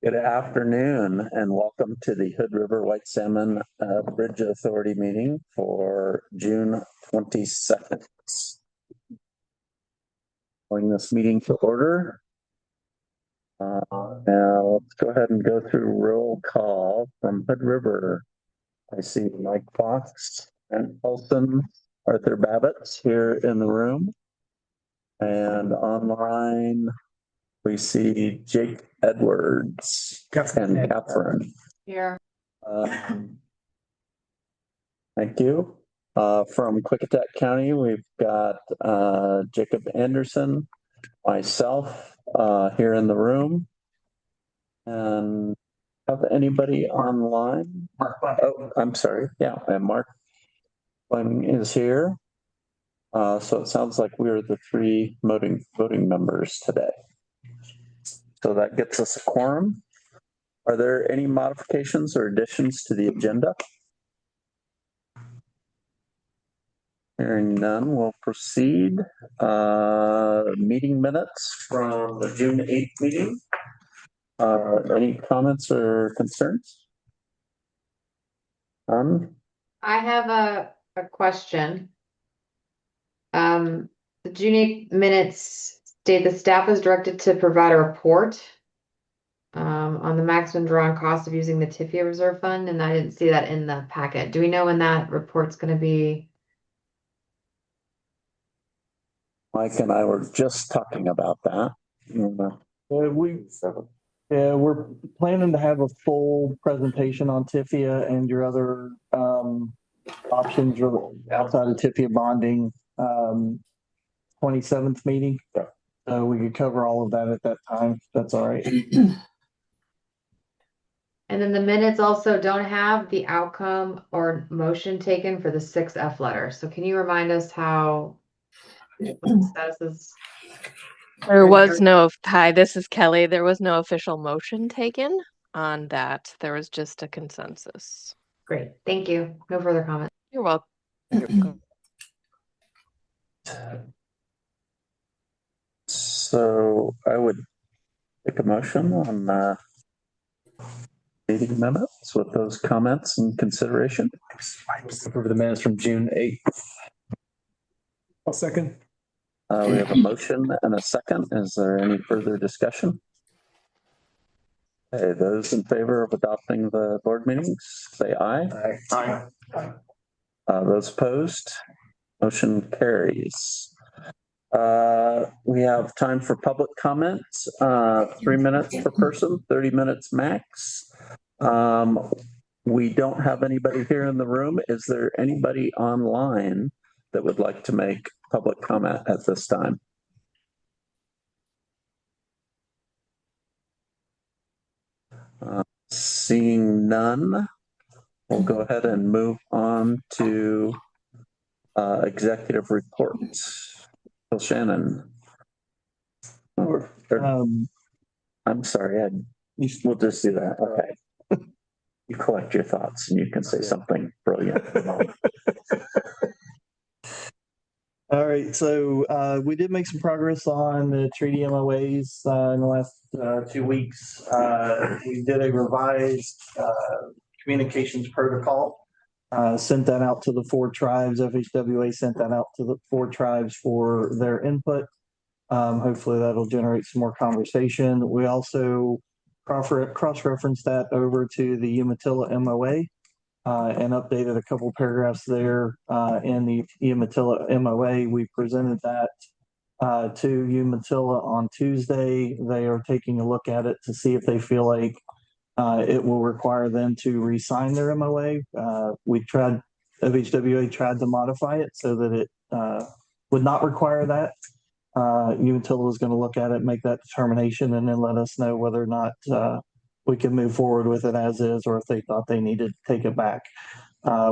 Good afternoon and welcome to the Hood River White Salmon Bridge Authority meeting for June 22nd. Calling this meeting to order. Now let's go ahead and go through roll call from Hood River. I see Mike Fox and Olson, Arthur Babbitts here in the room. And online, we see Jake Edwards and Catherine. Here. Thank you. From Klickitat County, we've got Jacob Anderson, myself here in the room. And have anybody online? Oh, I'm sorry. Yeah, and Mark Fleming is here. So it sounds like we're the three voting members today. So that gets us a quorum. Are there any modifications or additions to the agenda? Hearing none, we'll proceed. Meeting minutes from the June 8th meeting. Any comments or concerns? I have a question. The June 8th minutes state the staff is directed to provide a report on the maximum drawn cost of using the TIFIA reserve fund, and I didn't see that in the packet. Do we know when that report's going to be? Mike and I were just talking about that. We're planning to have a full presentation on TIFIA and your other options outside of TIFIA bonding 27th meeting. Yeah. So we could cover all of that at that time. That's all right. And then the minutes also don't have the outcome or motion taken for the 6F letter. So can you remind us how the status is? There was no, hi, this is Kelly. There was no official motion taken on that. There was just a consensus. Great. Thank you. No further comment. You're welcome. So I would take a motion on meeting minutes with those comments and consideration. Over the minutes from June 8th. I'll second. We have a motion and a second. Is there any further discussion? Okay, those in favor of adopting the board meetings, say aye. Aye. Those opposed, motion carries. We have time for public comments, 3 minutes per person, 30 minutes max. We don't have anybody here in the room. Is there anybody online that would like to make public comment at this time? Seeing none, we'll go ahead and move on to executive reports. Bill Shannon. I'm sorry, we'll just do that. Okay. You collect your thoughts and you can say something brilliant. All right, so we did make some progress on the treaty MOAs in the last 2 weeks. We did a revised communications protocol, sent that out to the 4 tribes. FHWA sent that out to the 4 tribes for their input. Hopefully that'll generate some more conversation. We also cross-referenced that over to the Umatilla MOA. And updated a couple paragraphs there in the Umatilla MOA. We presented that to Umatilla on Tuesday. They are taking a look at it to see if they feel like it will require them to re-sign their MOA. FHWA tried to modify it so that it would not require that. Umatilla was going to look at it, make that determination, and then let us know whether or not we can move forward with it as is, or if they thought they needed to take it back.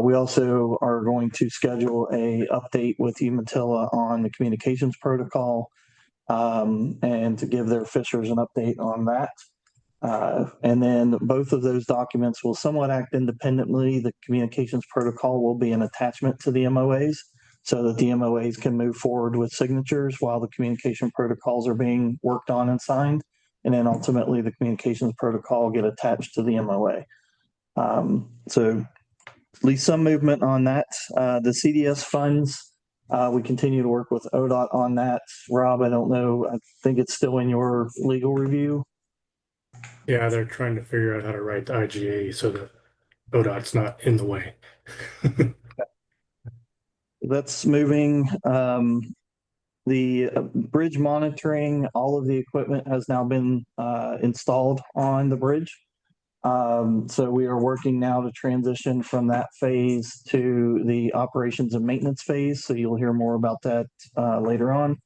We also are going to schedule a update with Umatilla on the communications protocol and to give their fishers an update on that. And then both of those documents will somewhat act independently. The communications protocol will be an attachment to the MOAs so that the MOAs can move forward with signatures while the communication protocols are being worked on and signed. and then ultimately the communications protocol get attached to the MOA. So at least some movement on that. The CDS funds, we continue to work with ODOT on that. Rob, I don't know. I think it's still in your legal review. Yeah, they're trying to figure out how to write the IGA so that ODOT's not in the way. That's moving. The bridge monitoring, all of the equipment has now been installed on the bridge. So we are working now to transition from that phase to the operations and maintenance phase. So you'll hear more about that later on.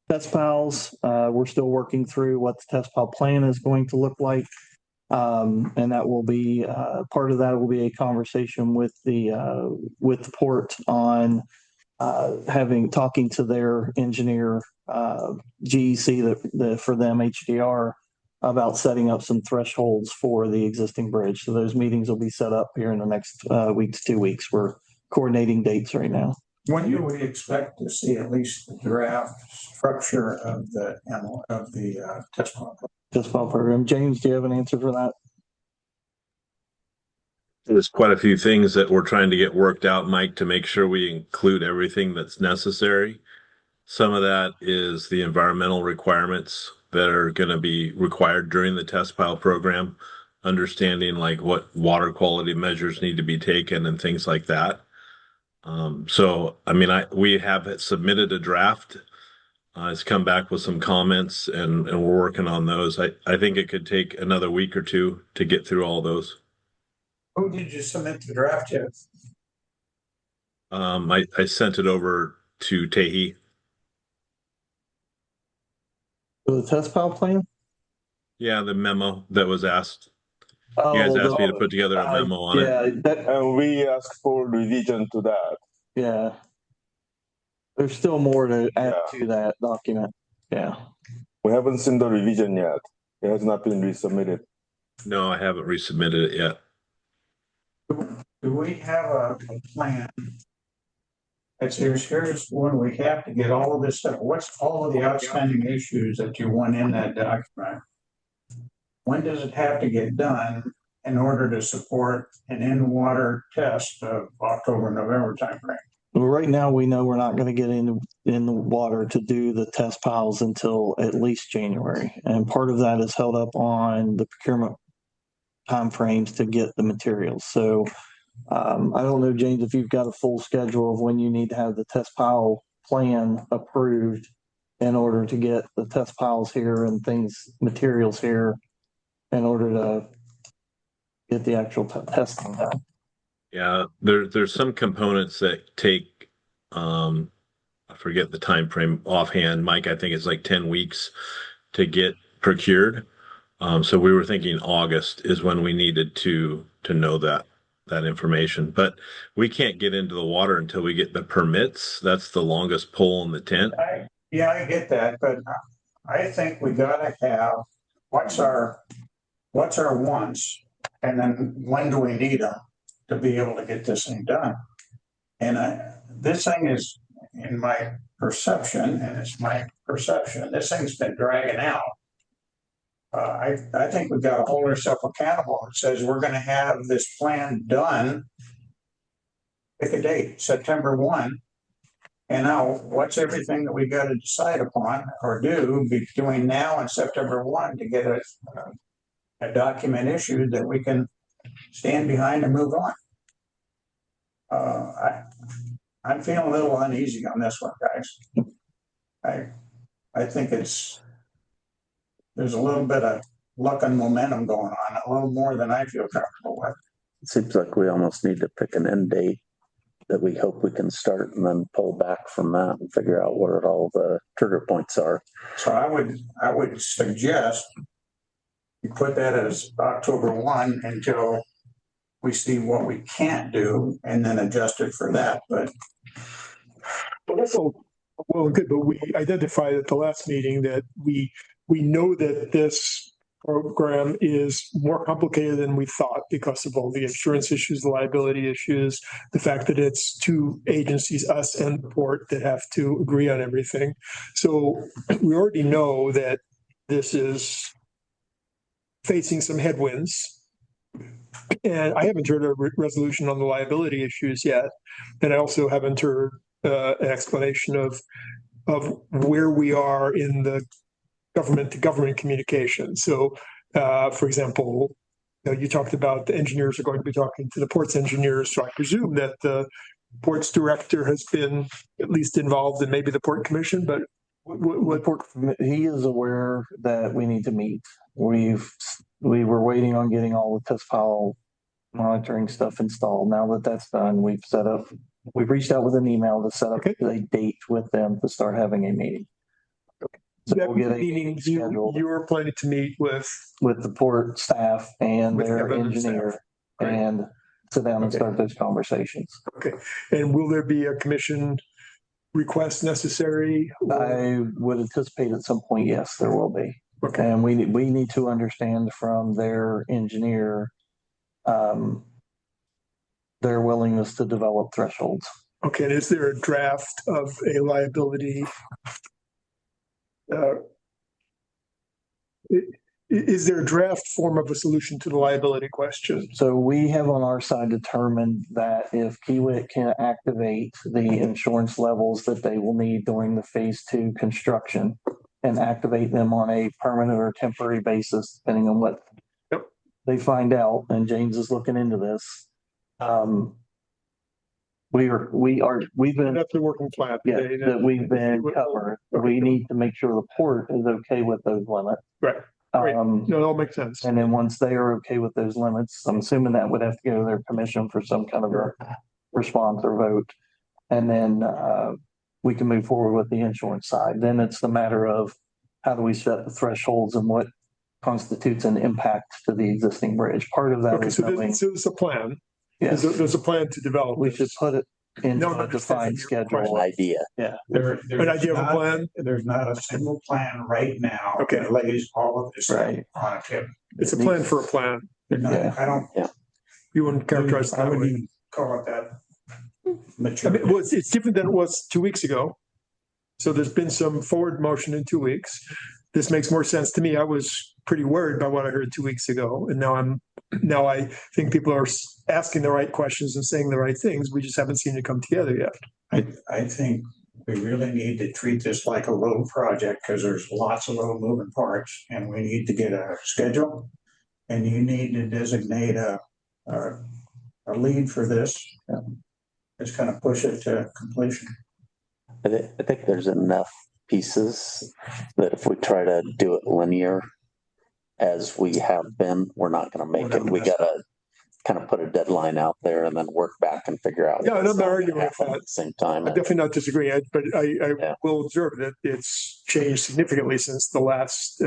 Test piles, we're still working through what the test pile plan is going to look like. And that will be part of that will be a conversation with the port on talking to their engineer, GEC, for them, HDR, about setting up some thresholds for the existing bridge. So those meetings will be set up here in the next week to 2 weeks. We're coordinating dates right now. When do we expect to see at least the draft structure of the test pile program? James, do you have an answer for that? There's quite a few things that we're trying to get worked out, Mike, to make sure we include everything that's necessary. Some of that is the environmental requirements that are going to be required during the test pile program, understanding like what water quality measures need to be taken and things like that. So, I mean, we have submitted a draft. It's come back with some comments and we're working on those. I think it could take another week or two to get through all those. Who did you submit the draft to? I sent it over to Tehi. The test pile plan? Yeah, the memo that was asked. Oh, you guys asked me to put together a memo on it. And we asked for revision to that. Yeah. There's still more to add to that document. Yeah. We haven't seen the revision yet. It has not been resubmitted. No, I haven't resubmitted it yet. Do we have a plan? Here's when we have to get all of this stuff. What's all of the outstanding issues that you want in that document? When does it have to get done in order to support an in-water test of October, November timeframe? Well, right now we know we're not going to get in the water to do the test piles until at least January. And part of that is held up on the procurement timeframes to get the materials. So I don't know, James, if you've got a full schedule of when you need to have the test pile plan approved in order to get the test piles here and materials here in order to get the actual testing done. Yeah, there's some components that take, I forget the time frame offhand, Mike, I think it's like 10 weeks to get procured. So we were thinking August is when we needed to know that information, but we can't get into the water until we get the permits. That's the longest pole in the tent. I get that, but I think we gotta have what's our wants, and then when do we need them to be able to get this thing done? And this thing is, in my perception, this thing's been dragging out. I think we've got to hold ourselves accountable. It says we're going to have this plan done. Pick a date, September 1. And now, what's everything that we got to decide upon or do between now and September 1 to get a document issued that we can stand behind and move on? I'm feeling a little uneasy on this one, guys. I think there's a little bit of luck and momentum going on, a little more than I feel comfortable with. It seems like we almost need to pick an end date that we hope we can start and then pull back from that and figure out what all the trigger points are. So I would suggest you put that as October 1 until we see what we can't do and then adjust it for that. But also, well, good, but we identified at the last meeting that we know that this program is more complicated than we thought because of all the insurance issues, the liability issues, the fact that it's two agencies, us and the port, that have to agree on everything. So we already know that this is facing some headwinds. And I haven't heard a resolution on the liability issues yet. And I also haven't heard an explanation of where we are in the government to government communication. So, for example, you talked about the engineers are going to be talking to the ports engineers. So I presume that the ports director has been at least involved in maybe the port commission, but He is aware that we need to meet. We were waiting on getting all the test file monitoring stuff installed. Now that that's done, we've reached out with an email to set up a date with them to start having a meeting. So that we'll get a meaning meeting scheduled you're planning to meet with the port staff and With their their engineer staff, right. and sit down and Okay. start those conversations. Okay, and will there be a commission request necessary? I would anticipate at some point, yes, there will be. Okay, And we need to understand from their engineer, their willingness to develop thresholds. okay, and is there a draft of a liability? Is there a draft form of a solution to the liability question? So we have on our side determined that if Kiewit can activate the insurance levels that they will need during the phase 2 construction and activate them on a permanent or temporary basis, depending on what they find out, and James is looking into this. We've been, That's the working plan. that we've been covered. We need to make sure the port is okay with those limits. Right. Right. No, that all makes sense. And then once they are okay with those limits, I'm assuming that would have to go to their commission for some kind of a response or vote. And then we can move forward with the insurance side. Then it's the matter of how do we set the thresholds and what constitutes an impact to the existing bridge. Part of that Okay, is so knowing, there's a plan. yes, There's a plan to develop. we should put it into No, a defined schedule. Idea. Yeah. An idea of a plan? There's not a single plan right now Okay. that lays all of this Right. on a tip. It's a plan for a plan. Yeah. I don't, You wouldn't characterize it I that wouldn't way. even call it that. I Mature. mean, well, it's different than it was 2 weeks ago. So there's been some forward motion in 2 weeks. This makes more sense to me. I was pretty worried by what I heard 2 weeks ago. And now I think people are asking the right questions and saying the right things. We just haven't seen it come together yet. I think we really need to treat this like a little project because there's lots of little moving parts and we need to get a schedule. And you need to designate a lead for this. Just kind of push it to completion. I think there's enough pieces that if we try to do it linear as we have been, we're not going to make it. We got to kind of put a deadline out there and then work back and figure out. Yeah, and I'm not arguing with at that. the same time. I'm definitely not disagreeing, but I Yeah. will observe that it's changed significantly since the last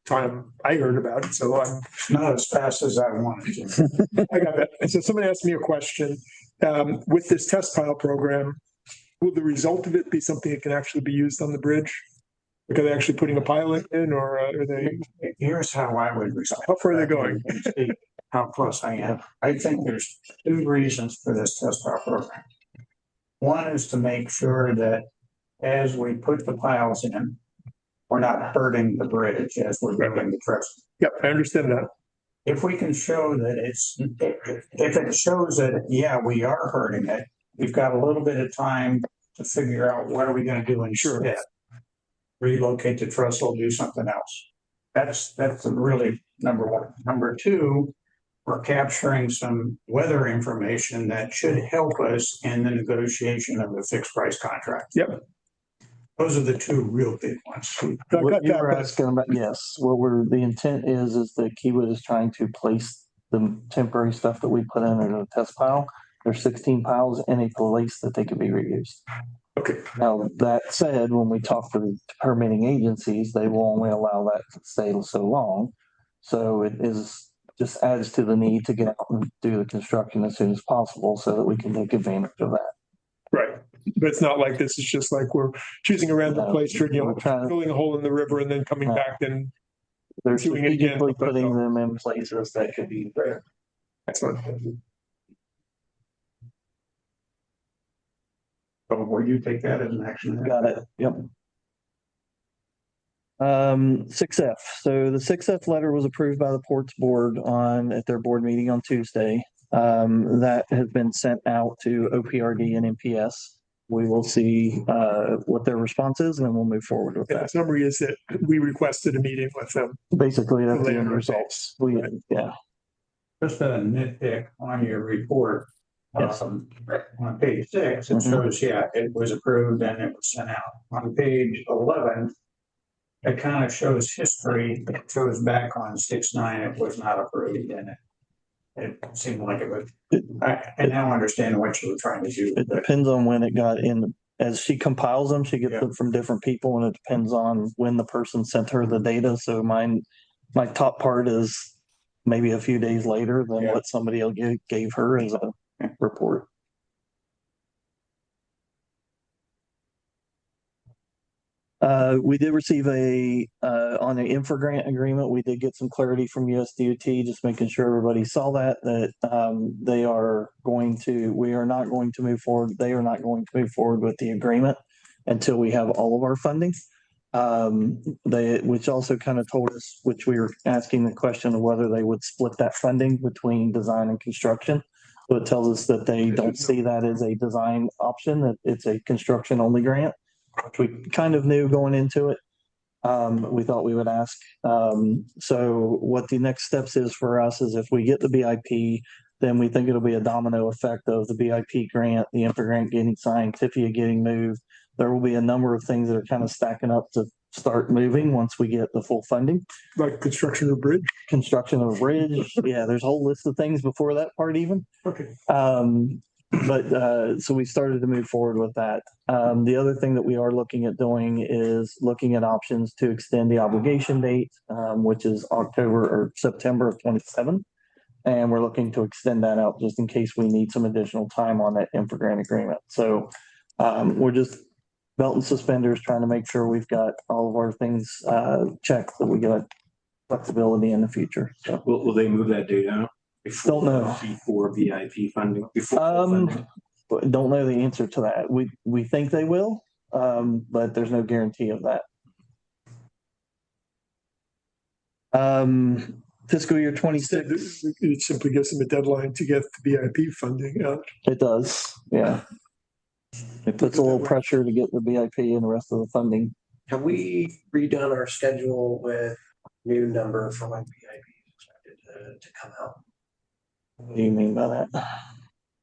time I heard about it. So I'm Not as fast as I wanted to. I got that. And so somebody asked me a question, with this test pile program, will the result of it be something that can actually be used on the bridge? Like, are they actually putting a pilot in or are they, Here's how I would resolve. how far are they going? How close I am. I think there's 2 reasons for this test pile program. One is to make sure that as we put the piles in, we're not hurting the bridge as we're building the trestle. Yep, I understand that. If we can show that if it shows that, yeah, we are hurting it, we've got a little bit of time to figure out what are we gonna do instead. Relocate the trestle, do something else. That's really number one. Number two, we're capturing some weather information that should help us in the negotiation of the fixed price contract. Yep. Those are the 2 real big ones. What you were asking about, yes, the intent is that Kiewit is trying to place the temporary stuff that we put in a test pile. There's 16 piles in a place that they could be reused. Okay. Now, that said, when we talk to the permitting agencies, they will only allow that to stay so long. So it just adds to the need to get out and do the construction as soon as possible so that we can take advantage of that. Right. But it's not like this is just like we're choosing a random place, drilling a hole in the river and then coming back and they're doing it again. strategically putting them in places that could be. Excellent. So will you take that as an action? Got it. Yep. 6F. So the 6F letter was approved by the Ports Board at their board meeting on Tuesday. That has been sent out to OPRD and NPS. We will see what their response is, and then we'll move forward with And the that. summary is that we requested a meeting with them. Basically, that's the Later end on. results. Right. Yeah. Just a nitpick on your report. Yes. On page 6, it Mhm. shows, yeah, it was approved and it was sent out. On page 11, it kind of shows history. It shows back on 6/9, it was not approved, and it seemed like it was. I now understand what you were trying to do. It depends on when it got in. As she compiles them, she gets them from different people, and it depends on when the person sent her the data. So my top part is maybe a few days later than Yeah. what somebody else gave her as a report. We did receive on the infra grant agreement, we did get some clarity from USDOT, just making sure everybody saw that we are not going to move forward. They are not going to move forward with the agreement until we have all of our funding. Which also kind of told us, which we were asking the question of whether they would split that funding between design and construction. So it tells us that they don't see that as a design option, that it's a construction only grant, which we kind of knew going into it. We thought we would ask. So what the next steps is for us is if we get the BIP, then we think it'll be a domino effect of the BIP grant, the infra grant getting signed, TIFIA getting moved. There will be a number of things that are kind of stacking up to start moving once we get the full funding. Like construction of bridge. Construction of a bridge. Yeah, there's a whole list of things before that part even. Okay. So we started to move forward with that. The other thing that we are looking at doing is looking at options to extend the obligation date, which is October or September of 27. And we're looking to extend that out just in case we need some additional time on that infra grant agreement. So we're just belt and suspenders trying to make sure we've got all of our things checked, that we got flexibility in the future. So Will they move that date out? Don't know. Before VIP funding? Don't know the answer to that. We think they will, but there's no guarantee of that. Fiscal year 26. It simply gives them a deadline to get the BIP funding out. It does, yeah. It puts a little pressure to get the BIP and the rest of the funding. Have we redone our schedule with new number for when BIP is expected to come out? What do you mean by that?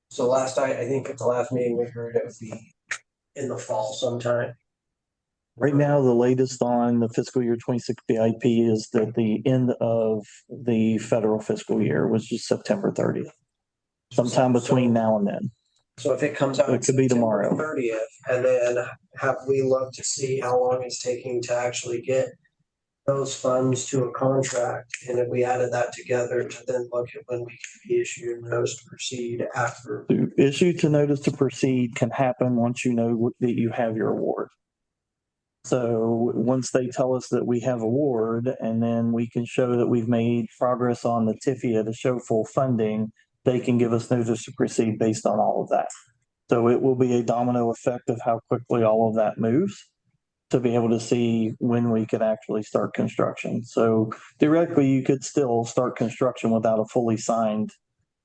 So I think at the last meeting, we heard it would be in the fall sometime. Right now, the latest on the fiscal year 26 BIP is that the end of the federal fiscal year was just September 30th. Sometime between now and then. So if it comes out, it could be tomorrow. 30th, and then have we looked to see how long it's taking to actually get those funds to a contract, and if we added that together to then look at when we can be issued a notice to proceed after. The issue to notice to proceed can happen once you know that you have your award. So once they tell us that we have award, and then we can show that we've made progress on the TIFIA to show full funding, they can give us notice to proceed based on all of that. So it will be a domino effect of how quickly all of that moves to be able to see when we could actually start construction. So theoretically, you could still start construction without a fully signed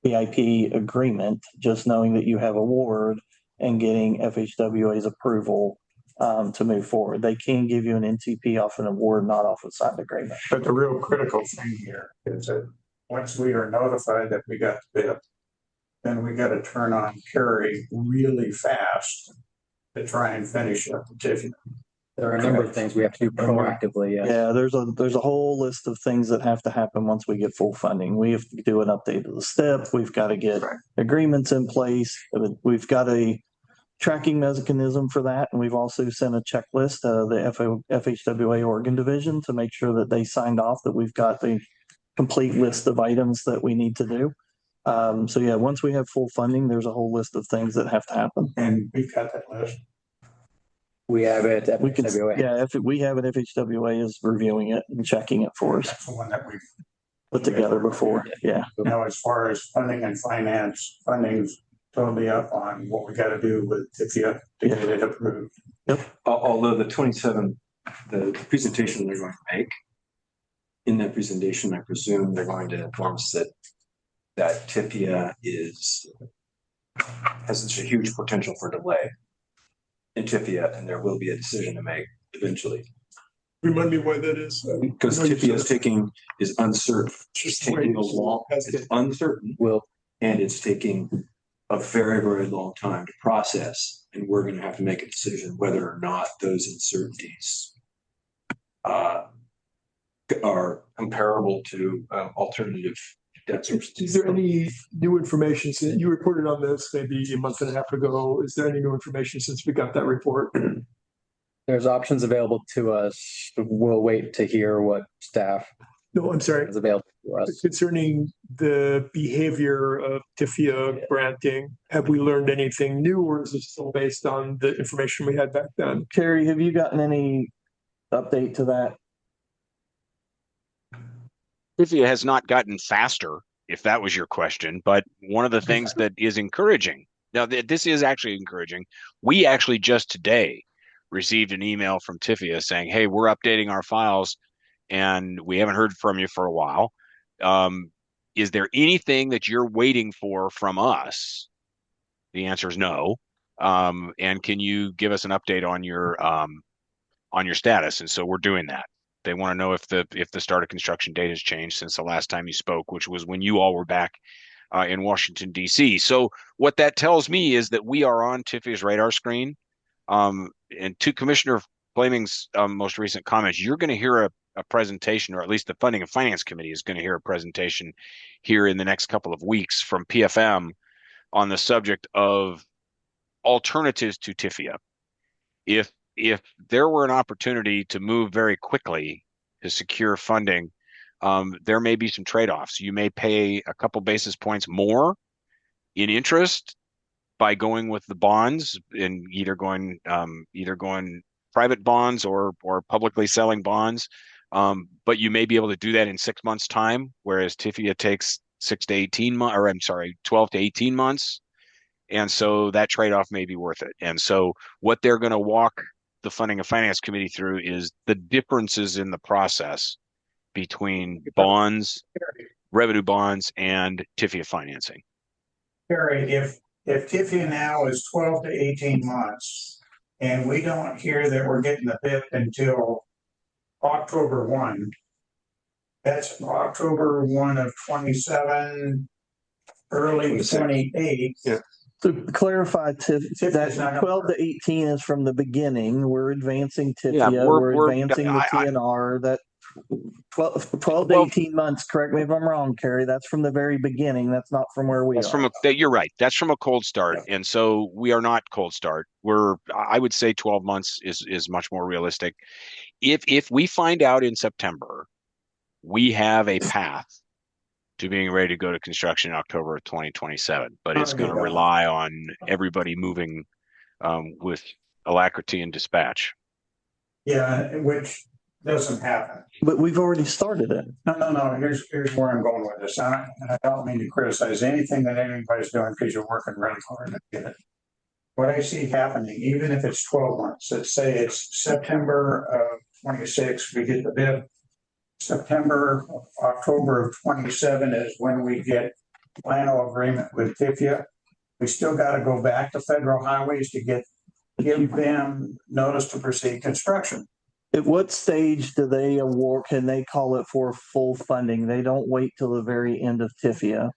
BIP agreement, just knowing that you have award and getting FHWA's approval to move forward. They can give you an NTP off an award, not off a signed agreement. But the real critical thing here is that once we are notified that we got the bid, then we got to turn on Kerry really fast to try and finish up the TIFIA. There are a number of things we have to do proactively. Yeah, there's a whole list of things that have to happen once we get full funding. We have to do an update of the STEP. We've got to get agreements in place. We've got a tracking mechanism for that. And we've also sent a checklist to the FHWA Oregon division to make sure that they signed off that we've got the complete list of items that we need to do. So yeah, once we have full funding, there's a whole list of things that have to happen. And we've got that list. We have it at We can, FHWA. yeah, if we have it, FHWA is reviewing it and checking it for us. That's the one that we've Put together before, yeah. Now, as far as funding and finance, funding's totally up on what we got to do with TIFIA to get it approved. Although the 27 the presentation they're going to make. In that presentation, I presume they're going to inform us that TIPIA has such a huge potential for delay in TIPIA, and there will be a decision to make eventually. Remind me why that is. Because TIPIA is uncertain. It's taking a long, it's uncertain. And it's taking a very, very long time to process. And we're going to have to make a decision whether or not those uncertainties are comparable to alternative debt sources. Is there any new information? Since you reported on this maybe a month and a half ago, is there any new information since we got that report? There's options available to us. We'll wait to hear what staff No, I'm sorry. is available to us. Concerning the behavior of TIFIA granting, have we learned anything new, or is it still based on the information we had back then? Terry, have you gotten any update to that? TIFIA has not gotten faster, if that was your question. But one of the things that is encouraging, now this is actually encouraging. We actually just today received an email from TIFIA saying, hey, we're updating our files and we haven't heard from you for a while. Is there anything that you're waiting for from us? The answer is no. And can you give us an update on your status? And so we're doing that. They want to know if the start of construction date has changed since the last time you spoke, which was when you all were back in Washington, D.C. So what that tells me is that we are on TIFIA's radar screen. And to Commissioner Flaming's most recent comments, you're going to hear a presentation, or at least the Funding and Finance Committee is going to hear a presentation here in the next couple of weeks from PFM on the subject of alternatives to TIFIA. If there were an opportunity to move very quickly to secure funding, there may be some trade-offs. You may pay a couple basis points more in interest by going with the bonds and either going private bonds or publicly selling bonds. But you may be able to do that in 6 months' time, whereas TIFIA takes 12 to 18 months. And so that trade-off may be worth it. And so what they're going to walk the Funding and Finance Committee through is the differences in the process between bonds, revenue bonds, and TIFIA financing. Harry, if TIFIA now is 12 to 18 months and we don't hear that we're getting the BIP until October 1, that's October 1 of 27, early 28. Yeah. To clarify, that 12 to 18 is from the beginning. We're advancing TIFIA. Yeah, we're advancing the TNR. That 12 to 18 months, correct me if I'm wrong, Carrie, that's from the very beginning. That's not from where we are. You're right. That's from a cold start. Yeah. And so we are not cold start. I would say 12 months is much more realistic. If we find out in September, we have a path to being ready to go to construction in October of 2027, but it's going to rely on everybody moving with alacrity and dispatch. Yeah, which doesn't happen. But we've already started it. No. Here's where I'm going with this. I don't mean to criticize anything that anybody's doing because you're working really hard to get it. What I see happening, even if it's 12 months, let's say it's September of 26, we get the bid. October of 27 is when we get final agreement with TIFIA. We still got to go back to Federal Highways to give them notice to proceed construction. At what stage do they award? Can they call it for full funding? They don't wait till the very end of TIFIA.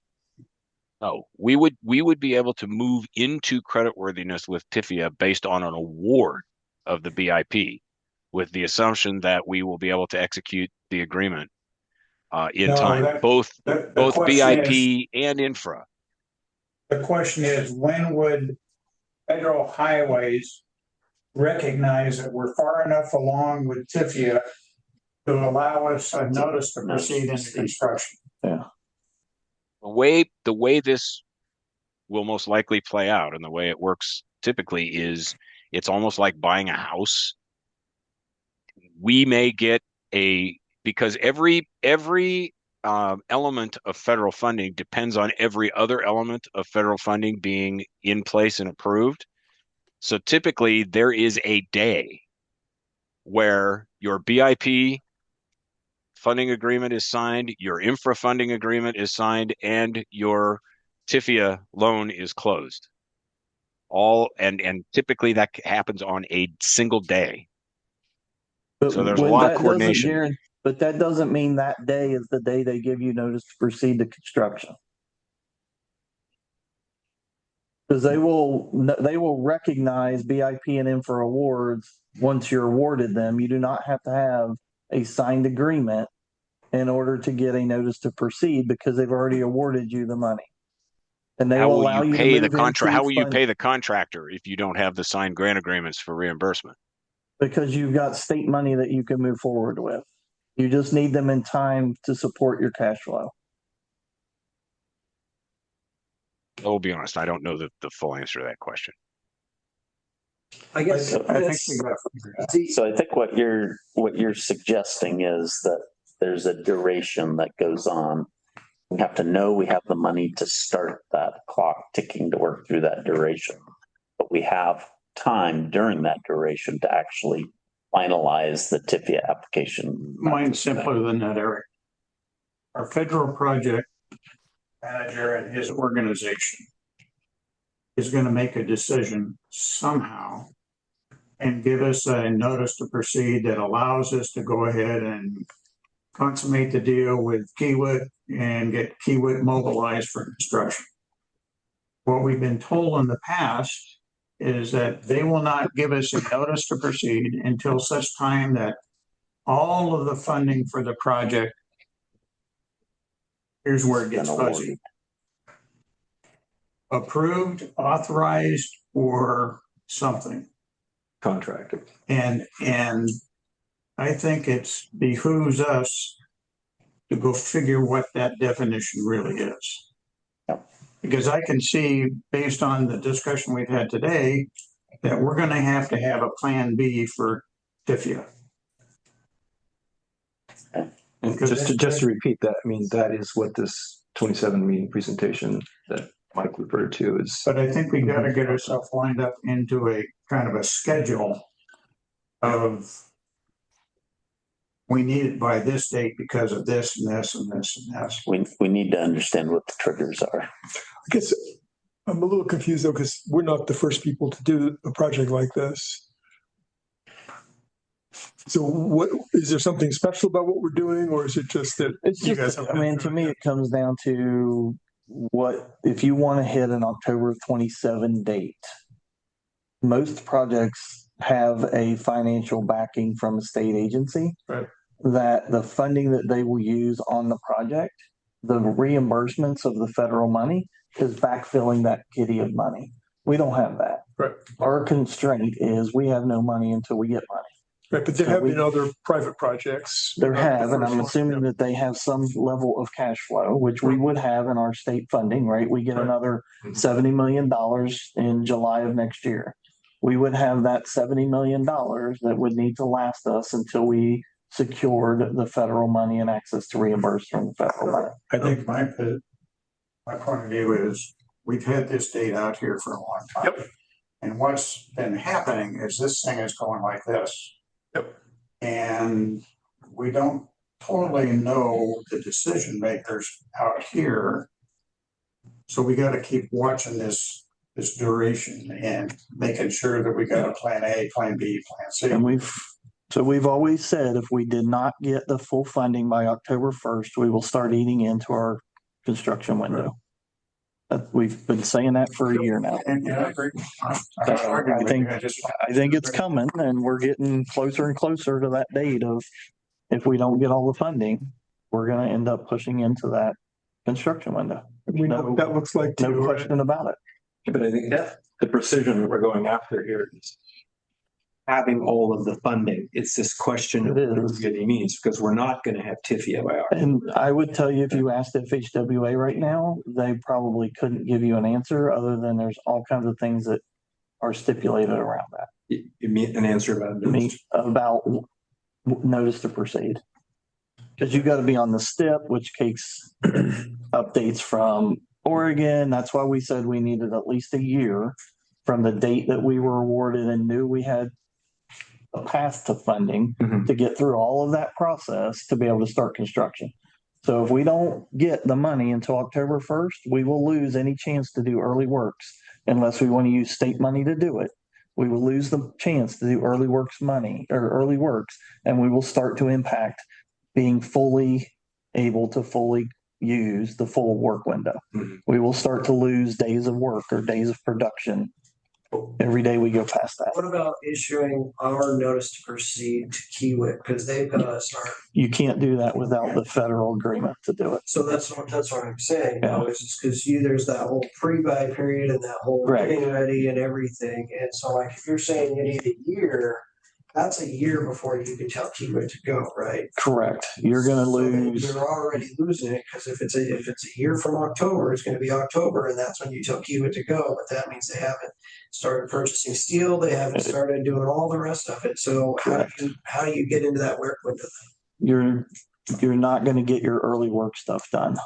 No, we would be able to move into creditworthiness with TIFIA based on an award of the BIP, with the assumption that we will be able to execute the agreement in time, both BIP and infra. The question is, when would Federal Highways recognize that we're far enough along with TIFIA to allow us a notice to proceed into construction? Yeah. The way this will most likely play out and the way it works typically is it's almost like buying a house. We may get because every element of federal funding depends on every other element of federal funding being in place and approved. So typically there is a day where your BIP funding agreement is signed, your infra funding agreement is signed, and your TIFIA loan is closed. And typically that happens on a single day. But So there's a when lot of that doesn't coordination. but that doesn't mean that day is the day they give you notice to proceed to construction. Because they will recognize BIP and infra awards once you're awarded them. You do not have to have a signed agreement in order to get a notice to proceed because they've already awarded you the money. And they How will will allow you you to pay the move contract? into How will you fund- pay the contractor if you don't have the signed grant agreements for reimbursement? because you've got state money that you can move forward with. You just need them in time to support your cash flow. I'll be honest, I don't know the full answer to that question. I guess So I think what you're suggesting is that there's a duration that goes on. We have to know we have the money to start that clock ticking to work through that duration. But we have time during that duration to actually finalize the TIFIA application. Mine's simpler than that, Eric. Our federal project manager and his organization is going to make a decision somehow and give us a notice to proceed that allows us to go ahead and consummate the deal with Kiewit and get Kiewit mobilized for construction. What we've been told in the past is that they will not give us a notice to proceed until such time that all of the funding for the project, here's where it gets fuzzy, approved, authorized, or something. Contracted. And I think it's behooves us to go figure what that definition really is. Because I can see, based on the discussion we've had today, that we're going to have a plan B for TIFIA. And just to repeat that, I mean, that is what this 27 meeting presentation that Mike referred to is. But I think we got to get ourselves lined up into a kind of a schedule of we need it by this date because of this and this and this and this. We need to understand what the triggers are. I guess I'm a little confused though, because we're not the first people to do a project like this. So what, is there something special about what we're doing, or is it just that It's you just, guys have? I mean, to me, it comes down to what, if you want to hit an October 27 date, most projects have a financial backing from a state agency. Right. That the funding that they will use on the project, the reimbursements of the federal money is backfilling that kitty of money. We don't have that. Right. Our constraint is we have no money until we get money. Right, but there have been other private projects. There have, and I'm assuming that they have some level of cash flow, which we would have in our state funding, right? We get another $70 million in July of next year. We would have that $70 million that would need to last us until we secured the federal money and access to reimburse from the federal money. I think my point of view is we've had this date out here for a long time. Yep. And what's been happening is this thing is going like this. Yep. And we don't totally know the decision makers out here. So we got to keep watching this duration and making sure that we got a plan A, plan B, plan C. And we've always said if we did not get the full funding by October 1st, we will start eating into our construction window. We've been saying that for a year now. And I agree. I think it's coming, and we're getting closer and closer to that date of if we don't get all the funding, we're going to end up pushing into that construction window. We know what that looks like No too, question about it. But I think that the precision that we're going after here is having all of the funding. It's this question of what it really means, because we're not going to have TIFIA by our. And I would tell you, if you asked HRWSBA right now, they probably couldn't give you an answer other than there's all kinds of things that are stipulated around that. You mean an answer about notice to proceed. Because you got to be on the STIP, which takes updates from Oregon. That's why we said we needed at least a year from the date that we were awarded and knew we had a path to funding Mhm. to get through all of that process to be able to start construction. So if we don't get the money until October 1st, we will lose any chance to do early works unless we want to use state money to do it. We will lose the chance to do early works money or early works, and we will start to impact being fully able to fully use the full work window. Mhm. We will start to lose days of work or days of production every day we go past that. What about issuing our notice to proceed to Kiewit? Because they've got to start. You can't do that without the federal agreement to do it. So that's what I'm saying. Yeah. Is because there's that whole pre-buy period and that whole Right. getting ready and everything. And so like if you're saying you need a year, that's a year before you can tell Kiewit to go, right? Correct. You're going to So then lose. You're already losing it because if it's a year from October, it's going to be October, and that's when you tell Kiewit to go. But that means they haven't started purchasing steel. They haven't started doing all the rest of it. So how do you get into that work window? You're not going to get your early work stuff done.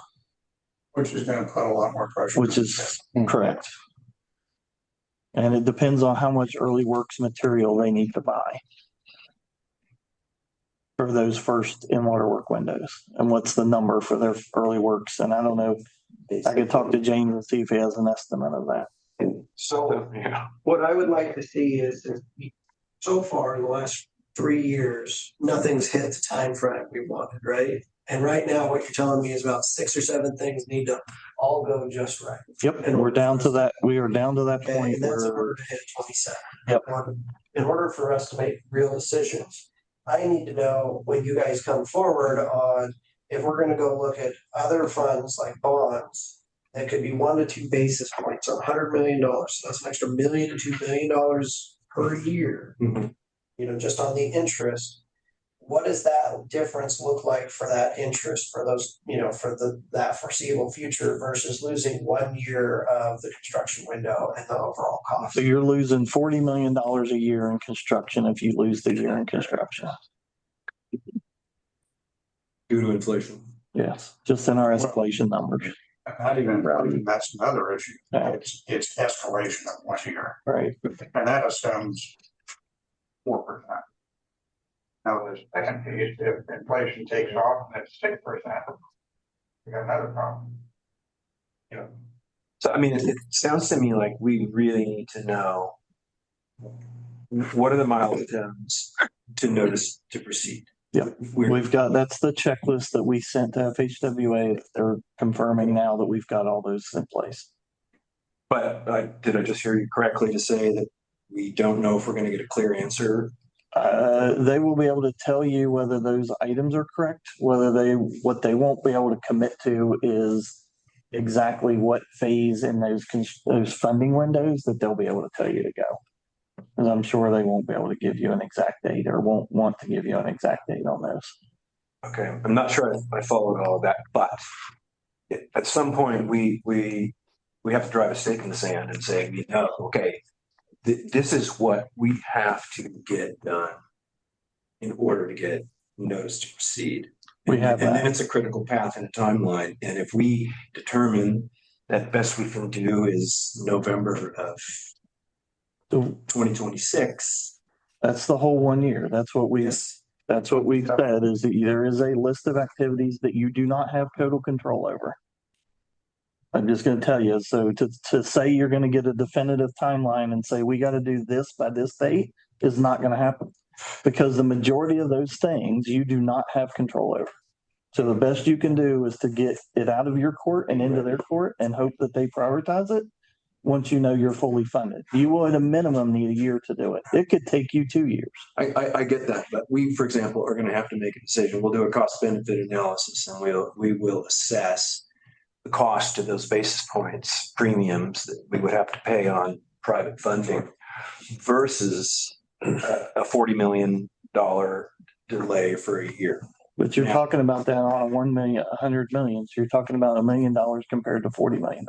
Which is gonna put a lot more pressure. Which is correct. And it depends on how much early works material they need to buy for those first in-water work windows and what's the number for their early works. And I don't know, I could talk to James and see if he has an estimate of that. So what I would like to see is so far in the last 3 years, nothing's hit the time frame we wanted, right? And right now, what you're telling me is about 6 or 7 things need to all go just right. Yep, and we're down to that. We are down to that point. And that's in order to hit 27. Yep. In order for us to make real decisions, I need to know when you guys come forward on if we're going to go look at other funds like bonds that could be 1 to 2 basis points on $100 million. So that's an extra $1 million to $2 million per year. Mhm. Just on the interest. What does that difference look like for that interest for those, for that foreseeable future versus losing 1 year of the construction window and the overall cost? So you're losing $40 million a year in construction if you lose the year in construction. Due to inflation. Yes, just in our escalation numbers. Not even, that's another issue. Yeah. It's escalation of 1 year. Right. And that assumes 4%. Now, the second piece, if inflation takes off and it's 6%, we got another problem. So, I mean, it sounds to me like we really need to know what are the milestones to notice to proceed. Yeah, we've got, that's the checklist that we sent to FHWA. They're confirming now that we've got all those in place. But did I just hear you correctly to say that we don't know if we're going to get a clear answer? They will be able to tell you whether those items are correct, what they won't be able to commit to is exactly what phase in those funding windows that they'll be able to tell you to go. And I'm sure they won't be able to give you an exact date or won't want to give you an exact date on those. Okay, I'm not sure I followed all of that, but at some point we have to drive a stake in the sand and say, okay, this is what we have to get done in order to get notice to proceed. We have and that. then it's a critical path and a timeline. And if we determine that best we can do is November of 2026. That's the whole 1 year. That's what we said is that there is a list of activities that you do not have total control over. I'm just going to tell you. So to say you're going to get a definitive timeline and say we got to do this by this date is not going to happen because the majority of those things you do not have control over. So the best you can do is to get it out of your court and into their court and hope that they prioritize it. Once you know you're fully funded, you will at a minimum need a year to do it. It could take you 2 years. I get that, but we, for example, are going to have to make a decision. We'll do a cost benefit analysis and we will assess the cost of those basis points premiums that we would have to pay on private funding versus a $40 million delay for a year. But you're talking about that on a 1 million, 100 million. So you're talking about $1 million compared to $40 million.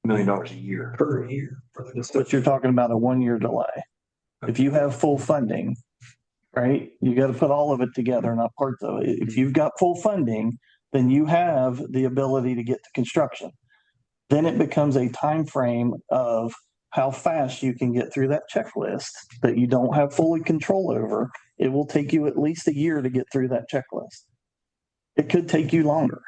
$1 million a year per year. But you're talking about a 1 year delay. If you have full funding, right, you got to put all of it together, not parts of it. If you've got full funding, then you have the ability to get to construction. Then it becomes a time frame of how fast you can get through that checklist that you don't have fully control over. It will take you at least a year to get through that checklist. It could take you longer,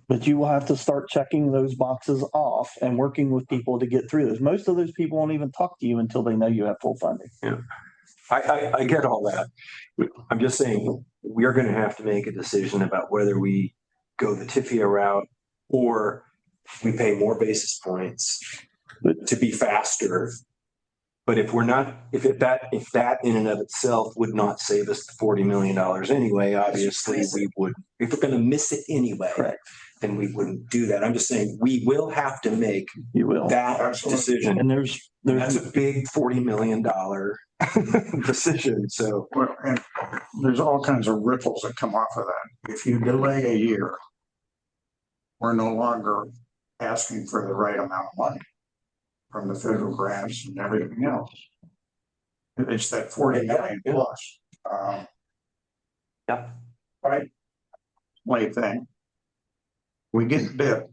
but you will have to start checking those boxes off and working with people to get through those. Most of those people won't even talk to you until they know you have full funding. Yeah. I get all that. I'm just saying we're going to have to make a decision about whether we go the TIFIA route or we pay more basis points to be faster. But if we're not, if that in and of itself would not save us $40 million anyway, obviously we would, if we're going to miss it anyway, Correct. then we wouldn't do that. I'm just saying we will have to make that decision. And that's a big $40 million decision. So Well, and there's all kinds of ripples that come off of that. If you delay a year, we're no longer asking for the right amount of money from the federal grants and everything else. It's that 40 million plus. Yeah. Right. Late thing. We get bit.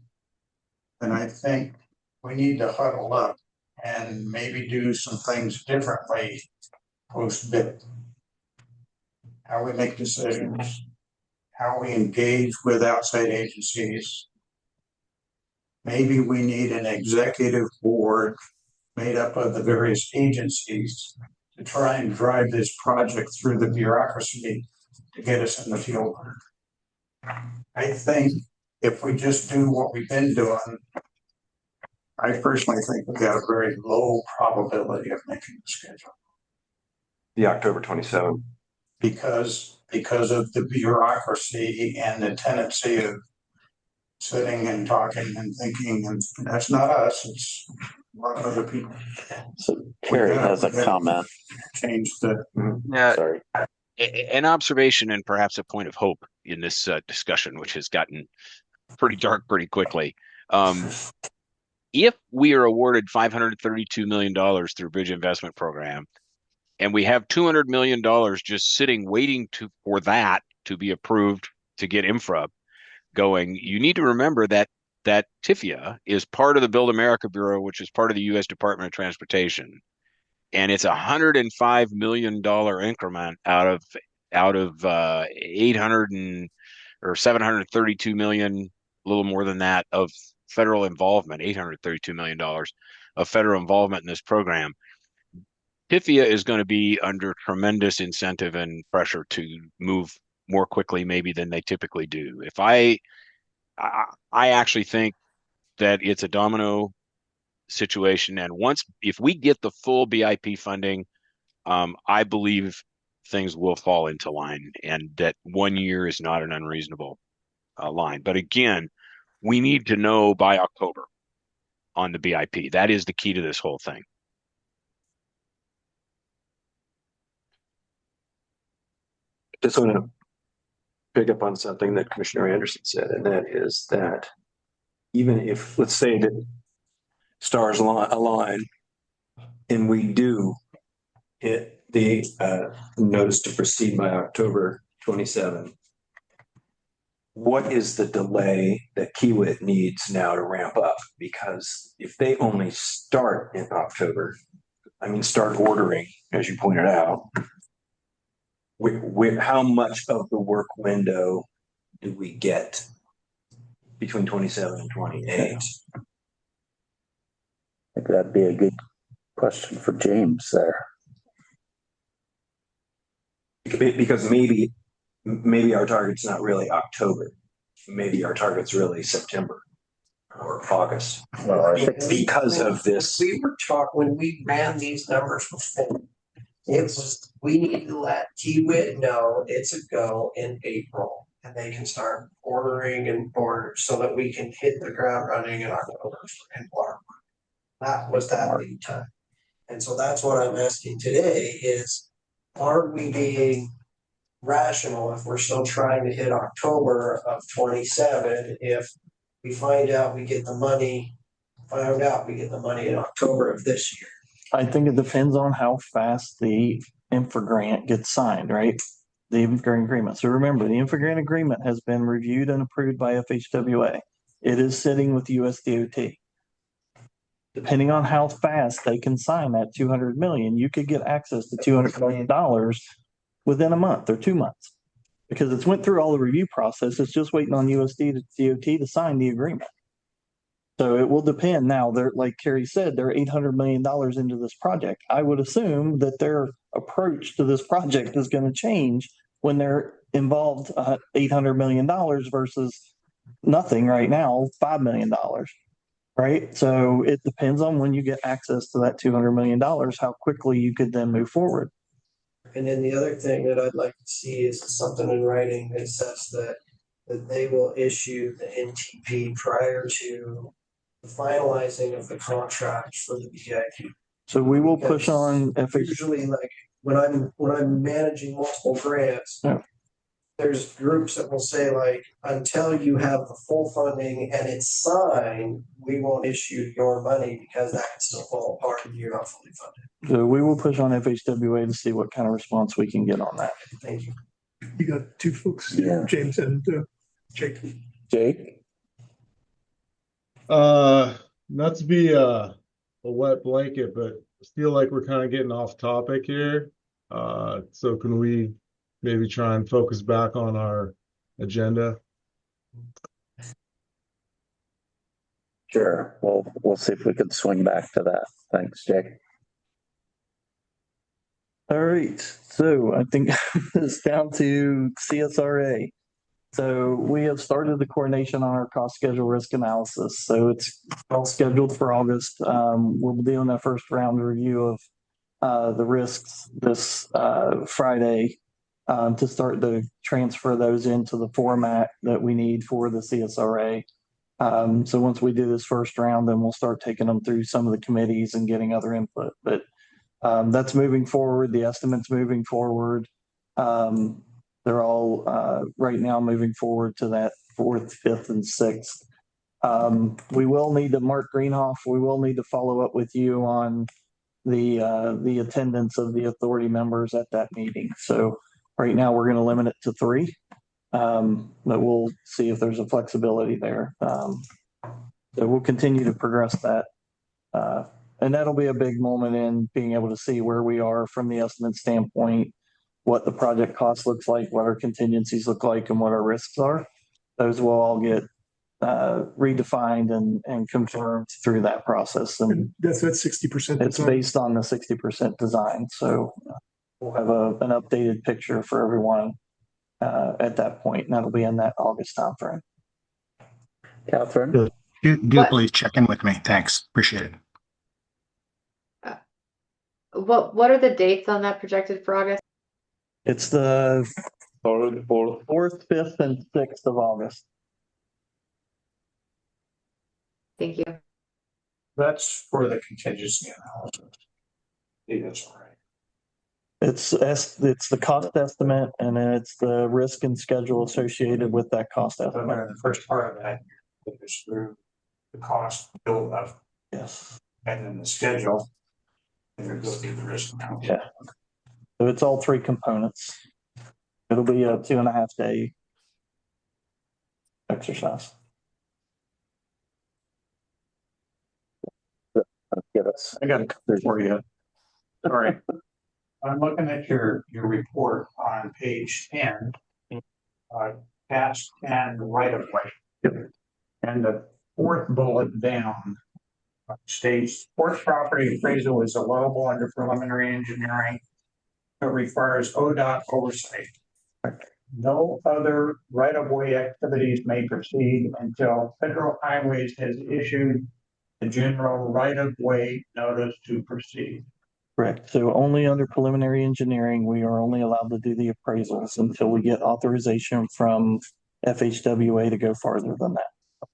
And I think we need to huddle up and maybe do some things differently post-bid. How we make decisions, how we engage with outside agencies. Maybe we need an executive board made up of the various agencies to try and drive this project through the bureaucracy to get us in the field. I think if we just do what we've been doing, I personally think we got a very low probability of making the schedule. The October 27th. Because of the bureaucracy and the tendency of sitting and talking and thinking, and that's not us, it's a lot of other people. So Carrie has a comment. Change the. Sorry. An observation and perhaps a point of hope in this discussion, which has gotten pretty dark pretty quickly. If we are awarded $532 million through Bridge Investment Program, and we have $200 million just sitting waiting for that to be approved to get infra going, you need to remember that TIFIA is part of the Build America Bureau, which is part of the U.S. Department of Transportation, and it's $105 million increment out of 800 or 732 million, a little more than that, of federal involvement. $832 million of federal involvement in this program. TIFIA is going to be under tremendous incentive and pressure to move more quickly maybe than they typically do. If I actually think that it's a domino situation, and if we get the full BIP funding, I believe things will fall into line, and that 1 year is not an unreasonable line. But again, we need to know by October on the BIP. That is the key to this whole thing. Just want to pick up on something that Commissioner Anderson said, and that is that even if, let's say that stars align and we do hit the notice to proceed by October 27, what is the delay that Kiewit needs now to ramp up? Because if they only start in October, start ordering, as you pointed out, how much of the work window do we get between 27 and 28? I think that'd be a good question for James there. Because maybe our target's not really October. Maybe our target's really September or August. Well, I think because of this. We were talking, when we ran these numbers before, it was, we need to let Kiewit know it's a go in April, and they can start ordering and order so that we can hit the ground running in October and water. That was that lead time. And so that's what I'm asking today is, are we being rational if we're still trying to hit October of 27 if we found out we get the money in October of this year? I think it depends on how fast the infra grant gets signed, right? The infra grant agreement. So remember, the infra grant agreement has been reviewed and approved by FHWA. It is sitting with USDOT. depending on how fast they can sign that 200 million, you could get access to $200 million within a month or 2 months. Because it's went through all the review process. It's just waiting on USD to DOT to sign the agreement. So it will depend. Now, they're, like Carrie said, they're $800 million into this project. I would assume that their approach to this project is going to change when they're involved $800 million versus nothing right now, $5 million. Right? So it depends on when you get access to that $200 million, how quickly you could then move forward. And then the other thing that I'd like to see is something in writing that says that they will issue the NTP prior to the finalizing of the contract for the BIP. So we will push on Usually, like when I'm managing multiple grants, Yeah. there's groups that will say like, until you have the full funding and it's signed, we won't issue your money because that can still fall apart if you're not fully funded. So we will push on FHWA to see what kind of response we can get on that. Thank you. You got two folks, Yeah. James and Jake. Jake? Not to be a wet blanket, but I feel like we're kind of getting off topic here. So can we maybe try and focus back on our agenda? Sure. We'll see if we can swing back to that. Thanks, Jake. All right. So I think it's down to CSRA. So we have started the coordination on our cost schedule risk analysis. So it's all scheduled for August. We'll be doing that first round review of the risks this Friday to start to transfer those into the format that we need for the CSRA. So once we do this first round, then we'll start taking them through some of the committees and getting other input. But that's moving forward. The estimate's moving forward. They're all right now moving forward to that 4th, 5th, and 6th. We will need to, Mark Greenhoff, we will need to follow up with you on the attendance of the authority members at that meeting. So right now we're going to limit it to 3, but we'll see if there's a flexibility there. So we'll continue to progress that. And that'll be a big moment in being able to see where we are from the estimate standpoint, what the project cost looks like, what our contingencies look like, and what our risks are. Those will all get redefined and confirmed through that process. And That's 60%. it's based on the 60% design. So we'll have an updated picture for everyone at that point, and that'll be in that August timeframe. Catherine? Do please check in with me. Thanks. Appreciate it. What are the dates on that projected for August? It's the 4th, 5th, and 6th of August. Thank you. That's for the contingency analysis. Yeah, that's all right. It's the cost estimate, and then it's the risk and schedule associated with that cost estimate. The first part of that is through the cost build up. Yes. And then the schedule. And you go through the risk. Yeah. So it's all 3 components. It'll be a 2.5 day exercise. I got a couple for you. All right. I'm looking at your report on page 10. Task and right of way. And the 4th bullet down states sports property appraisal is allowable under preliminary engineering. It requires ODOT oversight. No other right of way activities may proceed until Federal Highways has issued the general right of way notice to proceed. Correct. So only under preliminary engineering, we are only allowed to do the appraisals until we get authorization from FHWA to go farther than that.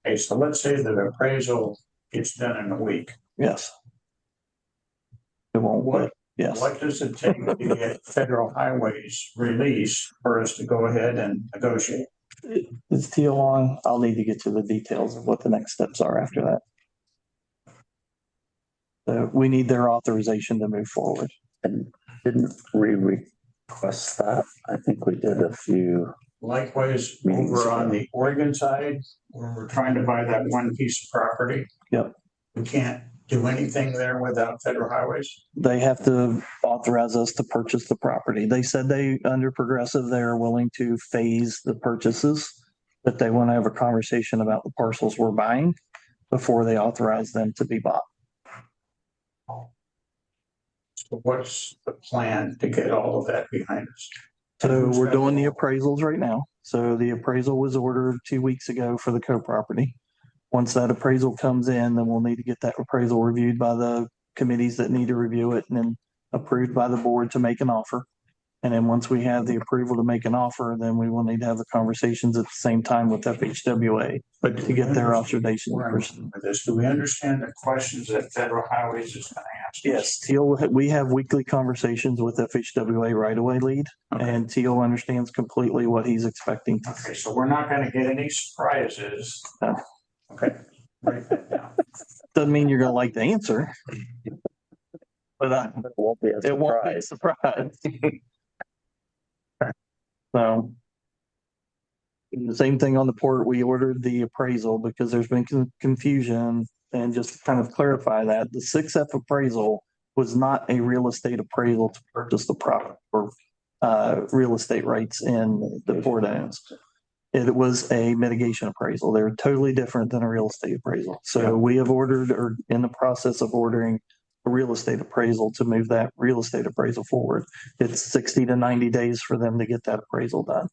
Okay, so let's say that appraisal gets done in a week. Yes. It won't. What, yes. What does it take to get Federal Highways release for us to go ahead and negotiate? It's TL on. I'll need to get to the details of what the next steps are after that. So we need their authorization to move forward. And didn't we request that? I think we did a few. Likewise, over on the Oregon side, where we're trying to buy that one piece of property. Yep. We can't do anything there without federal highways? They have to authorize us to purchase the property. They said under Progressive, they are willing to phase the purchases, but they want to have a conversation about the parcels we're buying before they authorize them to be bought. So what's the plan to get all of that behind us? So we're doing the appraisals right now. So the appraisal was ordered 2 weeks ago for the co-property. Once that appraisal comes in, then we'll need to get that appraisal reviewed by the committees that need to review it and then approved by the board to make an offer. And then once we have the approval to make an offer, then we will need to have the conversations at the same time with FHWA to get their observation. Do we understand the questions that Federal Highways is going to ask? Yes, Teal, we have weekly conversations with FHWA right-of-way lead, and Teal understands completely what he's expecting. Okay, so we're not going to get any surprises. No. Okay, write that down. Doesn't mean you're going to like the answer. But it won't be a surprise. So the same thing on the port, we ordered the appraisal because there's been confusion, and just to kind of clarify that the 6F appraisal was not a real estate appraisal to purchase the property or real estate rights in the port owns. It was a mitigation appraisal. They're totally different than a real estate appraisal. So we have ordered or in the process of ordering a real estate appraisal to move that real estate appraisal forward. It's 60 to 90 days for them to get that appraisal done.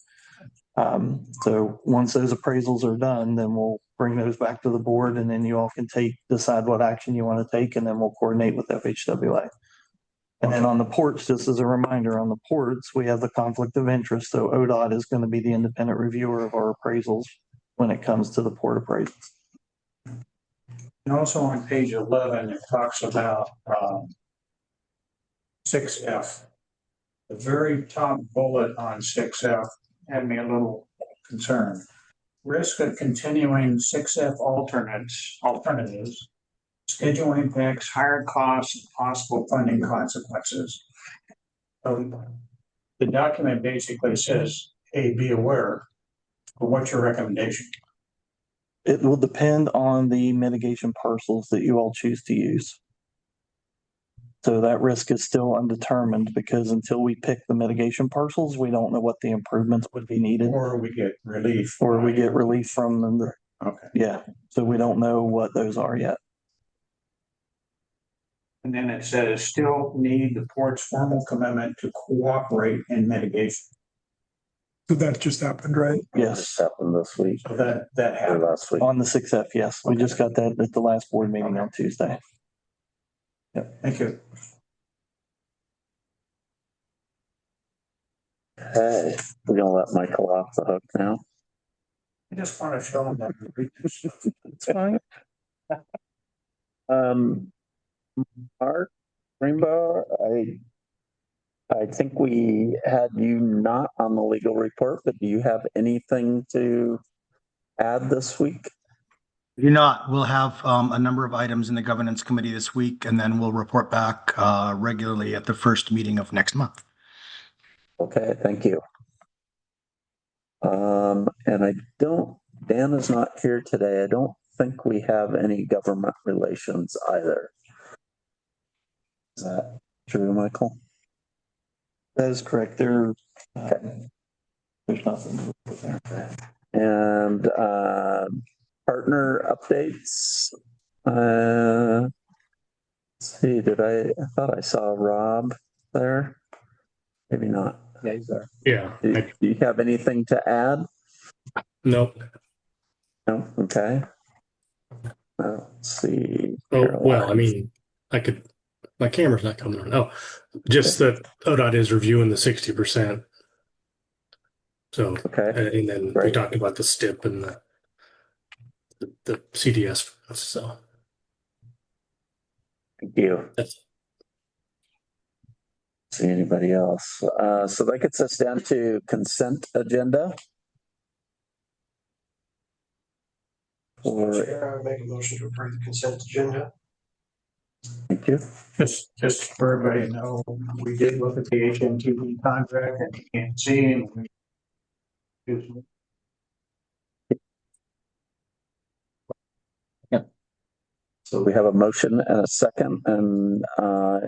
So once those appraisals are done, then we'll bring those back to the board, and then you all can decide what action you want to take, and then we'll coordinate with FHWA. And then on the ports, just as a reminder, on the ports, we have the conflict of interest. So ODOT is going to be the independent reviewer of our appraisals when it comes to the port appraisals. And also on page 11, it talks about 6F. The very top bullet on 6F had me a little concerned. Risk of continuing 6F alternatives, schedule impacts, higher costs, and possible funding consequences. The document basically says, hey, be aware. But what's your recommendation? It will depend on the mitigation parcels that you all choose to use. So that risk is still undetermined because until we pick the mitigation parcels, we don't know what the improvements would be needed. Or we get relief. Or we get relief from them. Okay. Yeah. So we don't know what those are yet. And then it says still need the port's formal commitment to cooperate in mitigation. So that just happened, right? Yes. Happened this week. So that happened last week. On the 6F, yes. We just got that at the last board meeting on Tuesday. Yep. Thank you. Okay, we're gonna let Michael off the hook now. I just want to show them that. It's fine. Mark Rainbow, I think we had you not on the legal report, but do you have anything to add this week? Do not. We'll have a number of items in the governance committee this week, and then we'll report back regularly at the first meeting of next month. Okay, thank you. And Dan is not here today. I don't think we have any government relations either. Is that true, Michael? That is correct. There's nothing there. And partner updates. Let's see, I thought I saw Rob there. Maybe not. Yeah, he's there. Yeah. Do you have anything to add? Nope. No. Okay. Let's see. Oh, well, I mean, my camera's not coming on. Oh, just that ODOT is reviewing the 60%. So, okay. And then we talked about the STIP and the CDS. So, thank you. See anybody else? So that gets us down to consent agenda. Chair, I make a motion to approve the consent agenda. Thank you. Just for everybody to know, we did look at the HMTV contract and you can't see and So we have a motion and a second, and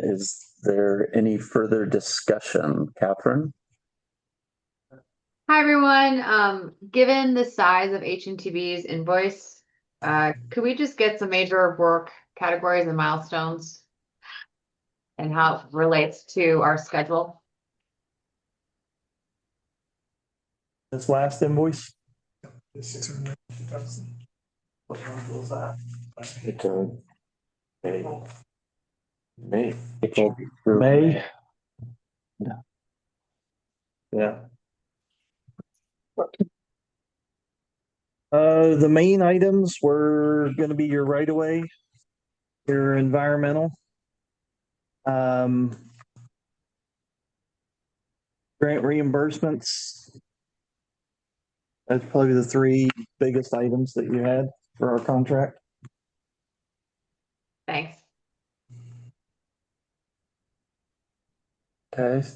is there any further discussion? Catherine? Hi, everyone. Given the size of HNTB's invoice, could we just get some major work categories and milestones and how it relates to our schedule? This last invoice? It's May. May. Yeah. The main items were gonna be your right of way, your environmental. Grant reimbursements. That's probably the three biggest items that you had for our contract. Thanks. Okay,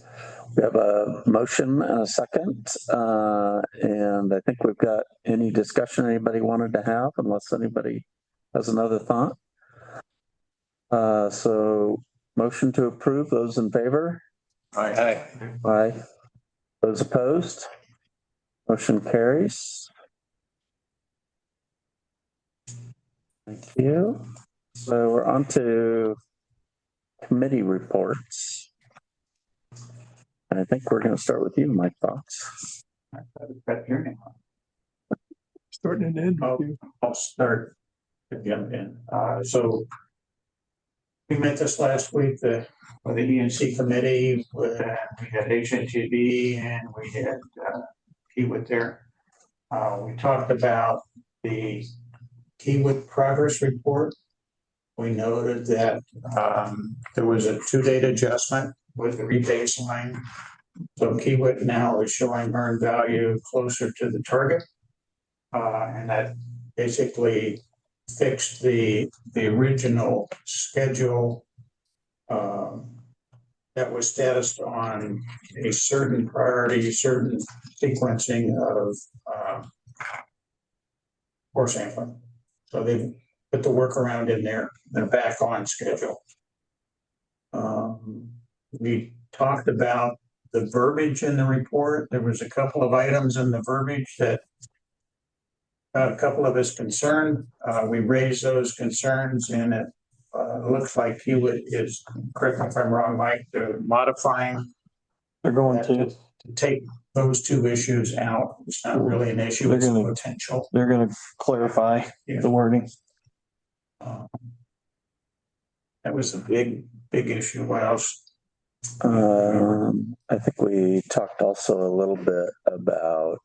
we have a motion and a second, and I think we've got any discussion anybody wanted to have, unless anybody has another thought. So motion to approve, those in favor? Aye. Aye. Those opposed? Motion carries. Thank you. So we're on to committee reports. And I think we're going to start with you, Mike Fox. Starting and end with you. I'll start again. So we met this last week with the ENC committee. We had HNTB and we had Kiewit there. We talked about the Kiewit progress report. We noted that there was a 2-date adjustment with the rebaseline. So Kiewit now is showing earned value closer to the target. And that basically fixed the original schedule that was statused on a certain priority, certain sequencing of core sampling. So they put the workaround in there. They're back on schedule. We talked about the verbiage in the report. There was a couple of items in the verbiage that a couple of us concerned. We raised those concerns, and it looks like Hewitt is, correct me if I'm wrong, Mike, they're modifying. They're going to take those two issues out. It's not really an issue, it's a potential. They're going to clarify the wording. That was a big issue. What else? I think we talked also a little bit about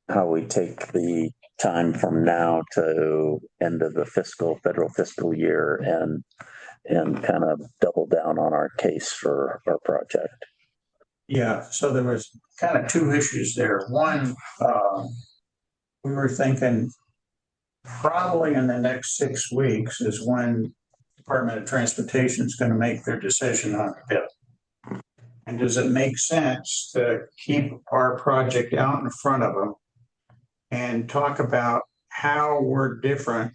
how we take the time from now to end of the federal fiscal year and kind of double down on our case for our project. Yeah, so there was kind of two issues there. One, we were thinking probably in the next 6 weeks is when Department of Transportation is going to make their decision on the bid. And does it make sense to keep our project out in front of them and talk about how we're different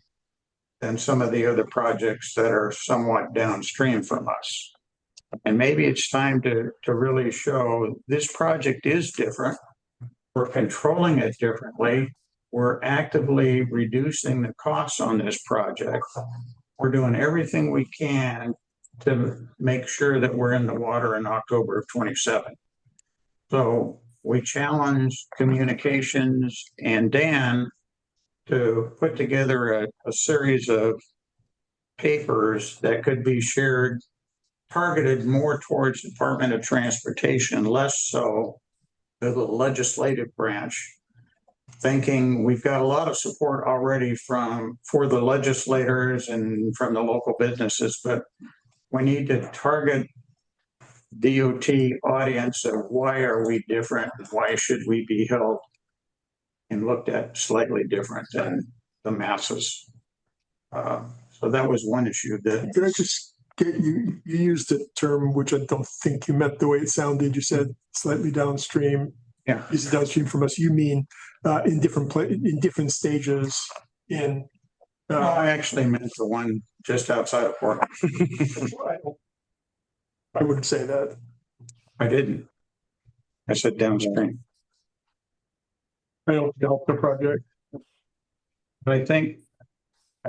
than some of the other projects that are somewhat downstream from us? And maybe it's time to really show this project is different. We're controlling it differently. We're actively reducing the costs on this project. We're doing everything we can to make sure that we're in the water in October of 27. So we challenged communications and Dan to put together a series of papers that could be shared, targeted more towards Department of Transportation, less so to the legislative branch, thinking we've got a lot of support already for the legislators and from the local businesses, but we need to target DOT audience of why are we different? Why should we be held and looked at slightly different than the masses? So that was one issue. Could I just get you used a term which I don't think you meant the way it sounded. You said slightly downstream. Yeah. You said downstream from us. You mean in different stages in No, I actually meant the one just outside of Portland. I wouldn't say that. I didn't. I said downstream. I don't help the project. But I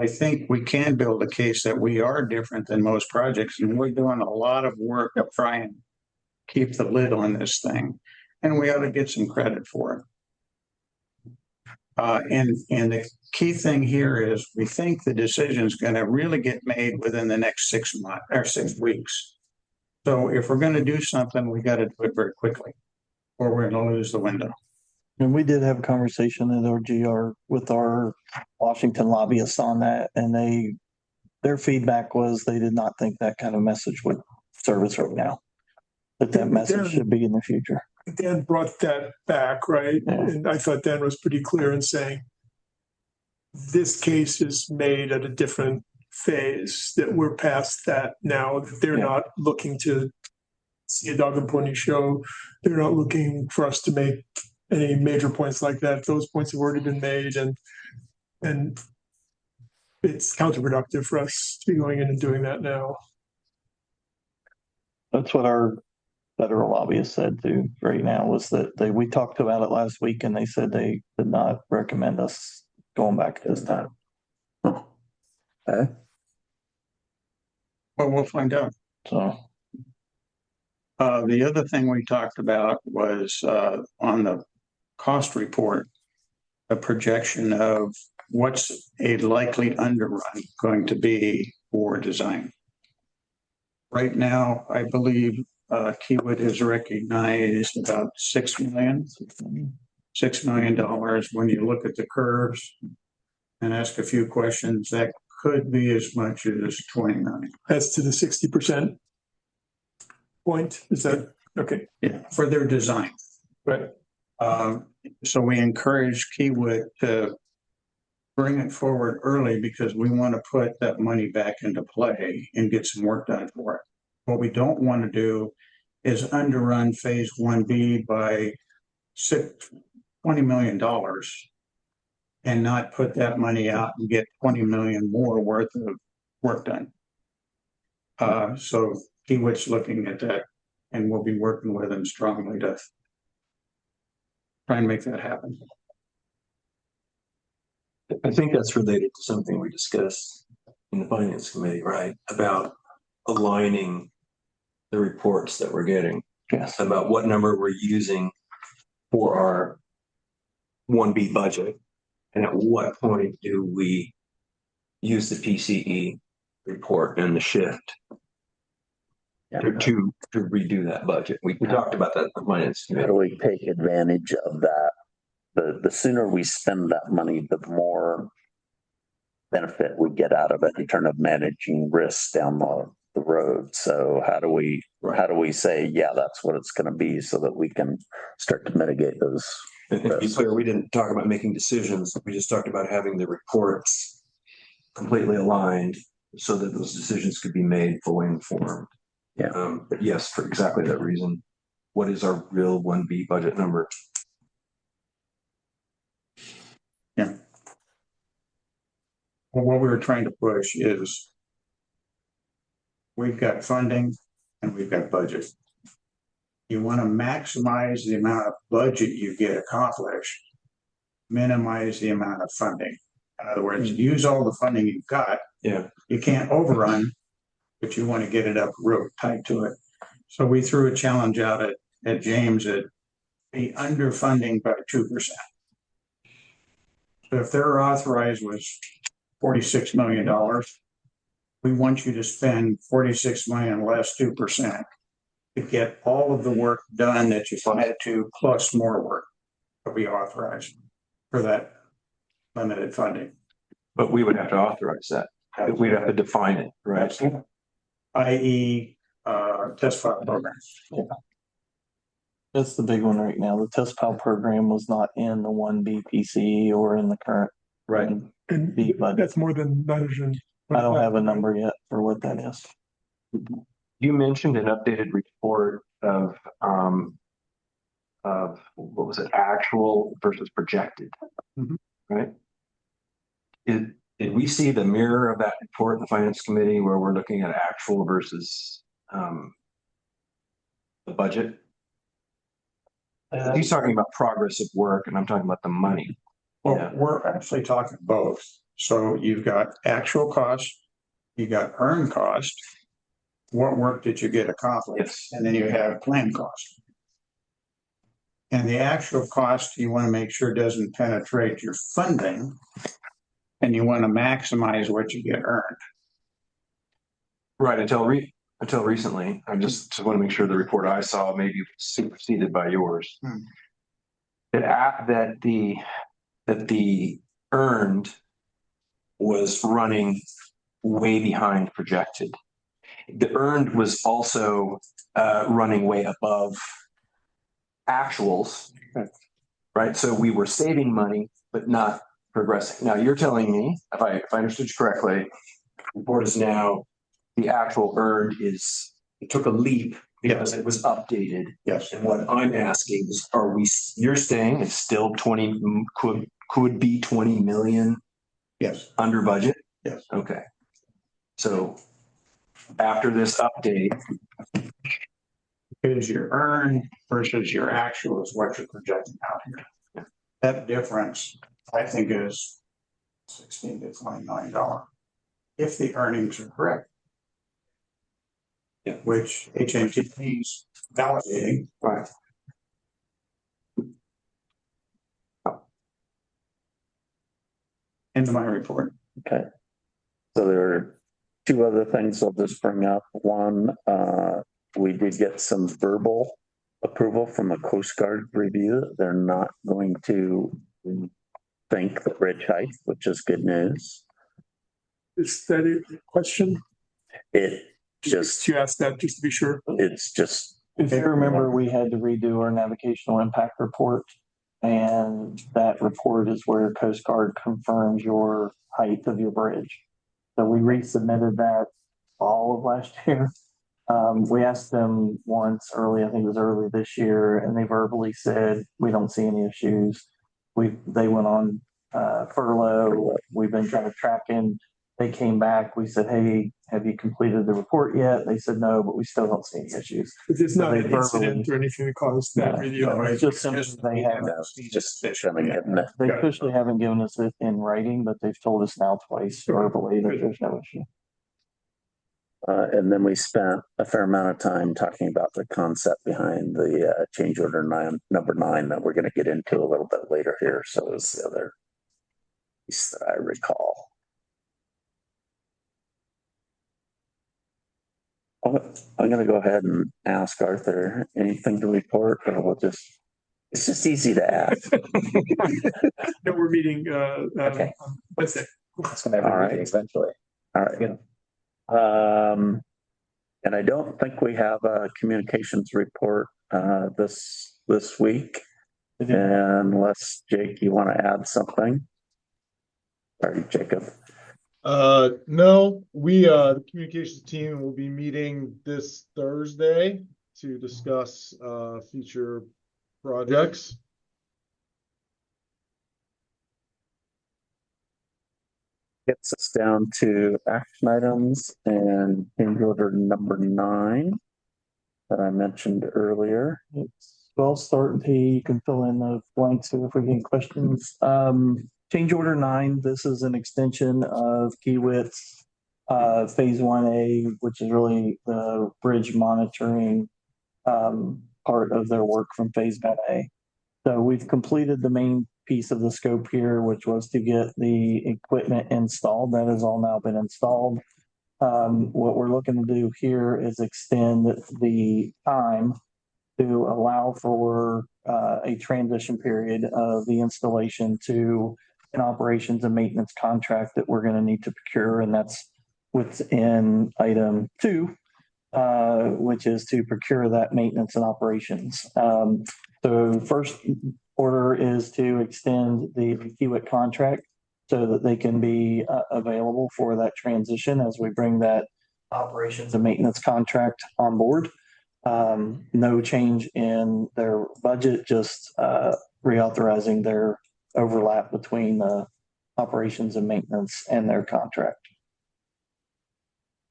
think we can build a case that we are different than most projects, and we're doing a lot of work to try and keep the lid on this thing, and we ought to get some credit for it. And the key thing here is we think the decision is going to really get made within the next 6 months or 6 weeks. So if we're going to do something, we got to do it very quickly, or we're going to lose the window. And we did have a conversation at our GR with our Washington lobbyists on that, and their feedback was they did not think that kind of message would serve us right now. That message should be in the future. Dan brought that back, right? Yeah. And I thought Dan was pretty clear in saying this case is made at a different phase, that we're past that now, that they're not looking to see a dog and pony show. They're not looking for us to make any major points like that. Those points have already been made, and it's counterproductive for us to be going in and doing that now. That's what our federal lobbyist said too right now, was that we talked about it last week and they said they did not recommend us going back this time. Okay. Well, we'll find out. So the other thing we talked about was on the cost report, a projection of what's a likely underrun going to be for design. Right now, I believe Keywood has recognized about $6 million. $6 million. When you look at the curves and ask a few questions, that could be as much as 20 million. As to the 60% point, is that okay? Yeah, for their design. Right. So we encourage Keywood to bring it forward early because we want to put that money back into play and get some work done for it. What we don't want to do is underrun phase 1B by $20 million and not put that money out and get 20 million more worth of work done. So Keywood's looking at that, and we'll be working with them strongly to try and make that happen. I think that's related to something we discussed in the finance committee, right? About aligning the reports that we're getting. Yes. About what number we're using for our 1B budget, and at what point do we use the PCE report and the shift to redo that budget. We talked about that in the finance committee. How do we take advantage of that? The sooner we spend that money, the more benefit we get out of it in terms of managing risks down the road. So how do we say, yeah, that's what it's going to be, so that we can start to mitigate those? And to be clear, we didn't talk about making decisions. We just talked about having the reports completely aligned so that those decisions could be made fully informed. Yeah. But yes, for exactly that reason, what is our real 1B budget number? Yeah. Well, what we were trying to push is we've got funding and we've got budget. You want to maximize the amount of budget you get accomplished, minimize the amount of funding. In other words, use all the funding you've got. Yeah. You can't overrun, but you want to get it up real tight to it. So we threw a challenge out at James at the underfunding by 2%. So if their authorized was $46 million, we want you to spend 46 million less 2% to get all of the work done that you had to, plus more work that we authorized for that limited funding. But we would have to authorize that. We'd have to define it, right? i.e. Test file programs. Yeah. That's the big one right now. The test file program was not in the 1B PCE or in the current B budget. That's more than 900. I don't have a number yet for what that is. You mentioned an updated report of what was it, actual versus projected, right? did we see the mirror of that report in the finance committee where we're looking at actual versus the budget? He's talking about progress of work and I'm talking about the money. Well, Yeah. we're actually talking both. So you've got actual cost, you got earned cost. What work did you get accomplished? Yes. And then you have planned cost. And the actual cost, you want to make sure doesn't penetrate your funding. And you want to maximize what you get earned. Right, until recently. I just want to make sure the report I saw maybe superseded by yours. That the earned was running way behind projected. The earned was also running way above actuals, right? So we were saving money, but not progressing. Now you're telling me, if I understood you correctly, the report is now the actual earned it took a leap because it was updated. Yes. And what I'm asking is, you're saying it's still 20, could be 20 million? Yes. Under budget? Yes. Okay. So after this update. Is your earned versus your actual is what you're projecting out here. That difference, I think, is $16 to $20 million. If the earnings are correct. Yeah. Which HMTP is validating. Right. Into my report. Okay. So there are two other things I'll just bring up. One, we did get some verbal approval from a Coast Guard review that they're not going to think the bridge height, which is good news. Is that a question? It just, You asked that just to be sure. it's just, If you remember, we had to redo our navigational impact report. And that report is where Coast Guard confirms your height of your bridge. So we resubmitted that all of last year. We asked them once early, I think it was early this year, and they verbally said, we don't see any issues. They went on furlough. We've been trying to track in. They came back. We said, hey, have you completed the report yet? They said no, but we still don't see any issues. It's not an incident or anything that caused that review. No, it's just something they haven't. They officially haven't given us it in writing, but they've told us now twice verbally that there's no issue. and then we spent a fair amount of time talking about the concept behind the change order number 9 that we're going to get into a little bit later here. So it's the other piece that I recall. I'm going to go ahead and ask Arthur, anything to report, or it's just easy to ask. No, we're meeting, Okay. Wednesday. All right, eventually. All right. And I don't think we have a communications report this week, unless Jake, you want to add something? Sorry, Jacob. No, the communications team will be meeting this Thursday to discuss future projects. Gets us down to action items and change order number 9 that I mentioned earlier. I'll start and you can fill in the blanks if we get questions. Change order 9, this is an extension of Kiewitz phase 1A, which is really the bridge monitoring part of their work from phase 1A. So we've completed the main piece of the scope here, which was to get the equipment installed. That has all now been installed. What we're looking to do here is extend the time to allow for a transition period of the installation to an operations and maintenance contract that we're going to need to procure. And that's within item 2, which is to procure that maintenance and operations. So first order is to extend the Kiewit contract so that they can be available for that transition as we bring that operations and maintenance contract on board. No change in their budget, just reauthorizing their overlap between the operations and maintenance and their contract.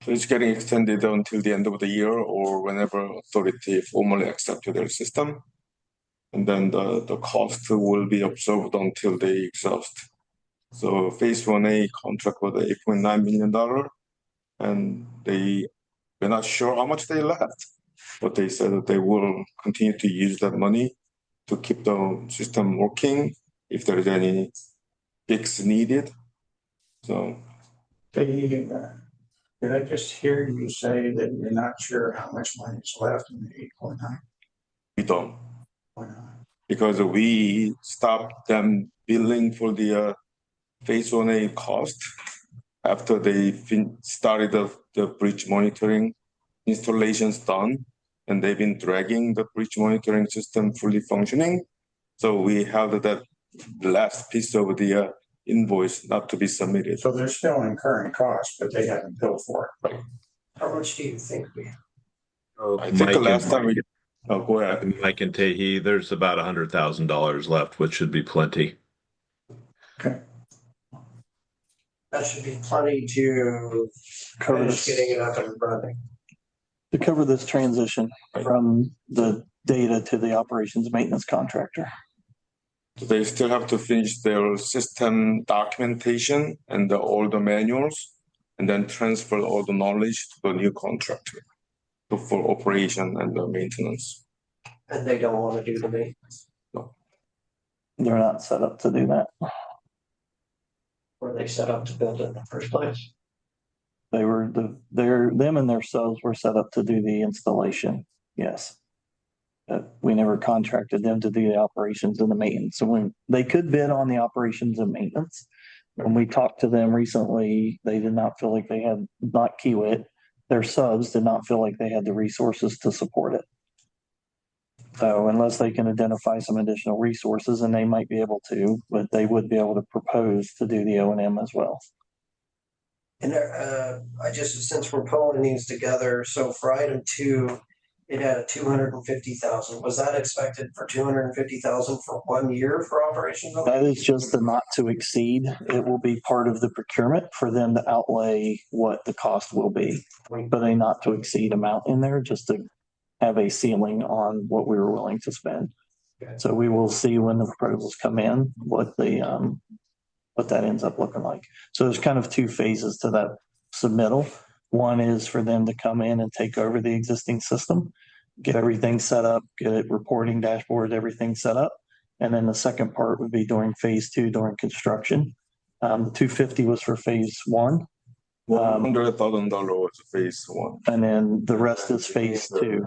So it's getting extended until the end of the year or whenever authority formally accepts their system. And then the cost will be absorbed until they exhaust. So phase 1A contract was $8.9 million. And we're not sure how much they left, but they said that they will continue to use that money to keep the system working if there is any fix needed. So did I just hear you say that you're not sure how much money is left in the 8.9? we don't. Why not? Because we stopped them billing for the phase 1A cost after they started the bridge monitoring installations done, and they've been dragging the bridge monitoring system fully functioning. So we held that last piece of the invoice not to be submitted. So they're still incurring costs, but they haven't billed for it. How much do you think we? I think the last time we. Oh, go ahead. Mike and Tehi, there's about $100,000 left, which should be plenty. Okay. That should be plenty to finish getting it up and running. To cover this transition from the data to the operations maintenance contractor. They still have to finish their system documentation and all the manuals, and then transfer all the knowledge to the new contractor for operation and the maintenance. And they don't want to do the maintenance. No. They're not set up to do that. Were they set up to build it in the first place? They were them and themselves were set up to do the installation. Yes. We never contracted them to do the operations and the maintenance. So when they could bid on the operations and maintenance, when we talked to them recently, they did not feel like they had, not Kiewit, their subs did not feel like they had the resources to support it. So unless they can identify some additional resources, and they might be able to, but they would be able to propose to do the O&M as well. And I just, since we're pulling these together, so for item 2, it had a 250,000. Was that expected for 250,000 for 1 year for operations? That is just the not to exceed. It will be part of the procurement for them to outlay what the cost will be. We put a not to exceed amount in there just to have a ceiling on what we were willing to spend. Okay. So we will see when the proposals come in, what that ends up looking like. So there's kind of 2 phases to that submittal. One is for them to come in and take over the existing system, get everything set up, get it reporting dashboard, everything set up. And then the second part would be during phase 2, during construction. The 250 was for phase 1. $100,000 was phase 1. And then the rest is phase 2.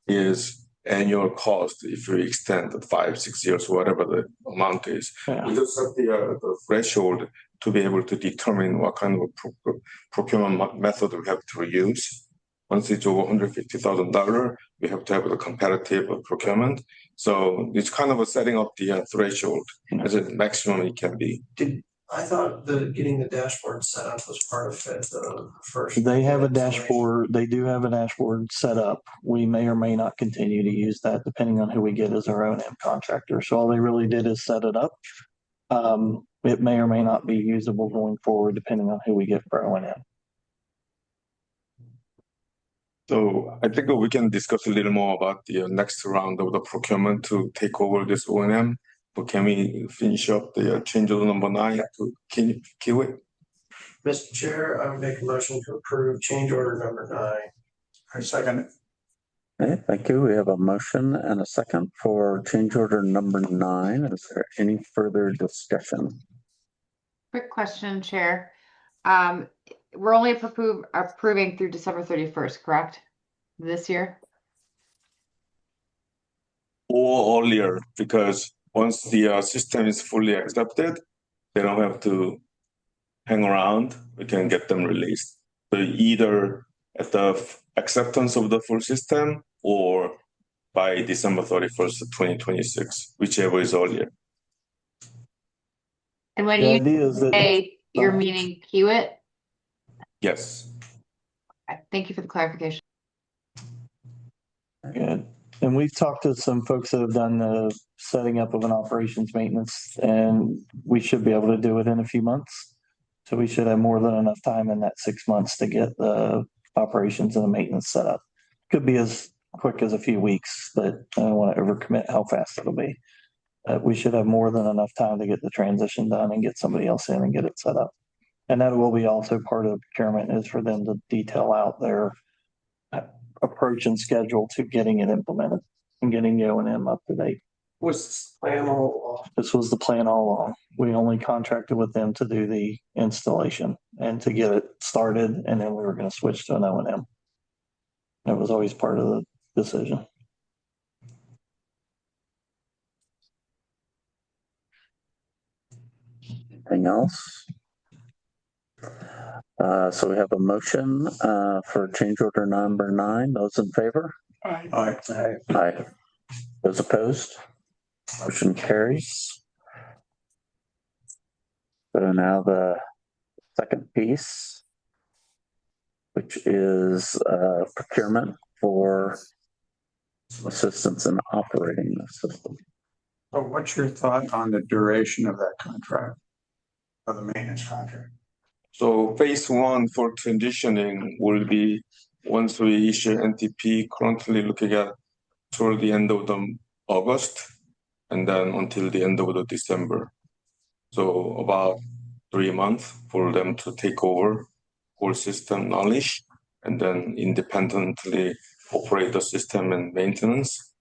Is annual cost if we extend 5-6 years, whatever the amount is. Yeah. We just set the threshold to be able to determine what kind of procurement method we have to use. Once it's over $150,000, we have to have the competitive procurement. So it's kind of setting up the threshold as a maximum it can be. I thought getting the dashboard set up was part of it. First, they have a dashboard. They do have a dashboard set up. We may or may not continue to use that depending on who we get as our O&M contractor. So all they really did is set it up. It may or may not be usable going forward depending on who we get for O&M. So I think we can discuss a little more about the next round of the procurement to take over this O&M. But can we finish up the change order number 9 to Kiewit? Mr. Chair, I would make a motion to approve change order number 9. I second it. Okay, thank you. We have a motion and a second for change order number 9. Is there any further discussion? Quick question, Chair. We're only approving through December 31st, correct? This year? Or earlier, because once the system is fully accepted, they don't have to hang around. We can get them released. So either at the acceptance of the full system or by December 31st, 2026, whichever is earlier. And when you say you're meaning Kiewit? Yes. Okay, thank you for the clarification. Good. And we've talked to some folks that have done the setting up of an operations maintenance, and we should be able to do it in a few months. So we should have more than enough time in that 6 months to get the operations and the maintenance set up. Could be as quick as a few weeks, but I don't want to overcommit how fast it'll be. We should have more than enough time to get the transition done and get somebody else in and get it set up. And that will be also part of the procurement, is for them to detail out their approach and schedule to getting it implemented and getting the O&M up to date. Was the plan all along? This was the plan all along. We only contracted with them to do the installation and to get it started, and then we were going to switch to an O&M. That was always part of the decision. Anything else? So we have a motion for change order number 9. Those in favor? Aye. Aye. Those opposed? Motion carries. So now the second piece, which is procurement for assistance in operating the system. So what's your thought on the duration of that contract, of the maintenance contract? So phase 1 for transitioning will be once we issue NTP, currently looking at toward the end of the August, and then until the end of the December. So about 3 months for them to take over whole system knowledge and then independently operate the system and maintenance.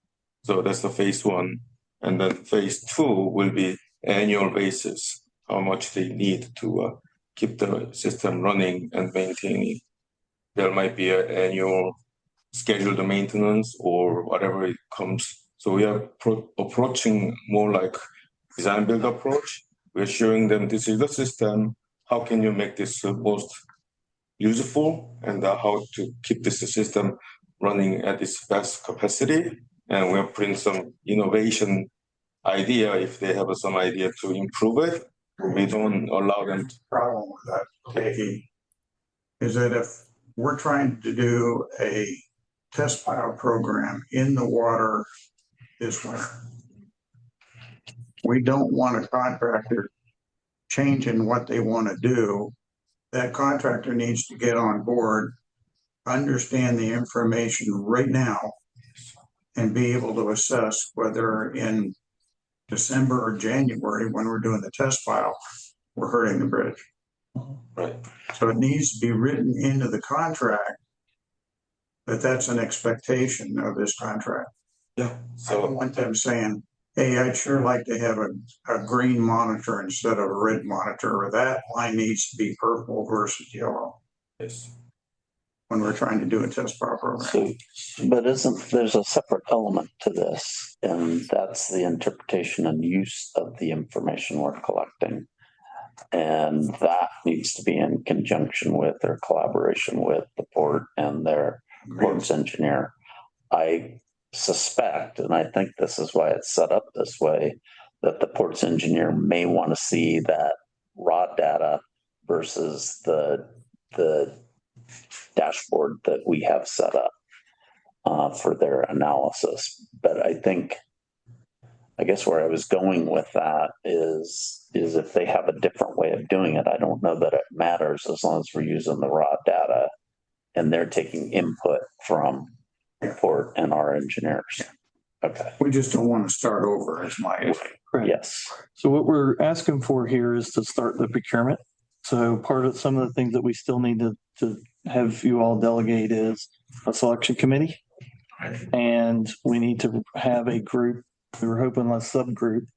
So that's the phase 1. And then phase 2 will be annual basis, how much they need to keep the system running and maintaining. There might be an annual scheduled maintenance or whatever it comes. So we are approaching more like design build approach. We're showing them this is the system. How can you make this most useful, and how to keep this system running at its best capacity? And we're putting some innovation idea if they have some idea to improve it. We don't allow them to. Problem with that, Katie, is that if we're trying to do a test pilot program in the water this winter, we don't want a contractor changing what they want to do. That contractor needs to get on board, understand the information right now, and be able to assess whether in December or January, when we're doing the test file, we're hurting the bridge. Right. So it needs to be written into the contract that that's an expectation of this contract. Yeah. I don't want them saying, hey, I'd sure like to have a green monitor instead of a red monitor, or that line needs to be purple versus yellow. Yes. When we're trying to do a test file program. So, but there's a separate element to this, and that's the interpretation and use of the information we're collecting. And that needs to be in conjunction with or collaboration with the port and their ports engineer. I suspect, and I think this is why it's set up this way, that the ports engineer may want to see that raw data versus the dashboard that we have set up for their analysis. But I guess where I was going with that is if they have a different way of doing it, I don't know that it matters as long as we're using the raw data and they're taking input from the port and our engineers. Okay. We just don't want to start over as my. Yes. So what we're asking for here is to start the procurement. So part of some of the things that we still need to have you all delegate is a selection committee. And we need to have a group, we were hoping a subgroup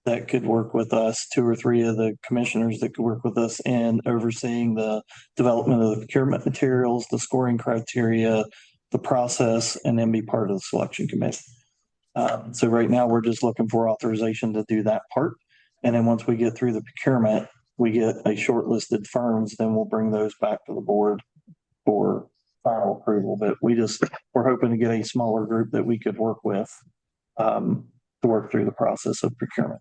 that could work with us, 2 or 3 of the commissioners that could work with us in overseeing the development of the procurement materials, the scoring criteria, the process, and then be part of the selection committee. So right now we're just looking for authorization to do that part. And then once we get through the procurement, we get a shortlisted firms, then we'll bring those back to the board for final approval. But we're hoping to get a smaller group that we could work with to work through the process of procurement.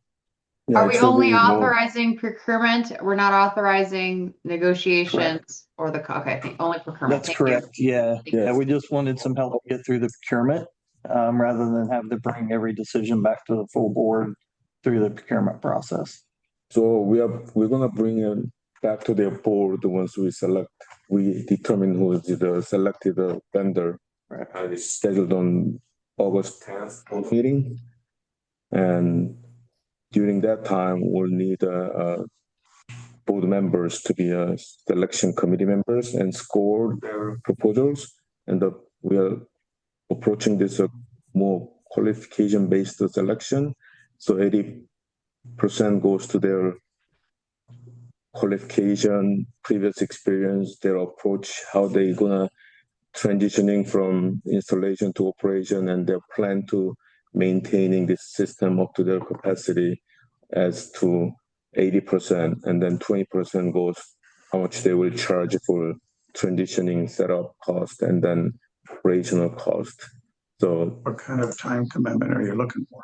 Are we only authorizing procurement? We're not authorizing negotiations or okay, only procurement. That's correct. Yeah. We just wanted some help to get through the procurement. rather than have to bring every decision back to the full board through the procurement process. So we're gonna bring it back to the board once we determine who is the selected vendor. Right. It's scheduled on August 10th board meeting, and during that time we'll need board members to be selection committee members and score their proposals, and we are approaching this more qualification based selection. So 80% goes to their qualification, previous experience, their approach, how they gonna transitioning from installation to operation, and their plan to maintaining this system up to their capacity as to 80%, and then 20% goes how much they will charge for transitioning setup cost and then operational cost. So What kind of time commitment are you looking for?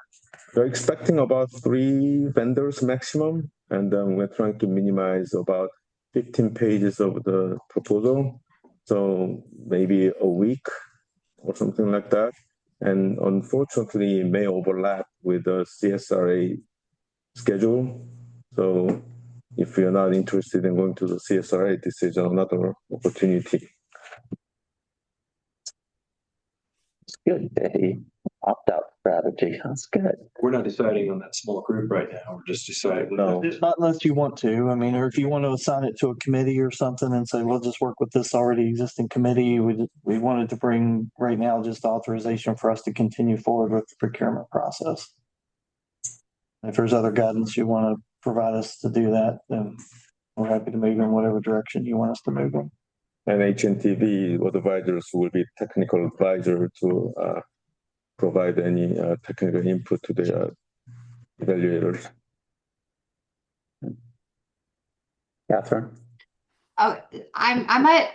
we're expecting about 3 vendors maximum, and then we're trying to minimize about 15 pages of the proposal. So maybe a week or something like that. And unfortunately, it may overlap with the CSRA schedule. So if you're not interested in going to the CSRA, this is another opportunity. It's good. A opt-out strategy. That's good. We're not deciding on that small group right now. We're just deciding. No. It's not unless you want to. I mean, or if you want to assign it to a committee or something and say, we'll just work with this already existing committee. We wanted to bring right now just authorization for us to continue forward with the procurement process. If there's other guidance you want to provide us to do that, then we're happy to move in whatever direction you want us to move in. And HNTV advisors will be technical advisor to provide any technical input to the evaluators. Catherine? Oh, I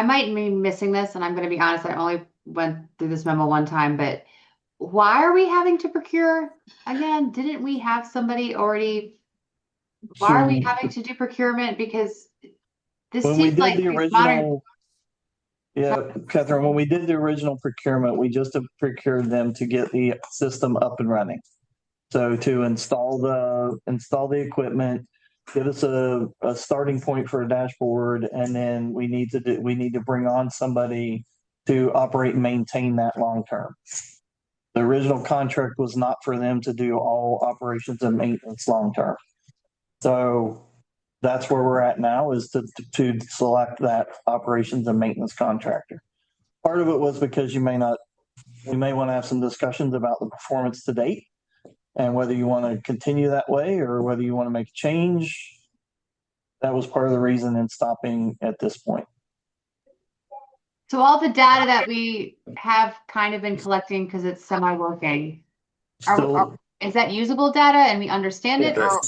might be missing this, and I'm going to be honest. I only went through this memo one time, but why are we having to procure again? Didn't we have somebody already? Why are we having to do procurement? Because this When we seems did like the modern. original, yeah, Catherine, when we did the original procurement, we just procured them to get the system up and running. So to install the equipment, give us a starting point for a dashboard, and then we need to bring on somebody to operate and maintain that long term. The original contract was not for them to do all operations and maintenance long term. So that's where we're at now, is to select that operations and maintenance contractor. Part of it was because we may want to have some discussions about the performance to date and whether you want to continue that way or whether you want to make a change. That was part of the reason in stopping at this point. So all the data that we have kind of been collecting, because it's semi-working, is that usable data and we understand it? Or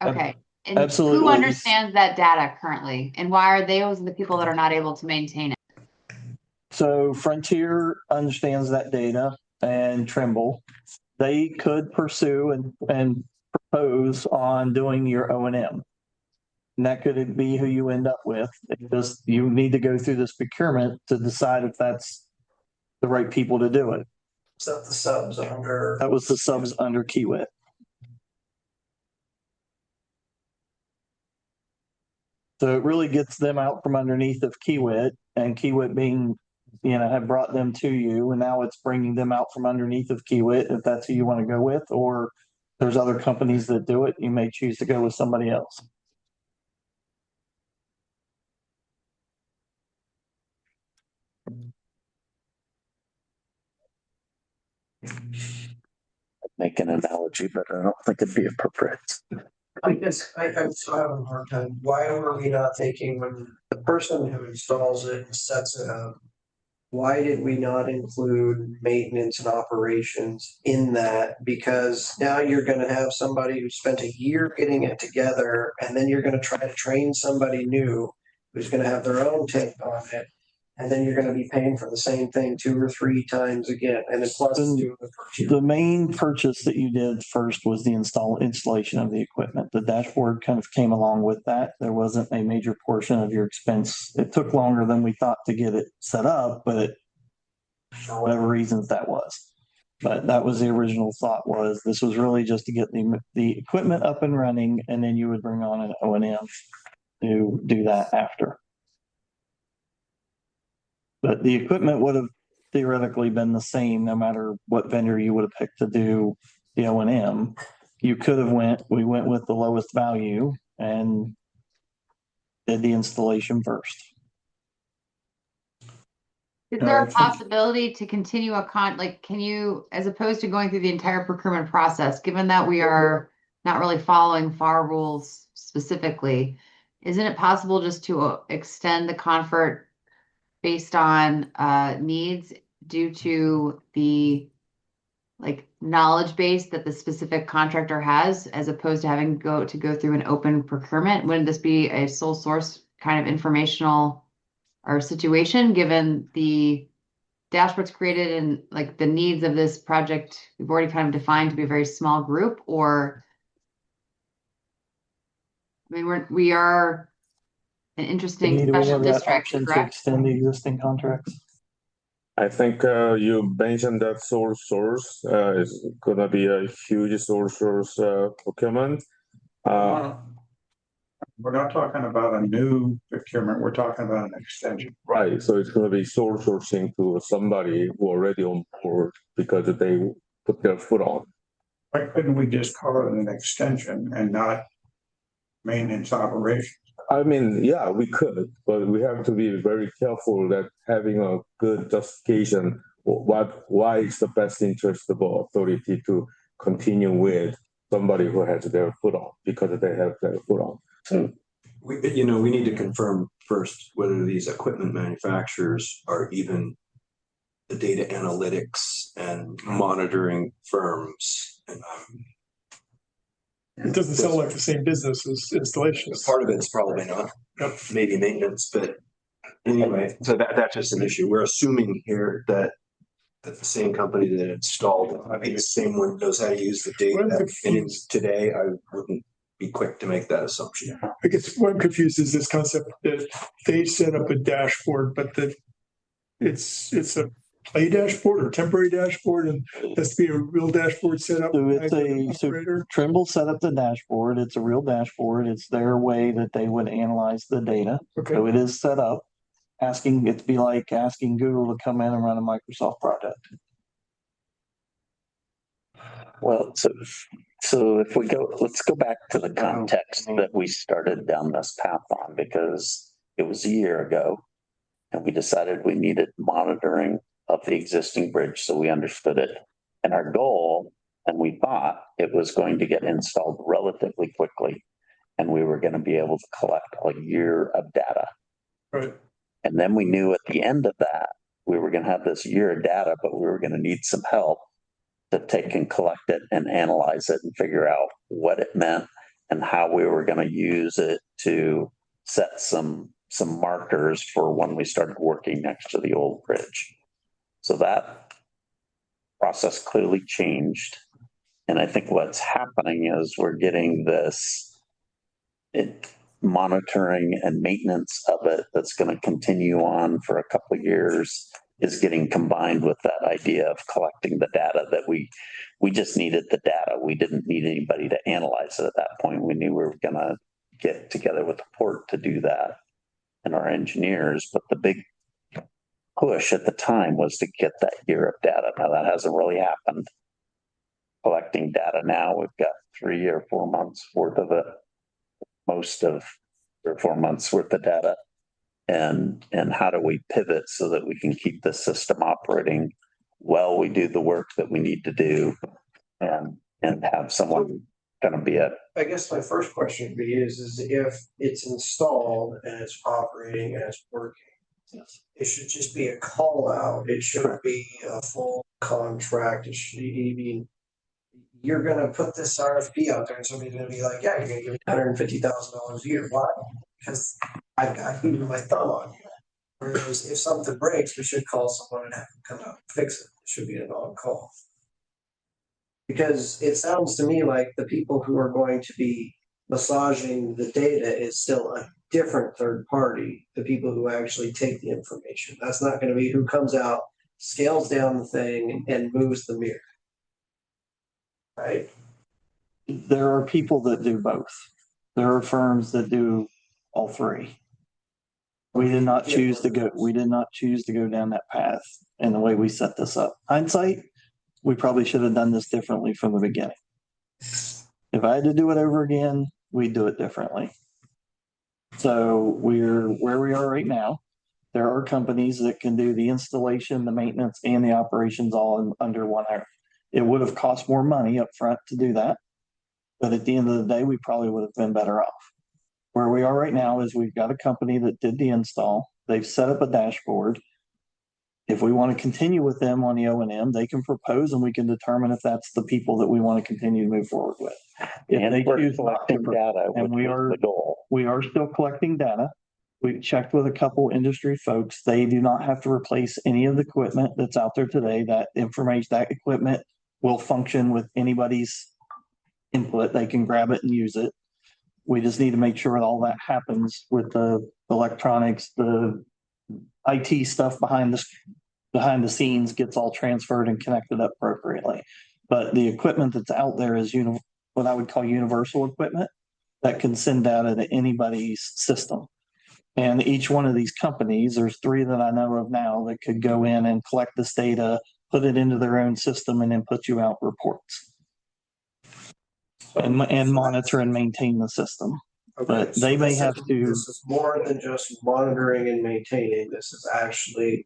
okay. And absolutely. Who understands that data currently? And why are those the people that are not able to maintain it? So Frontier understands that data, and Trimble. They could pursue and propose on doing your O&M. And that could be who you end up with. You need to go through this procurement to decide if that's the right people to do it. Is that the subs under? That was the subs under Kiewit. So it really gets them out from underneath of Kiewit, and Kiewit being, have brought them to you, and now it's bringing them out from underneath of Kiewit, if that's who you want to go with, or there's other companies that do it. You may choose to go with somebody else. Make an analogy, but I don't think it'd be appropriate. I guess I'm still having a hard time. Why were we not thinking when the person who installs it and sets it up? Why did we not include maintenance and operations in that? Because now you're going to have somebody who spent a year getting it together, and then you're going to try to train somebody new who's going to have their own take on it. And then you're going to be paying for the same thing 2 or 3 times again. And then plus the main purchase that you did first was the installation of the equipment. The dashboard kind of came along with that. There wasn't a major portion of your expense. It took longer than we thought to get it set up, but for whatever reasons that was. But that was the original thought, was this was really just to get the equipment up and running, and then you would bring on an O&M to do that after. But the equipment would have theoretically been the same no matter what vendor you would have picked to do the O&M. We went with the lowest value and did the installation first. Is there a possibility to continue can you, as opposed to going through the entire procurement process, given that we are not really following FAR rules specifically, isn't it possible just to extend the comfort based on needs due to the knowledge base that the specific contractor has, as opposed to having go through an open procurement? Wouldn't this be a sole source kind of informational or situation, given the dashboards created and the needs of this project we've already kind of defined to be a very small group? Or I mean, we are an interesting special district, to correct? extend the existing contracts. I think you mentioned that source is gonna be a huge source procurement. We're not talking about a new procurement, we're talking about an extension. Right, so it's gonna be sourcing to somebody who already on board because they put their foot on. Why couldn't we just call it an extension and not maintenance operations? I mean, yeah, we could, but we have to be very careful that having a good justification, why it's the best interest of the authority to continue with somebody who has their foot on, because they have their foot on. So we need to confirm first whether these equipment manufacturers are even the data analytics and monitoring firms. And it doesn't sound like the same business as installations. Part of it's probably not, maybe maintenance, but anyway, so that's just an issue. We're assuming here that the same company that installed it, I mean, the same one knows how to use the data. And today, I wouldn't be quick to make that assumption. I guess what I'm confused is this concept that they set up a dashboard, but that it's a play dashboard or temporary dashboard, and has to be a real dashboard set up. So Trimble set up the dashboard. It's a real dashboard. It's their way that they would analyze the data. Okay. So it is set up. It'd be like asking Google to come in and run a Microsoft project. Well, so if let's go back to the context that we started down this path on, because it was a year ago and we decided we needed monitoring of the existing bridge so we understood it. And our goal, and we thought it was going to get installed relatively quickly, and we were going to be able to collect a year of data. Right. And then we knew at the end of that, we were going to have this year of data, but we were going to need some help to take and collect it and analyze it and figure out what it meant and how we were going to use it to set some markers for when we started working next to the old bridge. So that process clearly changed. And I think what's happening is we're getting this monitoring and maintenance of it that's going to continue on for a couple of years is getting combined with that idea of collecting the data that we just needed the data. We didn't need anybody to analyze it at that point. We knew we were going to get together with the port to do that and our engineers. But the big push at the time was to get that year of data. Now that hasn't really happened. Collecting data now, we've got 3 or 4 months worth of it, most of 3 or 4 months worth of data. And how do we pivot so that we can keep the system operating while we do the work that we need to do and have someone kind of be it. I guess my first question would be is if it's installed and it's operating and it's working, it should just be a call out. It shouldn't be a full contract. It should be, you're going to put this RFP out there and somebody's going to be like, yeah, you're going to give me $150,000 a year. Why? Because I've got my thumb on you. Whereas if something breaks, we should call someone and have them come out and fix it. It should be an on-call. Because it sounds to me like the people who are going to be massaging the data is still a different third party, the people who actually take the information. That's not going to be who comes out, scales down the thing, and moves the mirror. right? There are people that do both. There are firms that do all three. We did not choose to go down that path in the way we set this up. Hindsight, we probably should have done this differently from the beginning. If I had to do it over again, we'd do it differently. So we're where we are right now. There are companies that can do the installation, the maintenance, and the operations all under one hour. It would have cost more money up front to do that. But at the end of the day, we probably would have been better off. Where we are right now is we've got a company that did the install. They've set up a dashboard. If we want to continue with them on the O&M, they can propose and we can determine if that's the people that we want to continue to move forward with. If And they we're choose not to, collecting data, and which was the goal. we are still collecting data. We checked with a couple industry folks. They do not have to replace any of the equipment that's out there today. That information, that equipment will function with anybody's input. They can grab it and use it. We just need to make sure that all that happens with the electronics, the IT stuff behind the scenes gets all transferred and connected up appropriately. But the equipment that's out there is what I would call universal equipment that can send data to anybody's system. And each one of these companies, there's 3 that I know of now that could go in and collect this data, put it into their own system, and then put you out reports and monitor and maintain the system. Okay, But so they may have to. This is more than just monitoring and maintaining. This is actually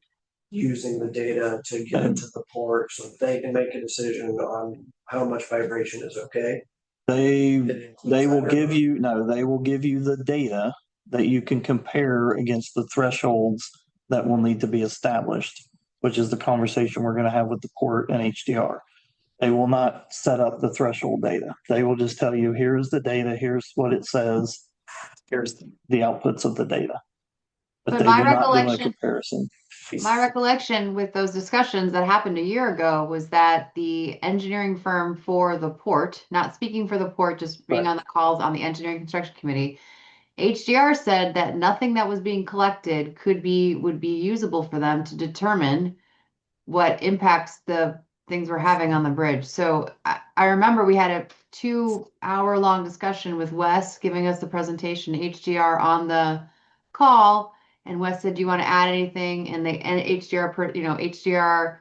using the data to get it to the port so they can make a decision on how much vibration is okay. They will give you the data that you can compare against the thresholds that will need to be established, which is the conversation we're going to have with the port and HDR. They will not set up the threshold data. They will just tell you, here's the data, here's what it says, here's the outputs of the data. But they do not do a comparison. My recollection with those discussions that happened a year ago was that the engineering firm for the port, not speaking for the port, just being on the calls on the engineering construction committee, HDR said that nothing that was being collected would be usable for them to determine what impacts the things we're having on the bridge. So I remember we had a 2-hour-long discussion with Wes giving us the presentation, HDR on the call. And Wes said, do you want to add anything? And HDR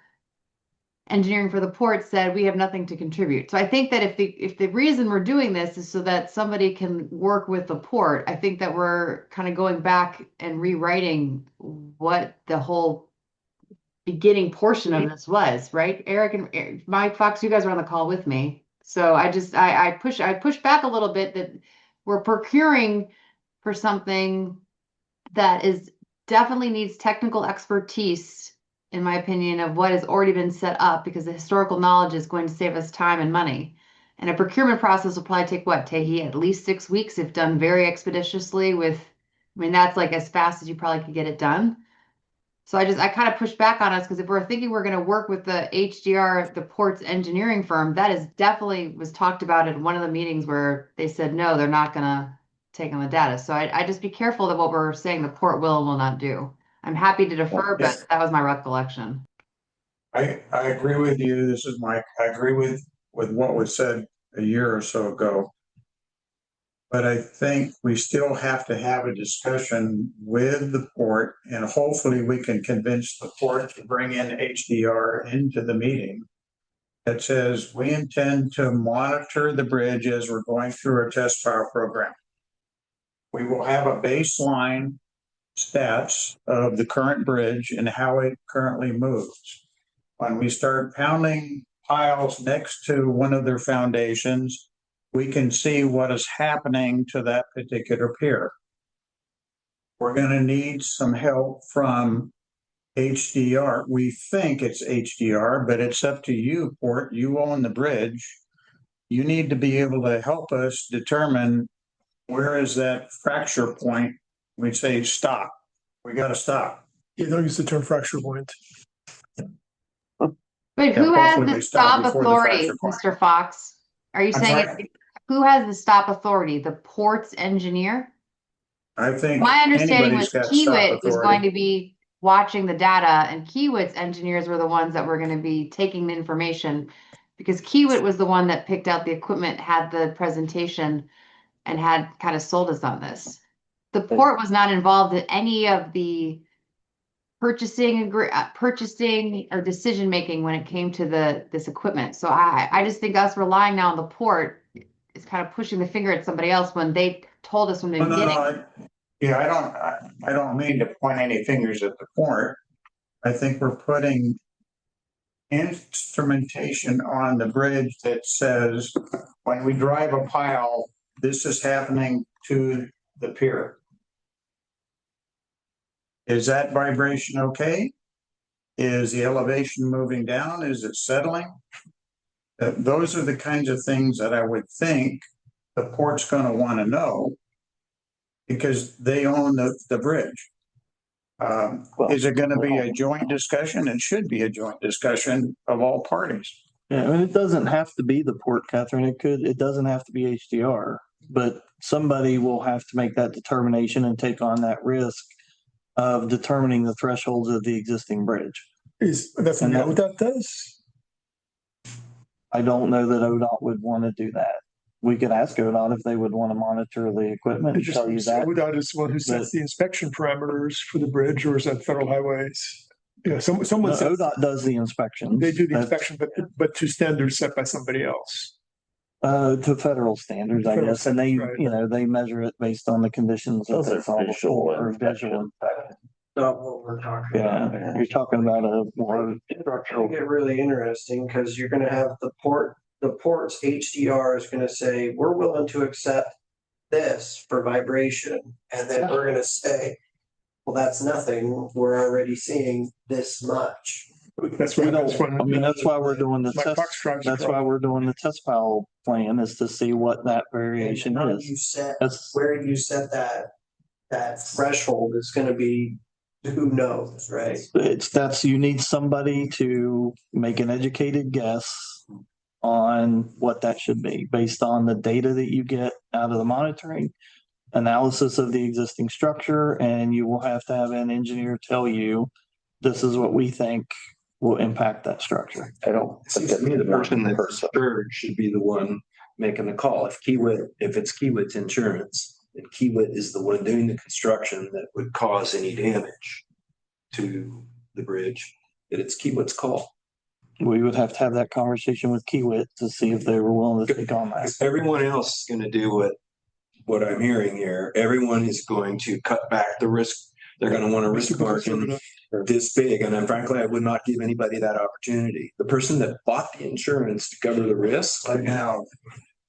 engineering for the port said, we have nothing to contribute. So I think that if the reason we're doing this is so that somebody can work with the port, I think that we're kind of going back and rewriting what the whole beginning portion of this was, right? Eric and Mike Fox, you guys were on the call with me. So I push back a little bit that we're procuring for something that definitely needs technical expertise, in my opinion, of what has already been set up, because the historical knowledge is going to save us time and money. And a procurement process will probably take what, Tahi, at least 6 weeks if done very expeditiously that's like as fast as you probably could get it done. So I kind of push back on us, because if we're thinking we're going to work with the HDR, the port's engineering firm, that is definitely was talked about at one of the meetings where they said, no, they're not going to take on the data. So I just be careful that what we're saying the port will and will not do. I'm happy to defer, but that was my recollection. I agree with you. This is Mike. I agree with what was said a year or so ago. But I think we still have to have a discussion with the port, and hopefully we can convince the port to bring in HDR into the meeting that says we intend to monitor the bridge as we're going through our test fire program. We will have a baseline stats of the current bridge and how it currently moves. When we start pounding piles next to one of their foundations, we can see what is happening to that particular pier. We're going to need some help from HDR. We think it's HDR, but it's up to you, Port. You own the bridge. You need to be able to help us determine where is that fracture point. We say stop. We got to stop. You don't use the term fracture point. But who has the stop authority, Mr. Fox? Are you saying who has the stop authority? The port's engineer? I think my understanding was Kiewit was going to be watching the data, and Kiewit's engineers were the ones that were going to be taking the information, because Kiewit was the one that picked out the equipment, had the presentation, and had kind of sold us on this. The port was not involved in any of the purchasing or decision making when it came to this equipment. So I just think us relying now on the port is kind of pushing the finger at somebody else when they told us from the beginning. Yeah, I don't mean to point any fingers at the port. I think we're putting instrumentation on the bridge that says, when we drive a pile, this is happening to the pier. Is that vibration okay? Is the elevation moving down? Is it settling? Those are the kinds of things that I would think the port's going to want to know, because they own the bridge. Is it going to be a joint discussion? It should be a joint discussion of all parties. Yeah, I mean, it doesn't have to be the port, Catherine. It doesn't have to be HDR, but somebody will have to make that determination and take on that risk of determining the thresholds of the existing bridge. That's what ODOT does? I don't know that ODOT would want to do that. We could ask ODOT if they would want to monitor the equipment and tell you that. ODOT is the one who sets the inspection parameters for the bridge, or is that federal highways? Yeah, someone No, ODOT does the inspection. They do the inspection, but to standards set by somebody else. To federal standards, I guess, and they, right. They measure it based on the conditions that they saw before, or visual inspection. Not what we're talking about. Yeah, you're talking about a more It'll get really interesting because you're going to have the port's HDR is going to say, we're willing to accept this for vibration. And then we're going to say, well, that's nothing. We're already seeing this much. That's why that's why we're doing the test. That's why we're doing the test file plan, is to see what that variation is. Where you set that threshold is going to be, who knows, right? You need somebody to make an educated guess on what that should be based on the data that you get out of the monitoring, analysis of the existing structure, and you will have to have an engineer tell you, this is what we think will impact that structure. I don't. It seems to me the person that's insured should be the one making the call. If it's Kiewit's insurance, and Kiewit is the one doing the construction that would cause any damage to the bridge, that it's Kiewit's call. We would have to have that conversation with Kiewit to see if they were willing to take on that. Everyone else is going to do what I'm hearing here. Everyone is going to cut back the risk. They're going to want a risk margin this big. And frankly, I would not give anybody that opportunity. The person that bought the insurance to cover the risk. Right now,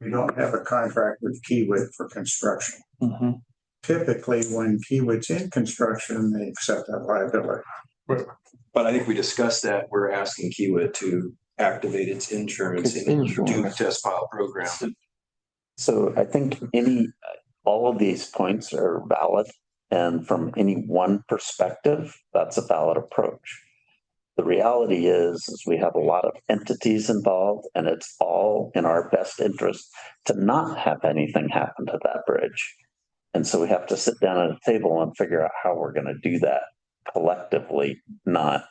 we don't have a contract with Kiewit for construction. Mm-hmm. Typically, when Kiewit's in construction, they accept that liability. But I think we discussed that. We're asking Kiewit to activate its insurance and do a test file program. So I think all of these points are valid. And from any one perspective, that's a valid approach. The reality is we have a lot of entities involved, and it's all in our best interest to not have anything happen to that bridge. And so we have to sit down at a table and figure out how we're going to do that collectively, not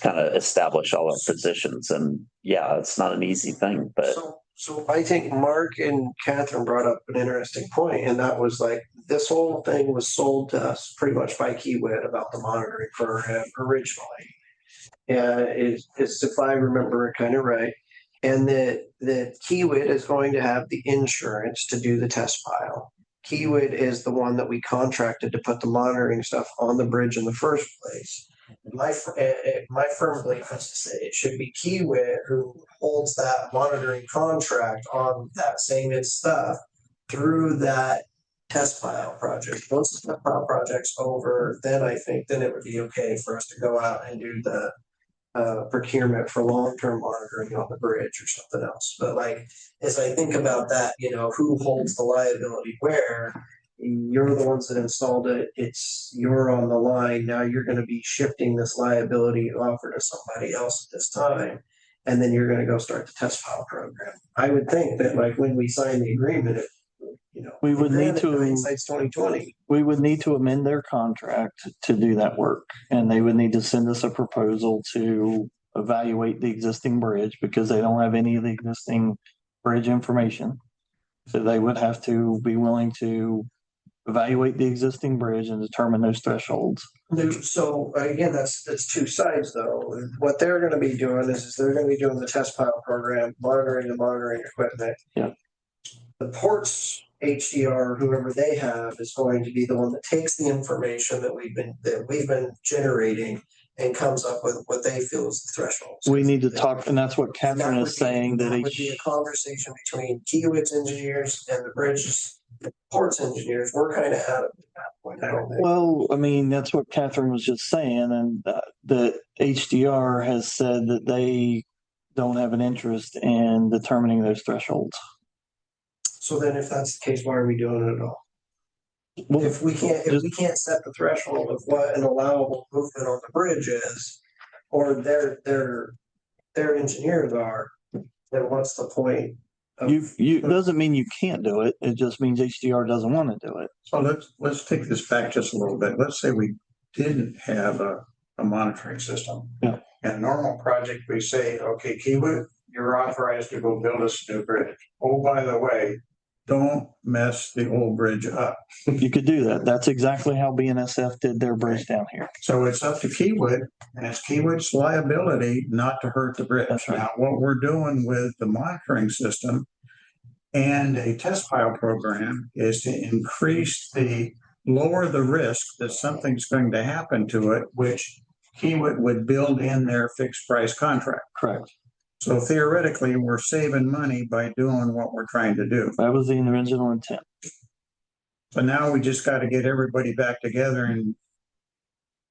kind of establish all our positions. And yeah, it's not an easy thing, but. So I think Mark and Catherine brought up an interesting point, and that was like, this whole thing was sold to us pretty much by Kiewit about the monitoring program originally. And it's if I remember it kind of right. And that Kiewit is going to have the insurance to do the test file. Kiewit is the one that we contracted to put the monitoring stuff on the bridge in the first place. My firm belief is to say it should be Kiewit who holds that monitoring contract on that same stuff through that test file project. Once the test file project's over, then it would be okay for us to go out and do the procurement for long-term monitoring on the bridge or something else. But as I think about that, who holds the liability where? You're the ones that installed it. You're on the line. Now you're going to be shifting this liability offer to somebody else at this time. And then you're going to go start the test file program. I would think that when we sign the agreement, we would need to, hindsight's 2020. We would need to amend their contract to do that work. And they would need to send us a proposal to evaluate the existing bridge because they don't have any of the existing bridge information. So they would have to be willing to evaluate the existing bridge and determine those thresholds. So again, that's two sides though. What they're gonna be doing is they're gonna be doing the test pilot program, monitoring the monitoring equipment. Yeah. The ports HDR, whoever they have, is going to be the one that takes the information that we've been generating and comes up with what they feel is the thresholds. We need to talk, and that's what Catherine is saying, that That would be a conversation between Kiewit's engineers and the bridge ports engineers. We're kind of out of that point. I don't think. well, I mean, that's what Catherine was just saying, and the HDR has said that they don't have an interest in determining those thresholds. So then if that's the case, why are we doing it at all? Well, If we can't set the threshold of what an allowable movement on the bridge is, or their engineers are, then what's the point? you doesn't mean you can't do it. It just means HDR doesn't want to do it. So let's take this back just a little bit. Let's say we didn't have a monitoring system. Yeah. In a normal project, we say, okay, Kiewit, you're authorized to go build us a new bridge. Oh, by the way, don't mess the old bridge up. You could do that. That's exactly how BNSF did their bridge down here. So it's up to Kiewit, and it's Kiewit's liability not to hurt the bridge. That's right. Now, what we're doing with the monitoring system and a test pile program is to lower the risk that something's going to happen to it, which Kiewit would build in their fixed price contract. Correct. So theoretically, we're saving money by doing what we're trying to do. That was the original intent. So now we just got to get everybody back together and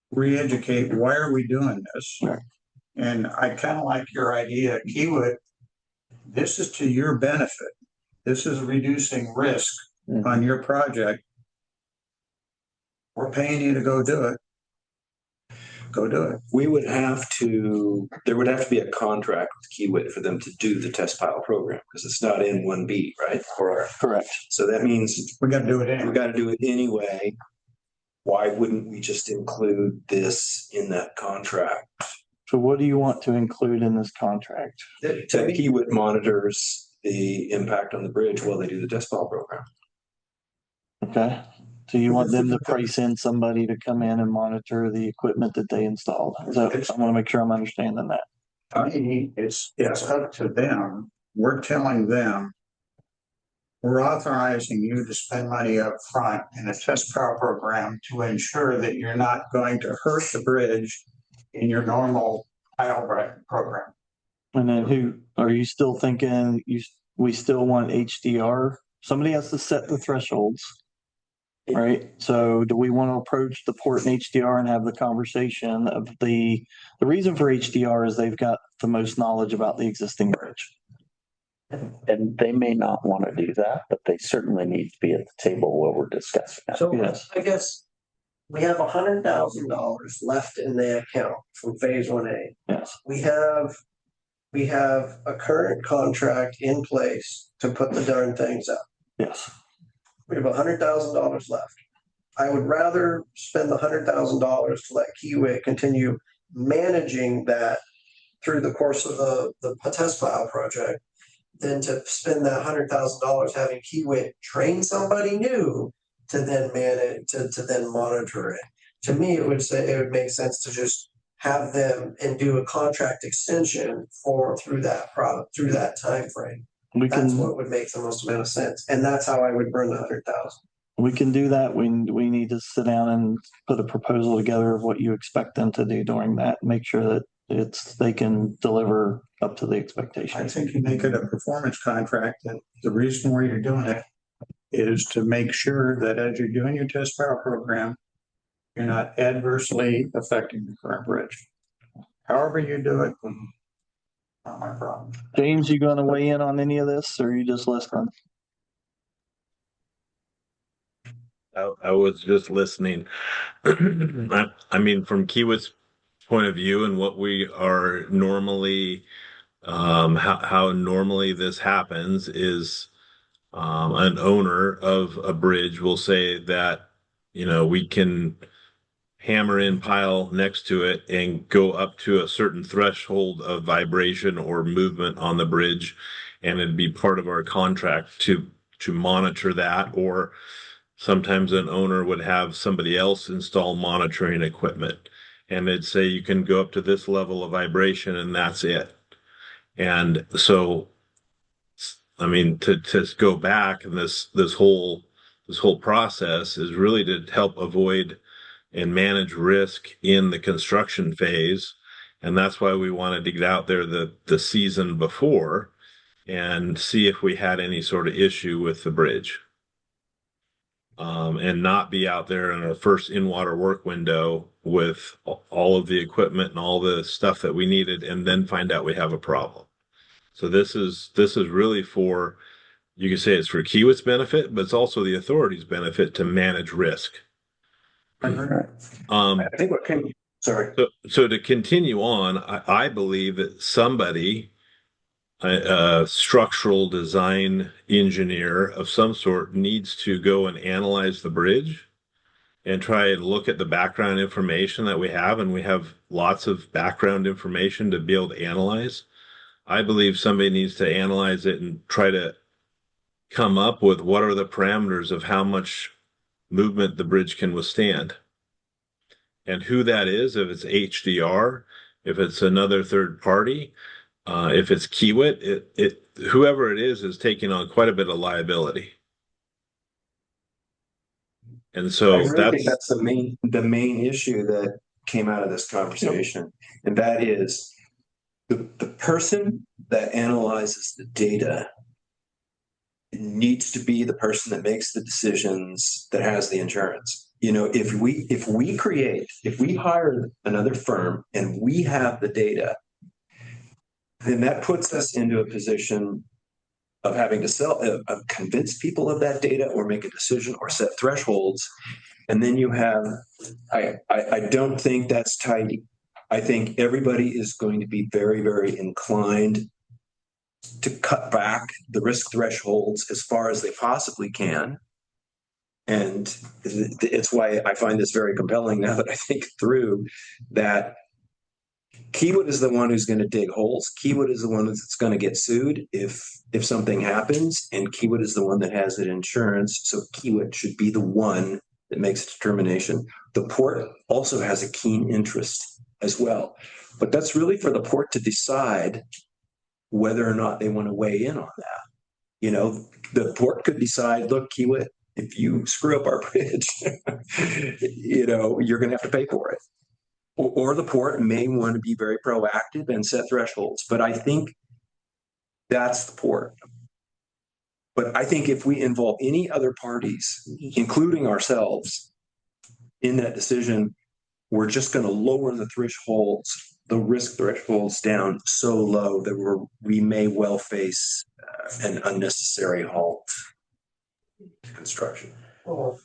re-educate, why are we doing this? Right. And I kind of like your idea, Kiewit, this is to your benefit. This is reducing risk on your project. We're paying you to go do it. Go do it. There would have to be a contract with Kiewit for them to do the test pile program because it's not in 1B, right? Correct. So that means we got to do it anyway. We got to do it anyway. Why wouldn't we just include this in that contract? So what do you want to include in this contract? That Kiewit monitors the impact on the bridge while they do the test pile program. Okay. So you want them to price in somebody to come in and monitor the equipment that they installed? So I want to make sure I'm understanding that. I mean, it's up to them. We're telling them, we're authorizing you to spend money up front in a test pile program to ensure that you're not going to hurt the bridge in your normal pile program. And then who are you still thinking we still want HDR? Somebody has to set the thresholds. Right. So do we want to approach the port and HDR and have the conversation of the reason for HDR is they've got the most knowledge about the existing bridge. And they may not want to do that, but they certainly need to be at the table while we're discussing that. So Yes. I guess we have $100,000 left in the account from phase 1A. Yes. We have a current contract in place to put the darn things up. Yes. We have $100,000 left. I would rather spend the $100,000 to let Kiewit continue managing that through the course of the test pile project than to spend that $100,000 having Kiewit train somebody new to then manage to then monitor it. To me, it would make sense to just have them and do a contract extension through that time frame. That's what would make the most amount of sense, and that's how I would burn the 100,000. We can do that. We need to sit down and put a proposal together of what you expect them to do during that. Make sure that they can deliver up to the expectation. I think you make it a performance contract, and the reason why you're doing it is to make sure that as you're doing your test pile program, you're not adversely affecting the current bridge. However you do it, not my problem. James, you going to weigh in on any of this, or are you just listening? I was just listening. I mean, from Kiewit's point of view and what we are normally, how normally this happens is an owner of a bridge will say that, we can hammer in pile next to it and go up to a certain threshold of vibration or movement on the bridge. And it'd be part of our contract to monitor that, or sometimes an owner would have somebody else install monitoring equipment. And they'd say you can go up to this level of vibration and that's it. And so, I mean, to go back, and this whole process is really to help avoid and manage risk in the construction phase. And that's why we wanted to get out there the season before and see if we had any sort of issue with the bridge. And not be out there in our first in-water work window with all of the equipment and all the stuff that we needed, and then find out we have a problem. So this is really for, you can say it's for Kiewit's benefit, but it's also the authority's benefit to manage risk. I think what came, sorry. So to continue on, I believe that somebody, a structural design engineer of some sort, needs to go and analyze the bridge and try and look at the background information that we have. And we have lots of background information to be able to analyze. I believe somebody needs to analyze it and try to come up with what are the parameters of how much movement the bridge can withstand. And who that is, if it's HDR, if it's another third party, if it's Kiewit, whoever it is taking on quite a bit of liability. And so I really think that's the main issue that came out of this conversation. And that is the person that analyzes the data needs to be the person that makes the decisions, that has the insurance. You know, if we hire another firm and we have the data, then that puts us into a position of having to convince people of that data, or make a decision, or set thresholds. And then you have, I don't think that's tidy. I think everybody is going to be very, very inclined to cut back the risk thresholds as far as they possibly can. And it's why I find this very compelling now that I think through that. Kiewit is the one who's going to dig holes. Kiewit is the one that's going to get sued if something happens, and Kiewit is the one that has that insurance. So Kiewit should be the one that makes a determination. The port also has a keen interest as well, but that's really for the port to decide whether or not they want to weigh in on that. You know, the port could decide, look, Kiewit, if you screw up our bridge, you know, you're going to have to pay for it. Or the port may want to be very proactive and set thresholds. But I think that's the port. But I think if we involve any other parties, including ourselves, in that decision, we're just going to lower the thresholds, the risk thresholds down so low that we may well face an unnecessary halt to construction. Well,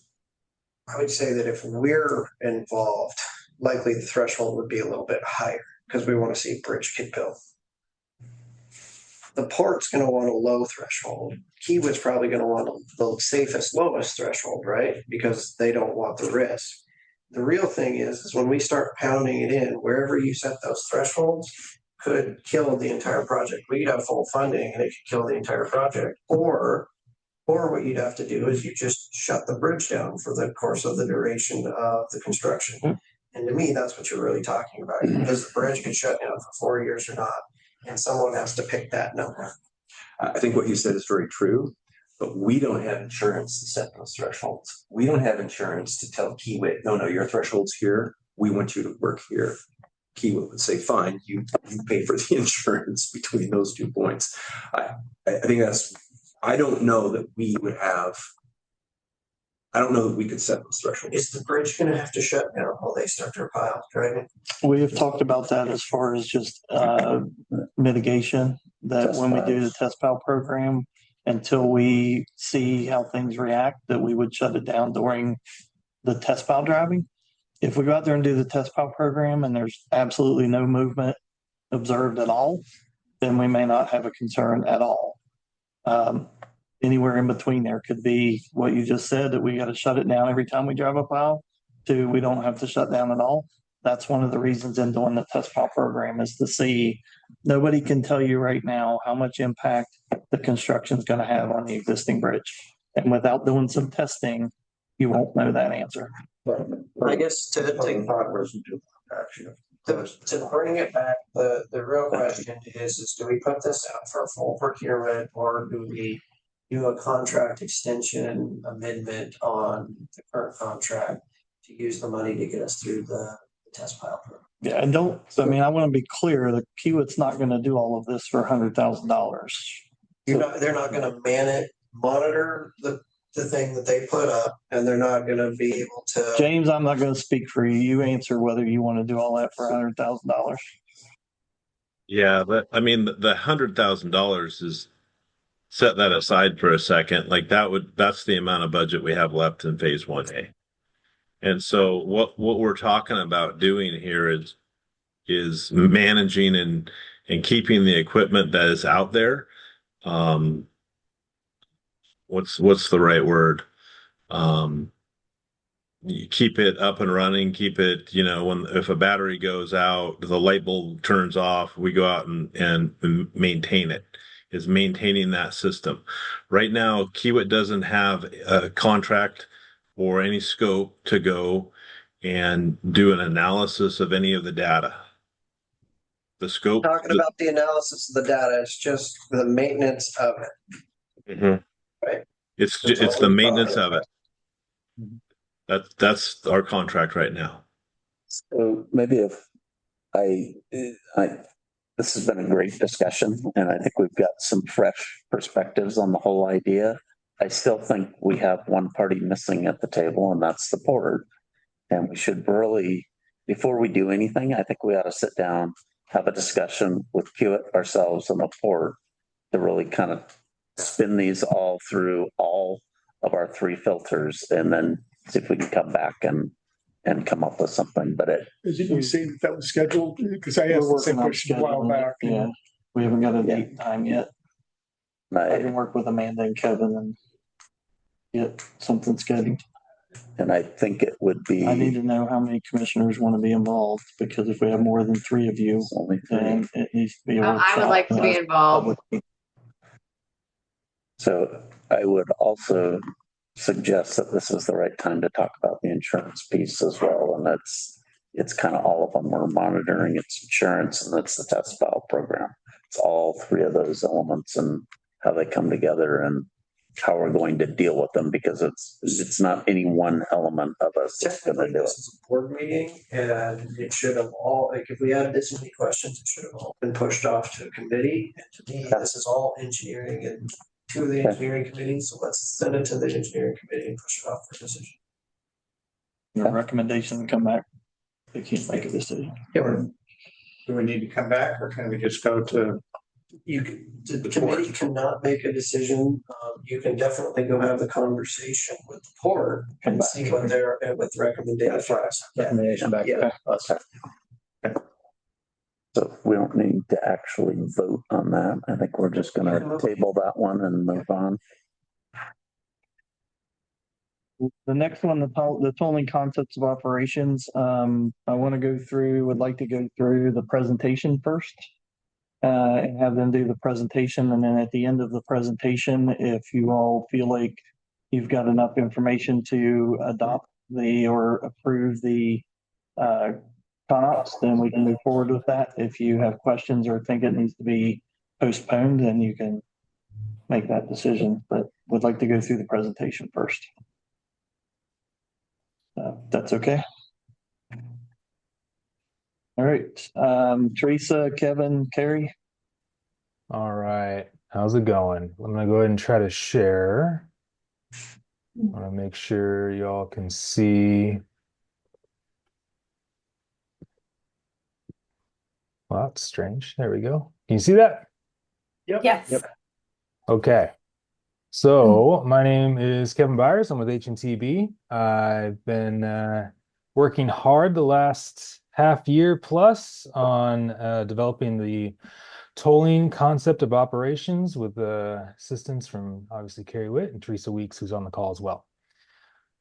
I would say that if we're involved, likely the threshold would be a little bit higher because we want to see a bridge get built. The port's going to want a low threshold. Kiewit's probably going to want the safest, lowest threshold, right? Because they don't want the risk. The real thing is when we start pounding it in, wherever you set those thresholds could kill the entire project. We could have full funding and it could kill the entire project. Or what you'd have to do is you just shut the bridge down for the course of the duration of the construction. And to me, that's what you're really talking about. Does the bridge get shut down for 4 years or not? And someone has to pick that number. I think what you said is very true, but we don't have insurance to set those thresholds. We don't have insurance to tell Kiewit, no, your threshold's here. We want you to work here. Kiewit would say, fine, you pay for the insurance between those 2 points. I think I don't know that we would have. I don't know that we could set those thresholds. Is the bridge going to have to shut down while they start their pile driving? We have talked about that as far as just mitigation, that when we do the test pile program, until we see how things react, that we would shut it down during the test pile driving. If we go out there and do the test pile program and there's absolutely no movement observed at all, then we may not have a concern at all. Anywhere in between there could be what you just said, that we got to shut it down every time we drive a pile, to, we don't have to shut down at all. That's one of the reasons in doing the test pilot program is to see, nobody can tell you right now how much impact the construction is going to have on the existing bridge. And without doing some testing, you won't know that answer. I guess to bring it back, the real question is do we put this out for a full procurement or do we do a contract extension amendment on the current contract to use the money to get us through the test pilot program? Yeah, and I want to be clear that Kiewit's not going to do all of this for $100,000. They're not going to monitor the thing that they put up, and they're not going to be able to. James, I'm not going to speak for you. You answer whether you want to do all that for $100,000. Yeah, but I mean, the $100,000 is, set that aside for a second. Like that's the amount of budget we have left in phase 1A. And so what we're talking about doing here is managing and keeping the equipment that is out there. What's the right word? You keep it up and running, keep it, if a battery goes out, the light bulb turns off, we go out and maintain it. Is maintaining that system. Right now, Kiewit doesn't have a contract or any scope to go and do an analysis of any of the data. The scope. Talking about the analysis of the data, it's just the maintenance of it. Mm-hmm. Right. It's the maintenance of it. That's our contract right now. So maybe if this has been a great discussion, and I think we've got some fresh perspectives on the whole idea. I still think we have one party missing at the table, and that's the board. And we should really, before we do anything, I think we ought to sit down, have a discussion with Kiewit, ourselves, and the board to really kind of spin these all through all of our three filters, and then see if we can come back and come up with something. But did you say that was scheduled? Because I asked the same question a while back. Yeah, we haven't got a date and time yet. I can work with Amanda and Kevin and get something scheduled. And I think it would be. I need to know how many commissioners want to be involved, because if we have more than three of you, then it needs to be a workshop. I would like to be involved. So I would also suggest that this is the right time to talk about the insurance piece as well. And it's kind of all of them. We're monitoring its insurance, and it's the test file program. It's all three of those elements and how they come together and how we're going to deal with them, because it's not any one element of us that's going to do it. This is a board meeting, and it should have all, like, if we had this many questions, it should have all been pushed off to a committee. And to me, this is all engineering and two of the engineering committees. So let's send it to the engineering committee and push it off for decision. Your recommendation come back. They can't make a decision. Or do we need to come back, or can we just go to? The committee cannot make a decision. You can definitely go have the conversation with the board and see what they're with recommendations. Recommendation back to us. So we don't need to actually vote on that. I think we're just going to table that one and move on. The next one, the tolling concepts of operations. I would like to go through the presentation first. And have them do the presentation, and then at the end of the presentation, if you all feel like you've got enough information to adopt or approve the ConOps, then we can move forward with that. If you have questions or think it needs to be postponed, then you can make that decision, but would like to go through the presentation first. That's okay. All right, Teresa, Kevin, Carrie. All right, how's it going? I'm gonna go ahead and try to share. I want to make sure y'all can see. Well, that's strange. There we go. Can you see that? Yep. Yes. Yep. Okay. So my name is Kevin Byers. I'm with HRWSBA. I've been working hard the last half year plus on developing the tolling concept of operations with assistance from obviously Carrie Witt and Teresa Weeks, who's on the call as well.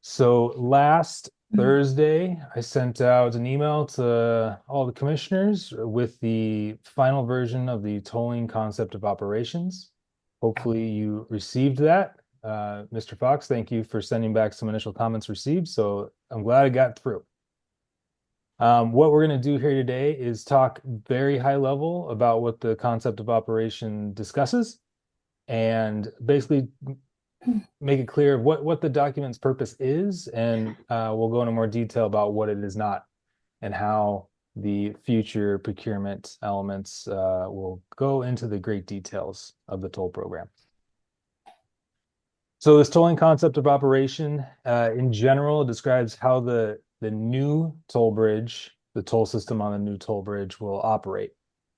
So last Thursday, I sent out an email to all the commissioners with the final version of the tolling concept of operations. Hopefully you received that. Mr. Fox, thank you for sending back some initial comments received. So I'm glad it got through. What we're going to do here today is talk very high level about what the concept of operation discusses and basically make it clear what the document's purpose is, and we'll go into more detail about what it is not and how the future procurement elements will go into the great details of the toll program. So this tolling concept of operation in general describes how the new toll bridge, the toll system on the new toll bridge will operate.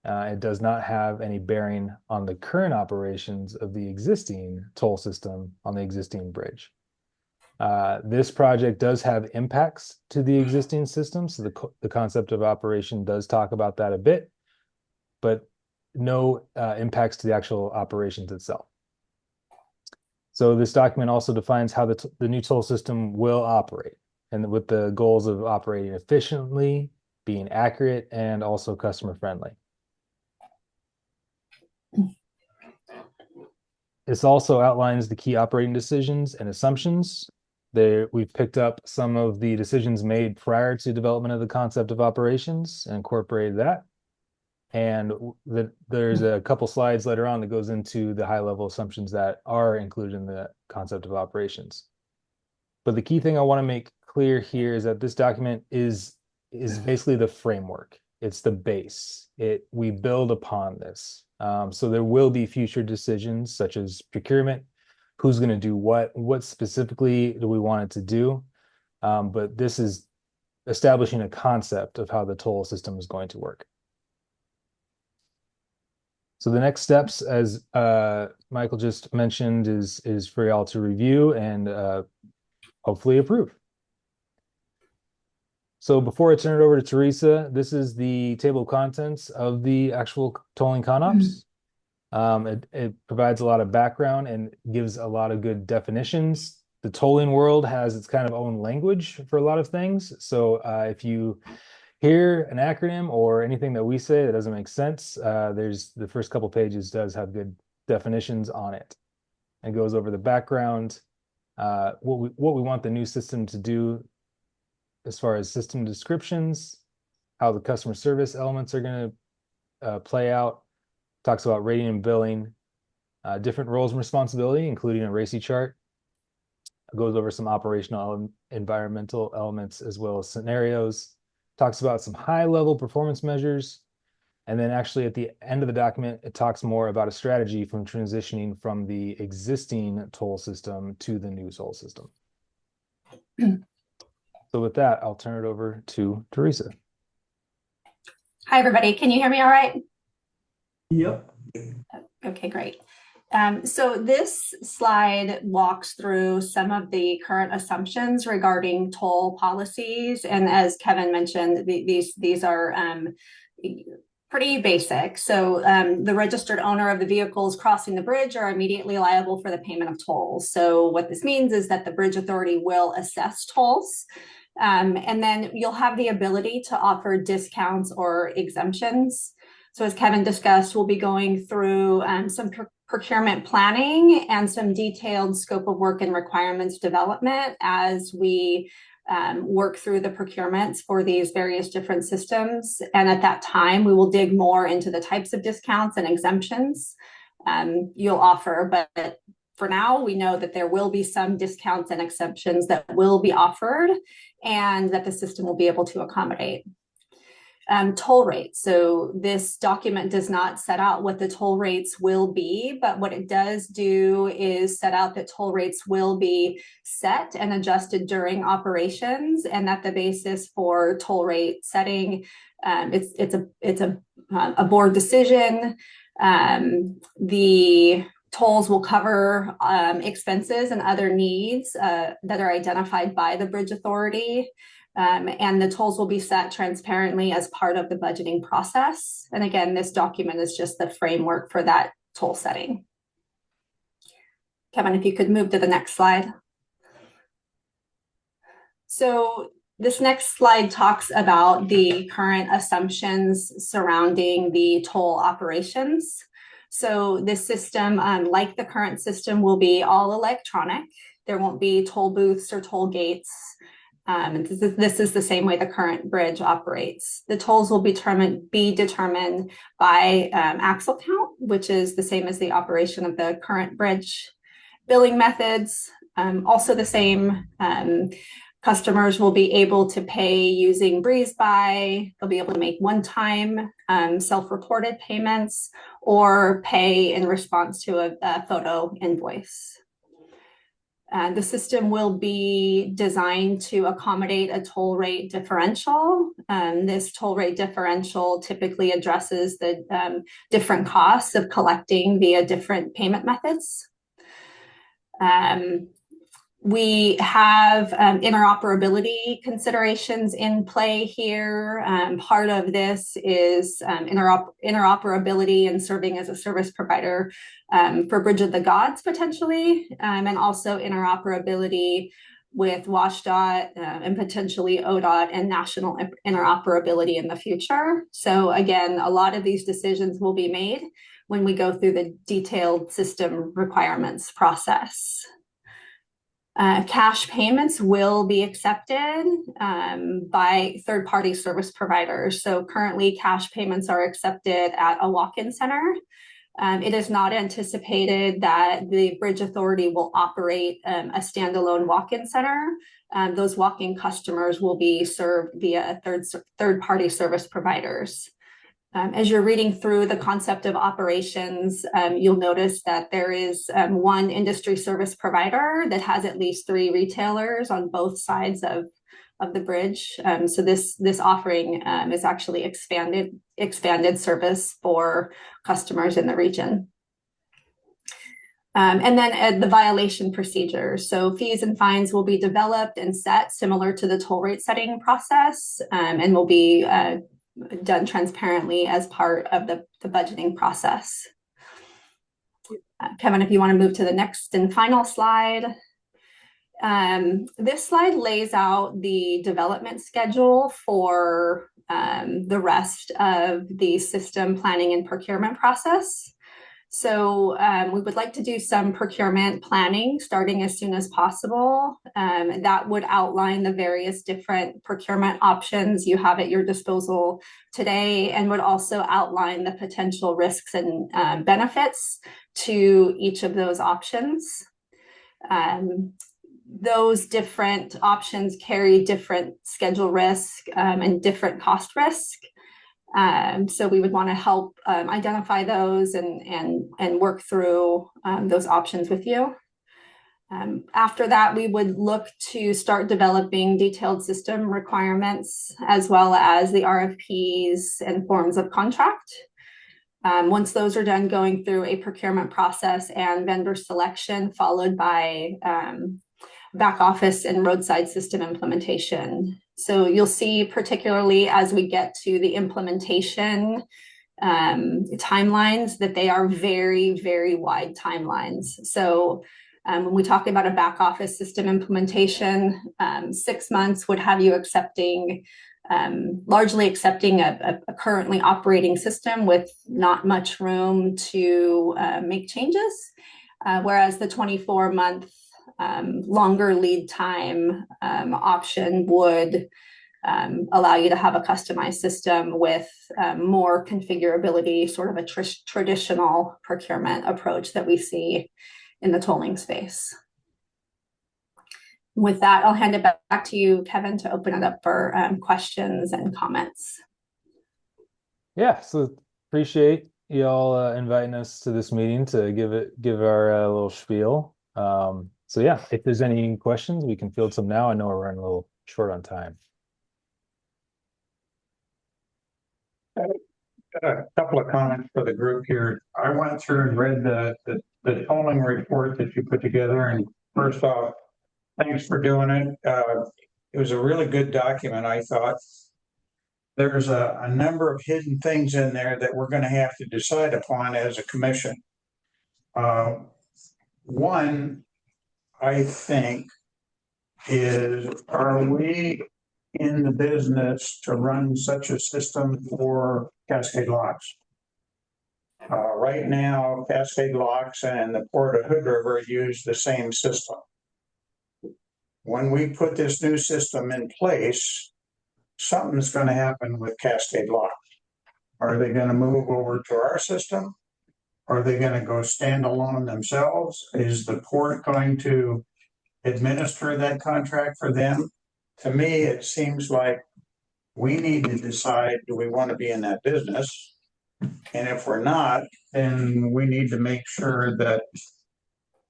It does not have any bearing on the current operations of the existing toll system on the existing bridge. This project does have impacts to the existing system, so the concept of operation does talk about that a bit, but no impacts to the actual operations itself. So this document also defines how the new toll system will operate, and with the goals of operating efficiently, being accurate, and also customer friendly. This also outlines the key operating decisions and assumptions. We've picked up some of the decisions made prior to development of the concept of operations and incorporated that. And there's a couple slides later on that goes into the high-level assumptions that are included in the concept of operations. But the key thing I want to make clear here is that this document is basically the framework. It's the base. We build upon this. So there will be future decisions such as procurement, who's going to do what specifically do we want it to do. But this is establishing a concept of how the toll system is going to work. So the next steps, as Michael just mentioned, is for y'all to review and hopefully approve. So before I turn it over to Teresa, this is the table of contents of the actual tolling ConOps. It provides a lot of background and gives a lot of good definitions. The tolling world has its kind of own language for a lot of things. So if you hear an acronym or anything that we say that doesn't make sense, there's the first couple pages does have good definitions on it. It goes over the background, what we want the new system to do as far as system descriptions, how the customer service elements are going to play out, talks about rating and billing, different roles and responsibility, including a RACI chart. It goes over some operational environmental elements as well as scenarios, talks about some high-level performance measures, and then actually at the end of the document, it talks more about a strategy from transitioning from the existing toll system to the new toll system. So with that, I'll turn it over to Teresa. Hi, everybody. Can you hear me all right? Yep. Okay, great. So this slide walks through some of the current assumptions regarding toll policies. And as Kevin mentioned, these are pretty basic. So the registered owner of the vehicles crossing the bridge are immediately liable for the payment of tolls. So what this means is that the bridge authority will assess tolls. And then you'll have the ability to offer discounts or exemptions. So as Kevin discussed, we'll be going through some procurement planning and some detailed scope of work and requirements development as we work through the procurements for these various different systems. And at that time, we will dig more into the types of discounts and exemptions you'll offer. But for now, we know that there will be some discounts and exceptions that will be offered and that the system will be able to accommodate. Toll rates. So this document does not set out what the toll rates will be, but what it does do is set out that toll rates will be set and adjusted during operations, and that the basis for toll rate setting, it's a board decision. The tolls will cover expenses and other needs that are identified by the bridge authority. And the tolls will be set transparently as part of the budgeting process. And again, this document is just the framework for that toll setting. Kevin, if you could move to the next slide. So This next slide talks about the current assumptions surrounding the toll operations. So this system, like the current system, will be all electronic. There won't be toll booths or toll gates. This is the same way the current bridge operates. The tolls will be determined by axle count, which is the same as the operation of the current bridge. Billing methods, also the same. Customers will be able to pay using BreezeBuy. They'll be able to make one-time self-reported payments or pay in response to a photo invoice. The system will be designed to accommodate a toll rate differential. This toll rate differential typically addresses the different costs of collecting via different payment methods. We have interoperability considerations in play here. Part of this is interoperability and serving as a service provider for Bridge of the Gods potentially, and also interoperability with WashDOT and potentially ODOT and national interoperability in the future. So again, a lot of these decisions will be made when we go through the detailed system requirements process. Cash payments will be accepted by third-party service providers. So currently cash payments are accepted at a walk-in center. It is not anticipated that the Bridge Authority will operate a standalone walk-in center. Those walk-in customers will be served via third-party service providers. As you're reading through the concept of operations, you'll notice that there is one industry service provider that has at least 3 retailers on both sides of the bridge. So this offering is actually expanded service for customers in the region. And then the violation procedures. So fees and fines will be developed and set similar to the toll rate setting process, and will be done transparently as part of the budgeting process. Kevin, if you want to move to the next and final slide. This slide lays out the development schedule for the rest of the system planning and procurement process. So we would like to do some procurement planning starting as soon as possible. That would outline the various different procurement options you have at your disposal today, and would also outline the potential risks and benefits to each of those options. Those different options carry different schedule risk and different cost risk. So we would want to help identify those and work through those options with you. After that, we would look to start developing detailed system requirements as well as the RFPs and forms of contract. Once those are done, going through a procurement process and vendor selection, followed by back office and roadside system implementation. So you'll see, particularly as we get to the implementation timelines, that they are very, very wide timelines. So when we talk about a back office system implementation, 6 months would have you largely accepting a currently operating system with not much room to make changes, whereas the 24-month longer lead time option would allow you to have a customized system with more configurability, sort of a traditional procurement approach that we see in the tolling space. With that, I'll hand it back to you, Kevin, to open it up for questions and comments. Yeah, so appreciate you all inviting us to this meeting to give our little spiel. So yeah, if there's any questions, we can field some now. I know we're running a little short on time. A couple of comments for the group here. I went through and read the tolling report that you put together, and first off, thanks for doing it. It was a really good document, I thought. There's a number of hidden things in there that we're going to have to decide upon as a commission. One, I think, is, are we in the business to run such a system for Cascade Locks. Right now, Cascade Locks and the Port of Hood River use the same system. When we put this new system in place, something's going to happen with Cascade Locks. Are they going to move over to our system? Are they going to go standalone themselves? Is the port going to administer that contract for them? To me, it seems like we need to decide, do we want to be in that business? And if we're not, then we need to make sure that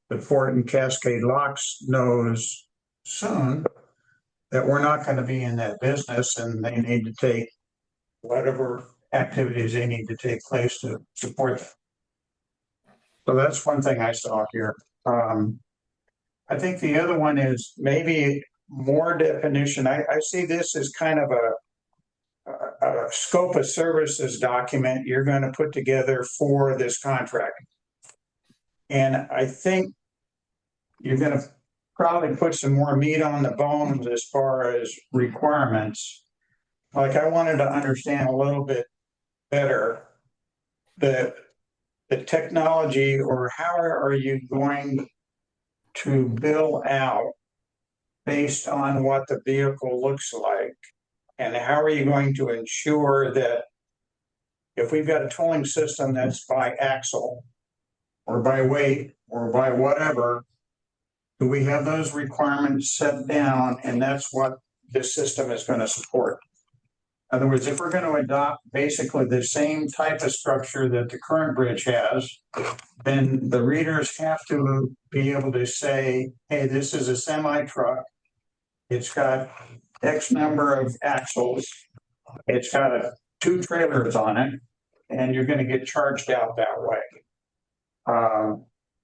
the port and Cascade Locks knows soon that we're not going to be in that business, and they need to take whatever activities they need to take place to support that. So that's one thing I saw here. I think the other one is maybe more definition. I see this as kind of a scope of services document you're going to put together for this contract. And I think you're going to probably put some more meat on the bones as far as requirements. Like, I wanted to understand a little bit better the technology, or how are you going to bill out based on what the vehicle looks like? And how are you going to ensure that if we've got a tolling system that's by axle or by weight or by whatever, do we have those requirements set down, and that's what this system is going to support? In other words, if we're going to adopt basically the same type of structure that the current bridge has, then the readers have to be able to say, hey, this is a semi truck. It's got X number of axles. It's got 2 trailers on it, and you're going to get charged out that way.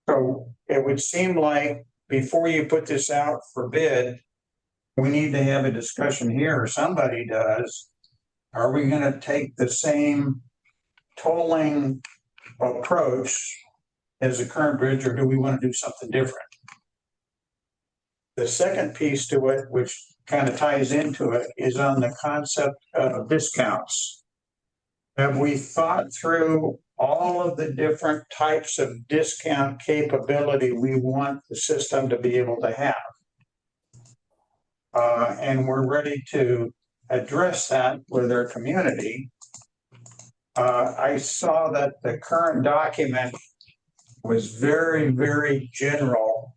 So it would seem like before you put this out for bid, we need to have a discussion here, or somebody does. Are we going to take the same tolling approach as the current bridge, or do we want to do something different? The second piece to it, which kind of ties into it, is on the concept of discounts. Have we thought through all of the different types of discount capability we want the system to be able to have? And we're ready to address that with our community. I saw that the current document was very, very general,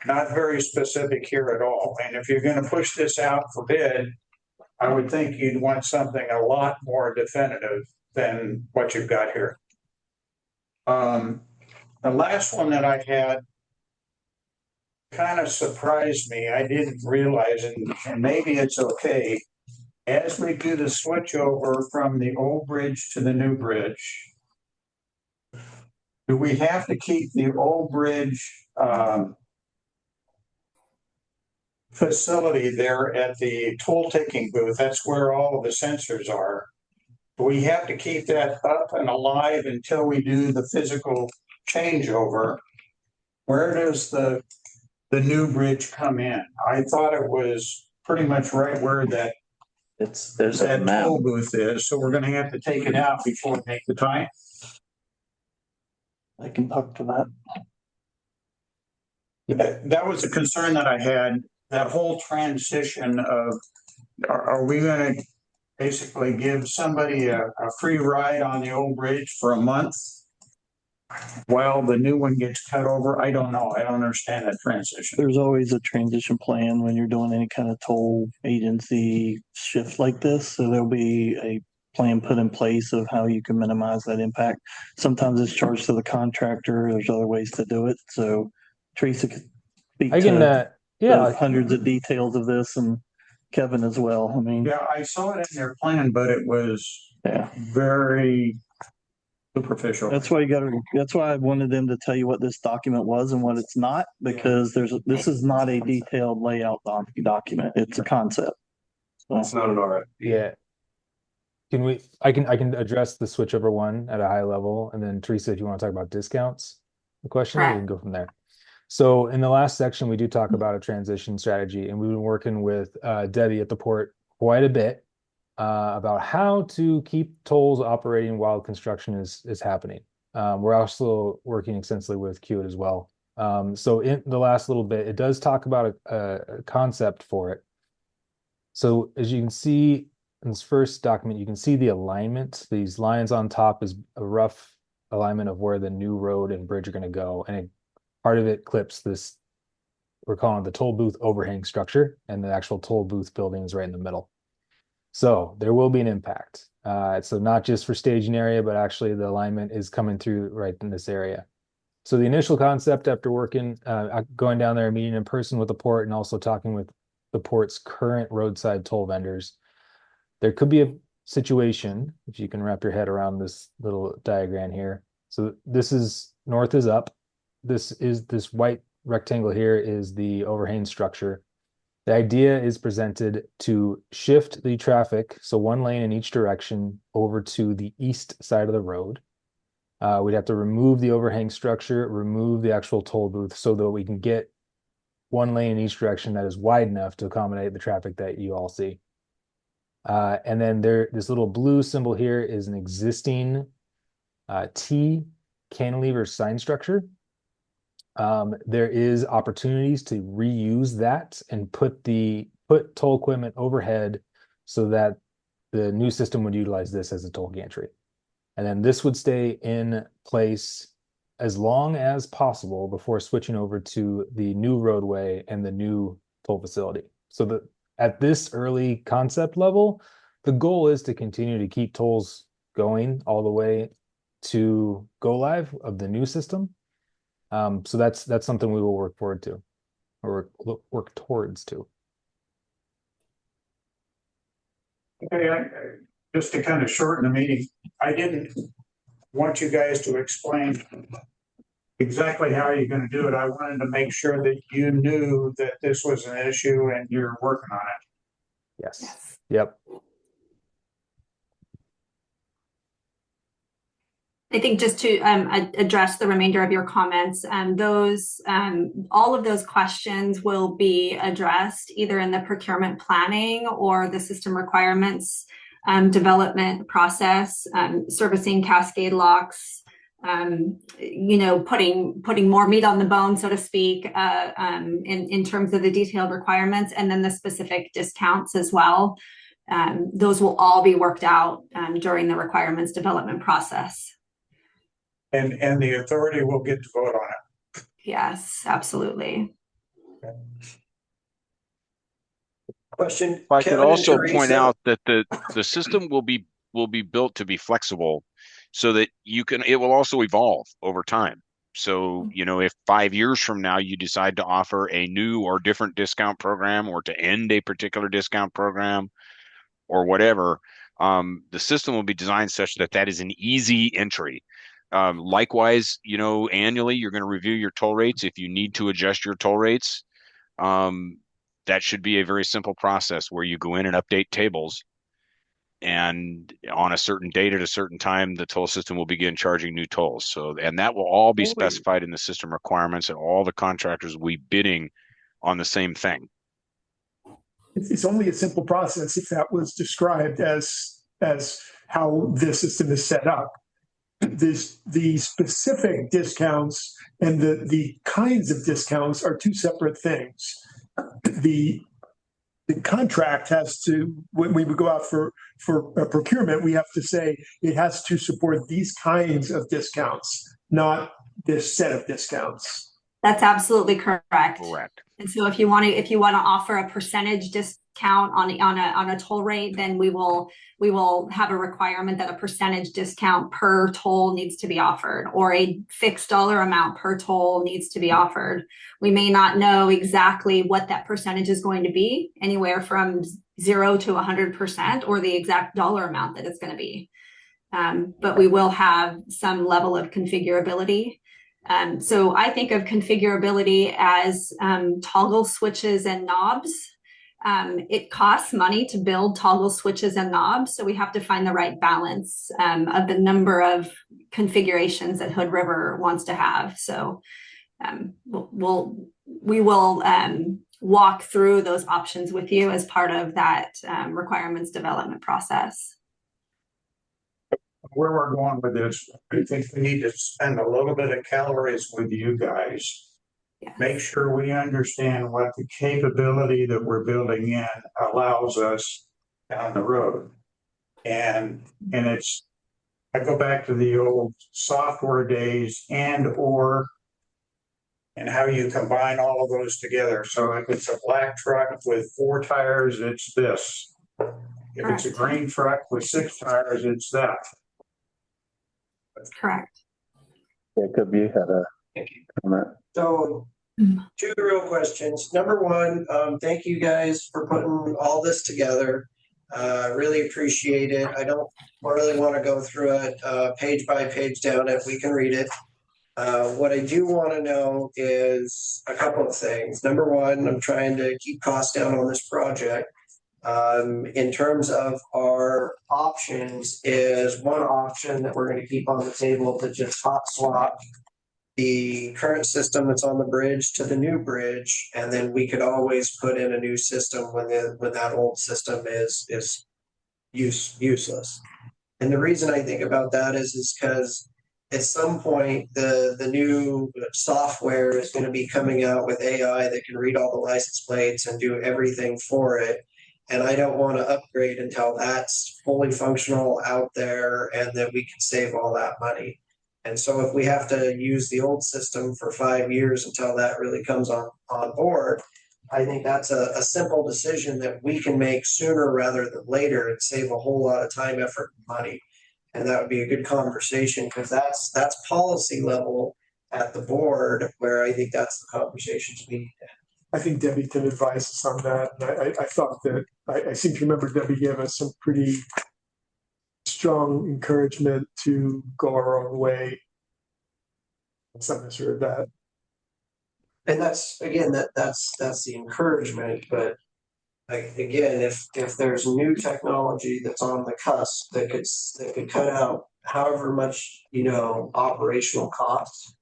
not very specific here at all. And if you're going to push this out for bid, I would think you'd want something a lot more definitive than what you've got here. The last one that I had kind of surprised me. I didn't realize it, and maybe it's okay. As we do the switch over from the old bridge to the new bridge, do we have to keep the old bridge facility there at the toll taking booth? That's where all of the sensors are. Do we have to keep that up and alive until we do the physical changeover? Where does the new bridge come in? I thought it was pretty much right where that there's a map. Toll booth is, so we're going to have to take it out before we make the time. I can talk to that. That was a concern that I had. That whole transition of, are we going to basically give somebody a free ride on the old bridge for a month while the new one gets cut over? I don't know. I don't understand that transition. There's always a transition plan when you're doing any kind of toll agency shift like this. So there'll be a plan put in place of how you can minimize that impact. Sometimes it's charged to the contractor. There's other ways to do it. So Teresa could speak to hundreds of details of this, and Kevin as well. I mean, yeah, I saw it in their plan, but it was very superficial. That's why that's why I wanted them to tell you what this document was and what it's not, because this is not a detailed layout document. It's a concept. So. It's not an RFP. Yeah. I can address the switchover one at a high level, and then Teresa, if you want to talk about discounts, the question, we can go from there. So in the last section, we do talk about a transition strategy, and we've been working with Debbie at the port quite a bit about how to keep tolls operating while construction is happening. We're also working extensively with Qt as well. So in the last little bit, it does talk about a concept for it. So as you can see in this first document, you can see the alignment. These lines on top is a rough alignment of where the new road and bridge are going to go. And part of it clips this, we're calling it the toll booth overhang structure, and the actual toll booth building is right in the middle. So there will be an impact. So not just for staging area, but actually the alignment is coming through right in this area. So the initial concept after working, going down there, meeting in person with the port and also talking with the port's current roadside toll vendors, there could be a situation, if you can wrap your head around this little diagram here. So this is north is up. This white rectangle here is the overhang structure. The idea is presented to shift the traffic, so one lane in each direction, over to the east side of the road. We'd have to remove the overhang structure, remove the actual toll booth so that we can get one lane in each direction that is wide enough to accommodate the traffic that you all see. And then this little blue symbol here is an existing T cantilever sign structure. There is opportunities to reuse that and put toll equipment overhead so that the new system would utilize this as a toll gantry. And then this would stay in place as long as possible before switching over to the new roadway and the new toll facility. So that at this early concept level, the goal is to continue to keep tolls going all the way to go live of the new system. So that's something we will work forward to, or work towards to. Okay, just to kind of shorten the meeting, I didn't want you guys to explain exactly how you're going to do it. I wanted to make sure that you knew that this was an issue and you're working on it. Yes. Yep. I think just to address the remainder of your comments, all of those questions will be addressed either in the procurement planning or the system requirements development process, servicing cascade locks, putting more meat on the bone, so to speak, in terms of the detailed requirements, and then the specific discounts as well. Those will all be worked out during the requirements development process. And the authority will get to vote on it. Yes, absolutely. Okay. Question. If I could Kevin also and point Teresa. out that the system will be built to be flexible so that it will also evolve over time. So, if 5 years from now you decide to offer a new or different discount program or to end a particular discount program or whatever, the system will be designed such that is an easy entry. Likewise, annually you're going to review your toll rates. If you need to adjust your toll rates, that should be a very simple process where you go in and update tables, and on a certain date at a certain time, the toll system will begin charging new tolls. So, and that will all be specified in the system requirements, and all the contractors will be bidding on the same thing. It's only a simple process if that was described as how this system is set up. The specific discounts and the kinds of discounts are two separate things. The contract has to, when we would go out for a procurement, we have to say it has to support these kinds of discounts, not this set of discounts. That's absolutely correct. Correct. And so if you want to offer a percentage discount on a toll rate, then we will have a requirement that a percentage discount per toll needs to be offered, or a fixed dollar amount per toll needs to be offered. We may not know exactly what that percentage is going to be, anywhere from 0 to 100%, or the exact dollar amount that it's going to be. But we will have some level of configurability. So I think of configurability as toggle switches and knobs. It costs money to build toggle switches and knobs, so we have to find the right balance of the number of configurations that Hood River wants to have. So we'll we will walk through those options with you as part of that requirements development process. Where we're going with this, I think we need to spend a little bit of calories with you guys. Yes. Make sure we understand what the capability that we're building in allows us down the road. And it's, I go back to the old software days and how you combine all of those together. So if it's a black truck with 4 tires, it's this. If it's a green truck with 6 tires, it's that. Correct. Jacob, you had a comment. So 2 real questions. Number one, thank you guys for putting all this together. Really appreciate it. I don't really want to go through it page by page down it. We can read it. What I do want to know is a couple of things. Number one, I'm trying to keep costs down on this project. In terms of our options, is one option that we're going to keep on the table to just hot swap the current system that's on the bridge to the new bridge, and then we could always put in a new system when that old system is useless. And the reason I think about that is because at some point the new software is going to be coming out with AI that can read all the license plates and do everything for it. And I don't want to upgrade until that's fully functional out there and that we can save all that money. And so if we have to use the old system for 5 years until that really comes on board, I think that's a simple decision that we can make sooner rather than later and save a whole lot of time, effort, and money. And that would be a good conversation because that's policy level at the board where I think that's the conversations we need to have. I think Debbie can advise us on that. And I thought that I seem to remember Debbie gave us some pretty strong encouragement to go our own way. Some misheard that. And that's again that's the encouragement, but like again, if there's new technology that's on the cusp that could cut out however much operational costs.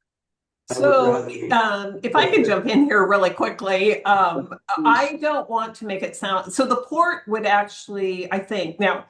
So if I could jump in here really quickly, I don't want to make it sound, so the port would actually, I think, now,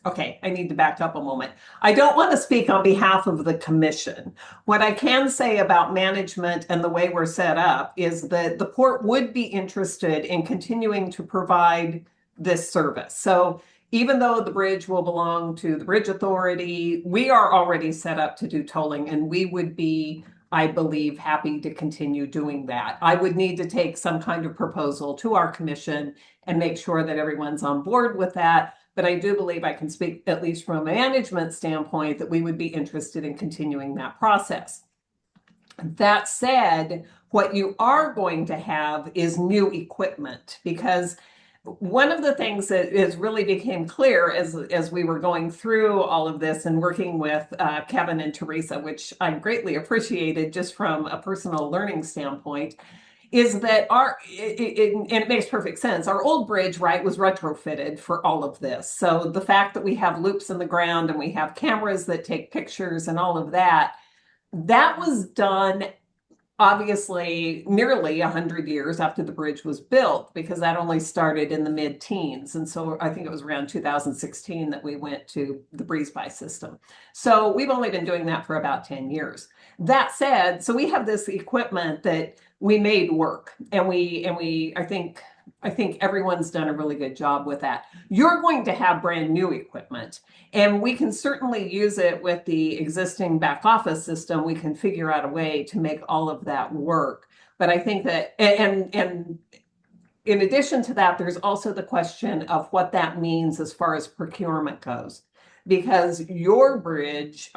okay, I need to back up a moment. I don't want to speak on behalf of the commission. What I can say about management and the way we're set up is that the port would be interested in continuing to provide this service. So even though the bridge will belong to the Bridge Authority, we are already set up to do tolling, and we would be, I believe, happy to continue doing that. I would need to take some kind of proposal to our commission and make sure that everyone's on board with that. But I do believe I can speak, at least from a management standpoint, that we would be interested in continuing that process. That said, what you are going to have is new equipment, because one of the things that really became clear as we were going through all of this and working with Kevin and Teresa, which I greatly appreciated just from a personal learning standpoint, is that and it makes perfect sense. Our old bridge, right, was retrofitted for all of this. So the fact that we have loops in the ground and we have cameras that take pictures and all of that, that was done obviously nearly 100 years after the bridge was built, because that only started in the mid-teens. And so I think it was around 2016 that we went to the breeze-by system. So we've only been doing that for about 10 years. That said, so we have this equipment that we made work, and I think everyone's done a really good job with that. You're going to have brand new equipment, and we can certainly use it with the existing back office system. We can figure out a way to make all of that work. But I think that, and in addition to that, there's also the question of what that means as far as procurement goes. Because our bridge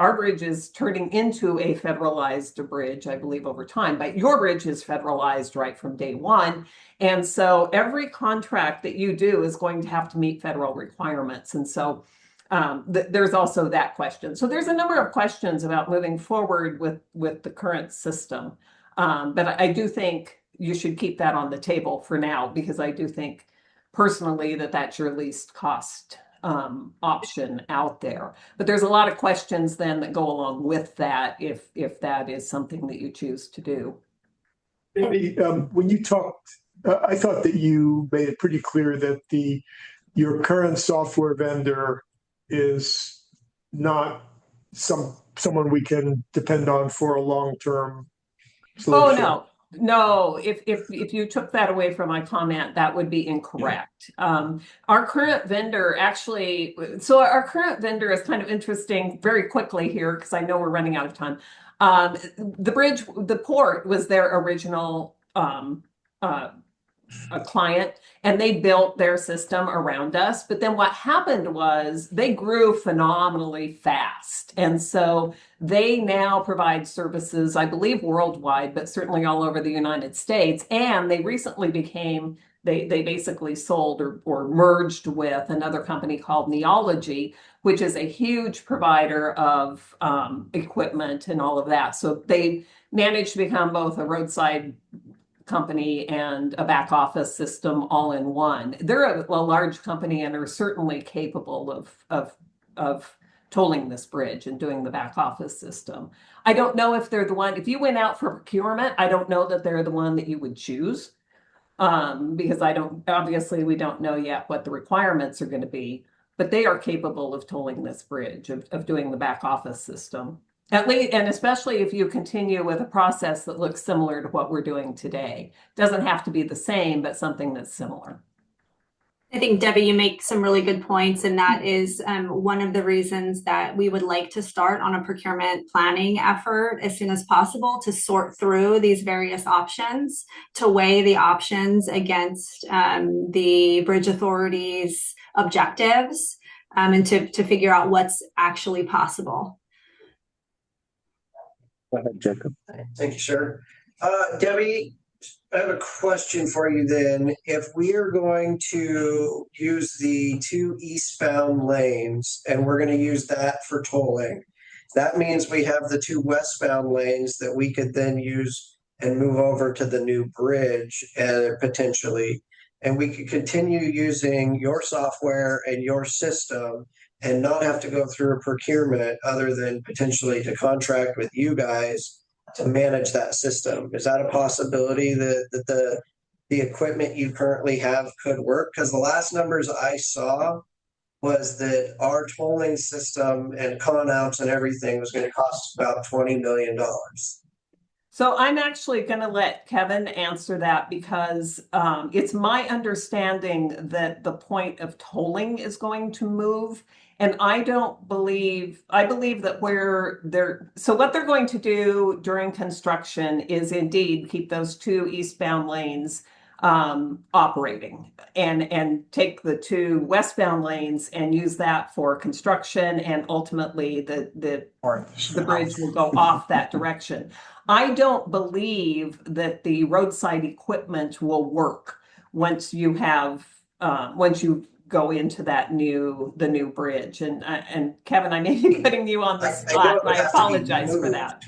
is turning into a federalized bridge, I believe, over time, but your bridge is federalized right from day one. And so every contract that you do is going to have to meet federal requirements. And so there's also that question. So there's a number of questions about moving forward with the current system. But I do think you should keep that on the table for now, because I do think personally that that's your least cost option out there. But there's a lot of questions then that go along with that if that is something that you choose to do. Maybe, when you talked, I thought that you made it pretty clear that your current software vendor is not someone we can depend on for a long-term Oh, solution. no. If you took that away from my comment, that would be incorrect. Our current vendor actually, so our current vendor is kind of interesting very quickly here because I know we're running out of time. The port was their original a client, and they built their system around us. But then what happened was they grew phenomenally fast. And so they now provide services, I believe, worldwide, but certainly all over the United States. And they recently they basically sold or merged with another company called Neology, which is a huge provider of equipment and all of that. So they managed to become both a roadside company and a back office system all in one. They're a large company and are certainly capable of tolling this bridge and doing the back office system. I don't know if they're the one, if you went out for procurement, I don't know that they're the one that you would choose. Because obviously we don't know yet what the requirements are going to be, but they are capable of tolling this bridge, of doing the back office system. At least, and especially if you continue with a process that looks similar to what we're doing today. Doesn't have to be the same, but something that's similar. I think, Debbie, you make some really good points, and that is one of the reasons that we would like to start on a procurement planning effort as soon as possible to sort through these various options, to weigh the options against the bridge authority's objectives, and to figure out what's actually possible. Go ahead, Jacob. Thank you, sir. Debbie, I have a question for you then. If we are going to use the 2 eastbound lanes and we're going to use that for tolling, that means we have the 2 westbound lanes that we could then use and move over to the new bridge potentially. And we could continue using your software and your system and not have to go through a procurement other than potentially to contract with you guys to manage that system. Is that a possibility that the equipment you currently have could work? Because the last numbers I saw was that our tolling system and con outs and everything was going to cost about $20 million. So I'm actually going to let Kevin answer that because it's my understanding that the point of tolling is going to move. And I believe that so what they're going to do during construction is indeed keep those 2 eastbound lanes operating and take the 2 westbound lanes and use that for construction, and ultimately the bridge will go off that direction. I don't believe that the roadside equipment will work once you go into the new bridge. And Kevin, I may be putting you on the spot, and I apologize for that.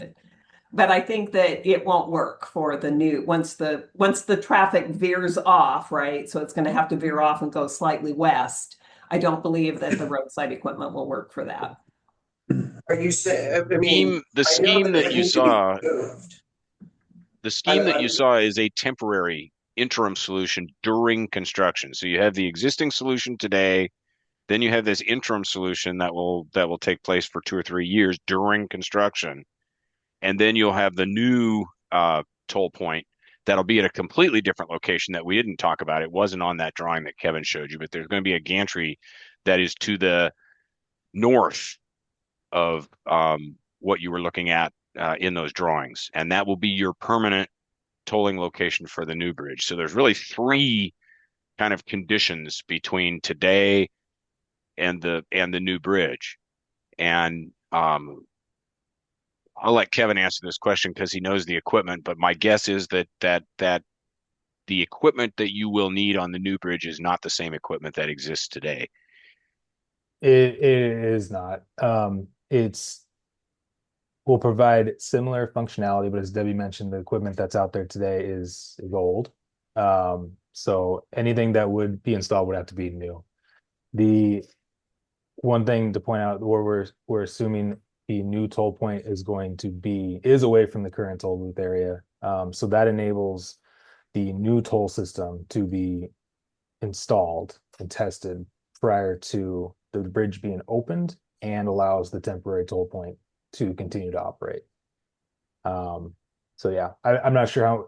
But I think that it won't work for the new, once the traffic veers off, right? So it's going to have to veer off and go slightly west. I don't believe that the roadside equipment will work for that. Are you saying, the scheme that you saw, the scheme that you saw is a temporary interim solution during construction. So you have the existing solution today, then you have this interim solution that will take place for 2 or 3 years during construction. And then you'll have the new toll point that'll be at a completely different location that we didn't talk about. It wasn't on that drawing that Kevin showed you, but there's going to be a gantry that is to the north of what you were looking at in those drawings. And that will be your permanent tolling location for the new bridge. So there's really 3 kind of conditions between today and the new bridge. And I'll let Kevin answer this question because he knows the equipment, but my guess is that the equipment that you will need on the new bridge is not the same equipment that exists today. It is not. Will provide similar functionality, but as Debbie mentioned, the equipment that's out there today is old. So anything that would be installed would have to be new. The one thing to point out, where we're assuming the new toll point is away from the current toll booth area. So that enables the new toll system to be installed and tested prior to the bridge being opened, and allows the temporary toll point to continue to operate. So yeah, I'm not sure how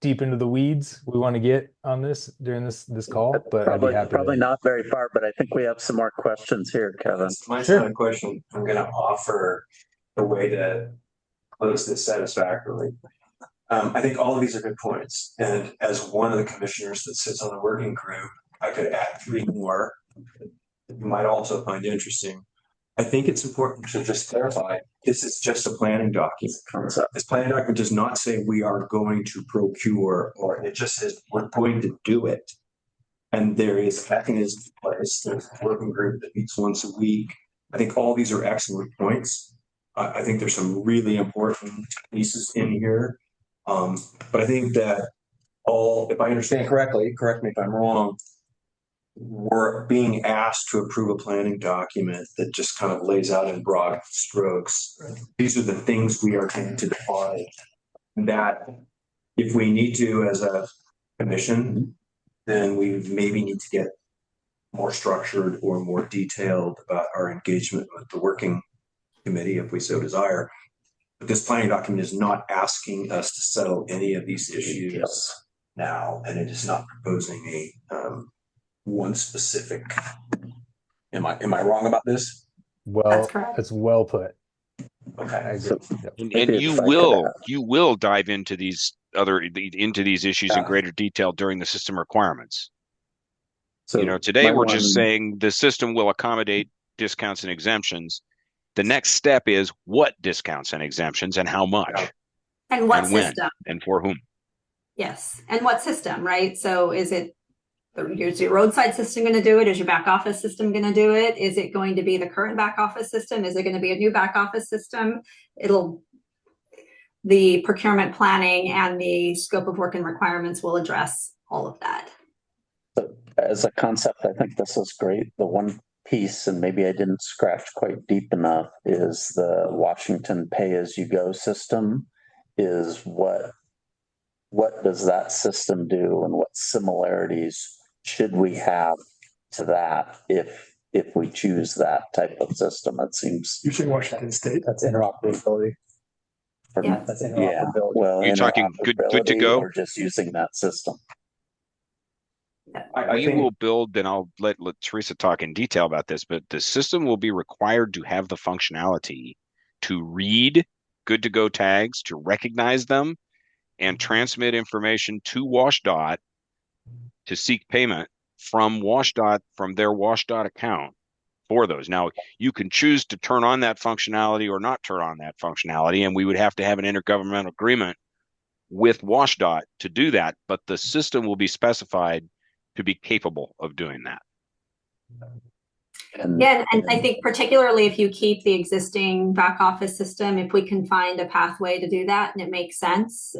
deep into the weeds we want to get on this during this call, but I'd be happy Probably not very far, but I think we have some more questions here, Kevin. My second question, I'm going to offer a way to close this satisfactorily. I think all of these are good points. And as one of the commissioners that sits on the working group, I could add 3 more that you might also find interesting. I think it's important to just clarify, this is just a planning document. This planning document does not say we are going to procure, or it just says we're going to do it. And there is mechanisms in place. There's a working group that meets once a week. I think all these are excellent points. I think there's some really important pieces in here. But I think that if I understand correctly, correct me if I'm wrong, we're being asked to approve a planning document that just kind of lays out in broad strokes. These are the things we are trying to define. That if we need to, as a commission, then we maybe need to get more structured or more detailed about our engagement with the working committee if we so desire. But this planning document is not asking us to settle any of these issues now, and it is not proposing a one specific. Am I wrong about this? Well, that's well put. Okay. And you will dive into these issues in greater detail during the system requirements. So today we're just saying the system will accommodate discounts and exemptions. The next step is what discounts and exemptions and how much. And what and when, system. and for whom. Yes. And what system, right? So is your roadside system going to do it? Is your back office system going to do it? Is it going to be the current back office system? Is it going to be a new back office system? The procurement planning and the scope of work and requirements will address all of that. As a concept, I think this is great. The one piece, and maybe I didn't scratch quite deep enough, is the Washington pay-as-you-go system. Is what does that system do, and what similarities should we have to that if we choose that type of system? It seems usually Washington State. That's interoperability. Yeah. That's interoperability. Yeah. Well, you're talking good to go, or just using that system. We will build, and I'll let Teresa talk in detail about this, but the system will be required to have the functionality to read good to go tags, to recognize them, and transmit information to WashDOT to seek payment from WashDOT, from their WashDOT account for those. Now, you can choose to turn on that functionality or not turn on that functionality, and we would have to have an intergovernmental agreement with WashDOT to do that, but the system will be specified to be capable of doing that. And I think particularly if you keep the existing back office system, if we can find a pathway to do that and it makes sense,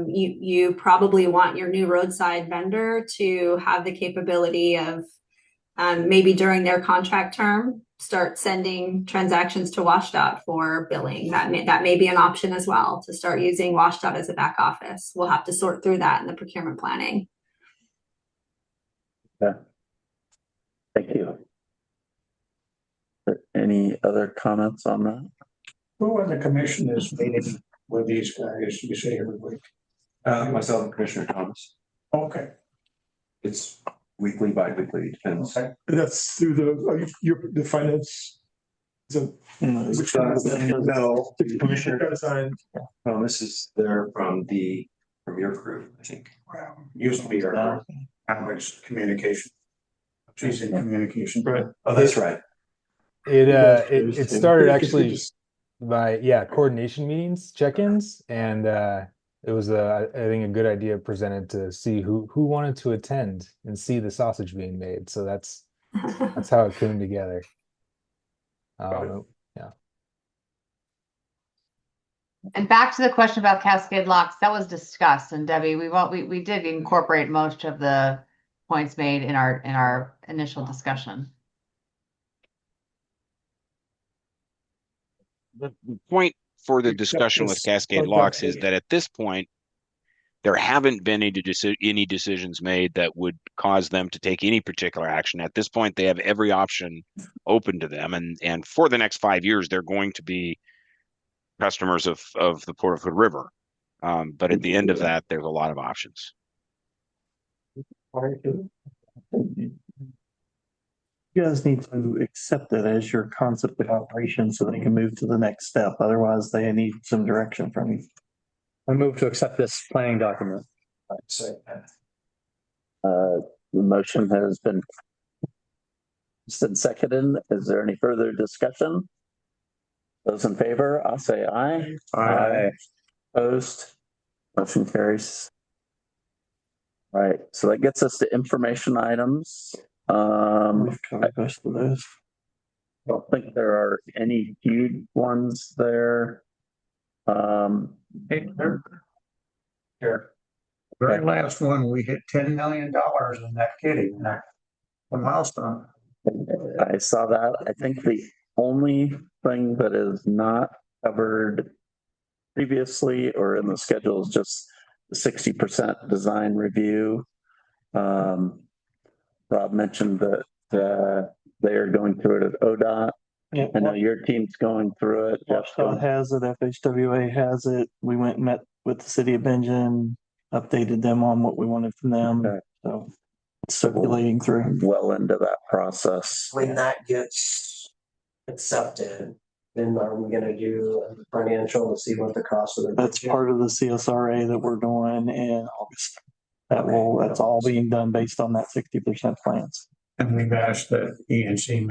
you probably want your new roadside vendor to have the capability of maybe during their contract term, start sending transactions to WashDOT for billing. That may be an option as well, to start using WashDOT as a back office. We'll have to sort through that in the procurement planning. Yeah. Thank you. Any other comments on that? Who in the commission is meeting with these guys, you say every week? Myself and Commissioner Thomas. Okay. It's weekly, bi-weekly, depends. Okay. That's through the finance. No, Commissioner Thomas is there from your group, I think. Usually our communication. She's in communication. Right. Oh, that's right. It started actually by coordination meetings, check-ins, and it was I think a good idea presented to see who wanted to attend and see the sausage being made. So that's how it came together. Yeah. And back to the question about cascade locks, that was discussed, and Debbie, we did incorporate most of the points made in our initial discussion. The point for the discussion with cascade locks is that at this point, There haven't been any decisions made that would cause them to take any particular action. At this point, they have every option open to them, and for the next 5 years, they're going to be customers of the Port of Hood River. But at the end of that, there's a lot of options. You guys need to accept it as your concept of operation so they can move to the next step. Otherwise, they need some direction from you. I move to accept this planning document. The motion has been seconded. Is there any further discussion? Those in favor, I'll say aye. Aye. Opposed? Motion carries. All right, so that gets us to information items. We've covered most of those. I don't think there are any huge ones there. Here. Very last one, we hit $10 million in that kitty, a milestone. I saw that. I think the only thing that is not covered previously or in the schedule is just the 60% design review. Rob mentioned that they are going through it at ODOT. Yeah, I know your team's going through it. WashDOT has it, FHWA has it. We went and met with the city of Benjamin, updated them on what we wanted from them. Okay. So it's circulating through. Well into that process. When that gets accepted, then are we gonna do a financial to see what the cost of it? That's part of the CSRA that we're doing in August. That's all being done based on that 60% plans. And we've asked the ENC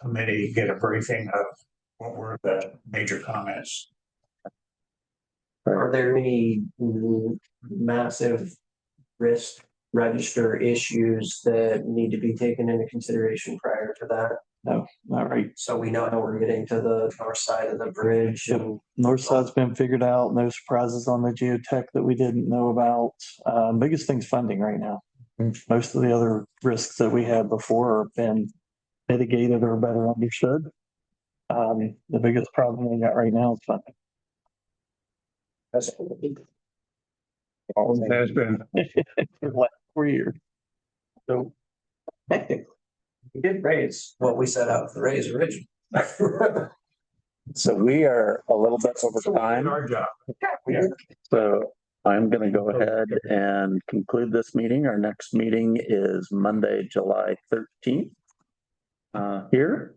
committee get a briefing of what were the major comments. Are there any massive risk register issues that need to be taken into consideration prior to that? No, not right. So we know how we're getting to the north side of the bridge. And north side's been figured out. No surprises on the geotech that we didn't know about. Biggest thing's funding right now. Most of the other risks that we had before have been mitigated or better understood. The biggest problem we got right now is funding. That's always has been. For the last 4 years. So technically, we did raise what we set out to raise originally. So we are a little bit over time. Our job. So I'm going to go ahead and conclude this meeting. Our next meeting is Monday, July 13th. Here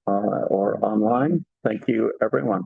or online. Thank you, everyone.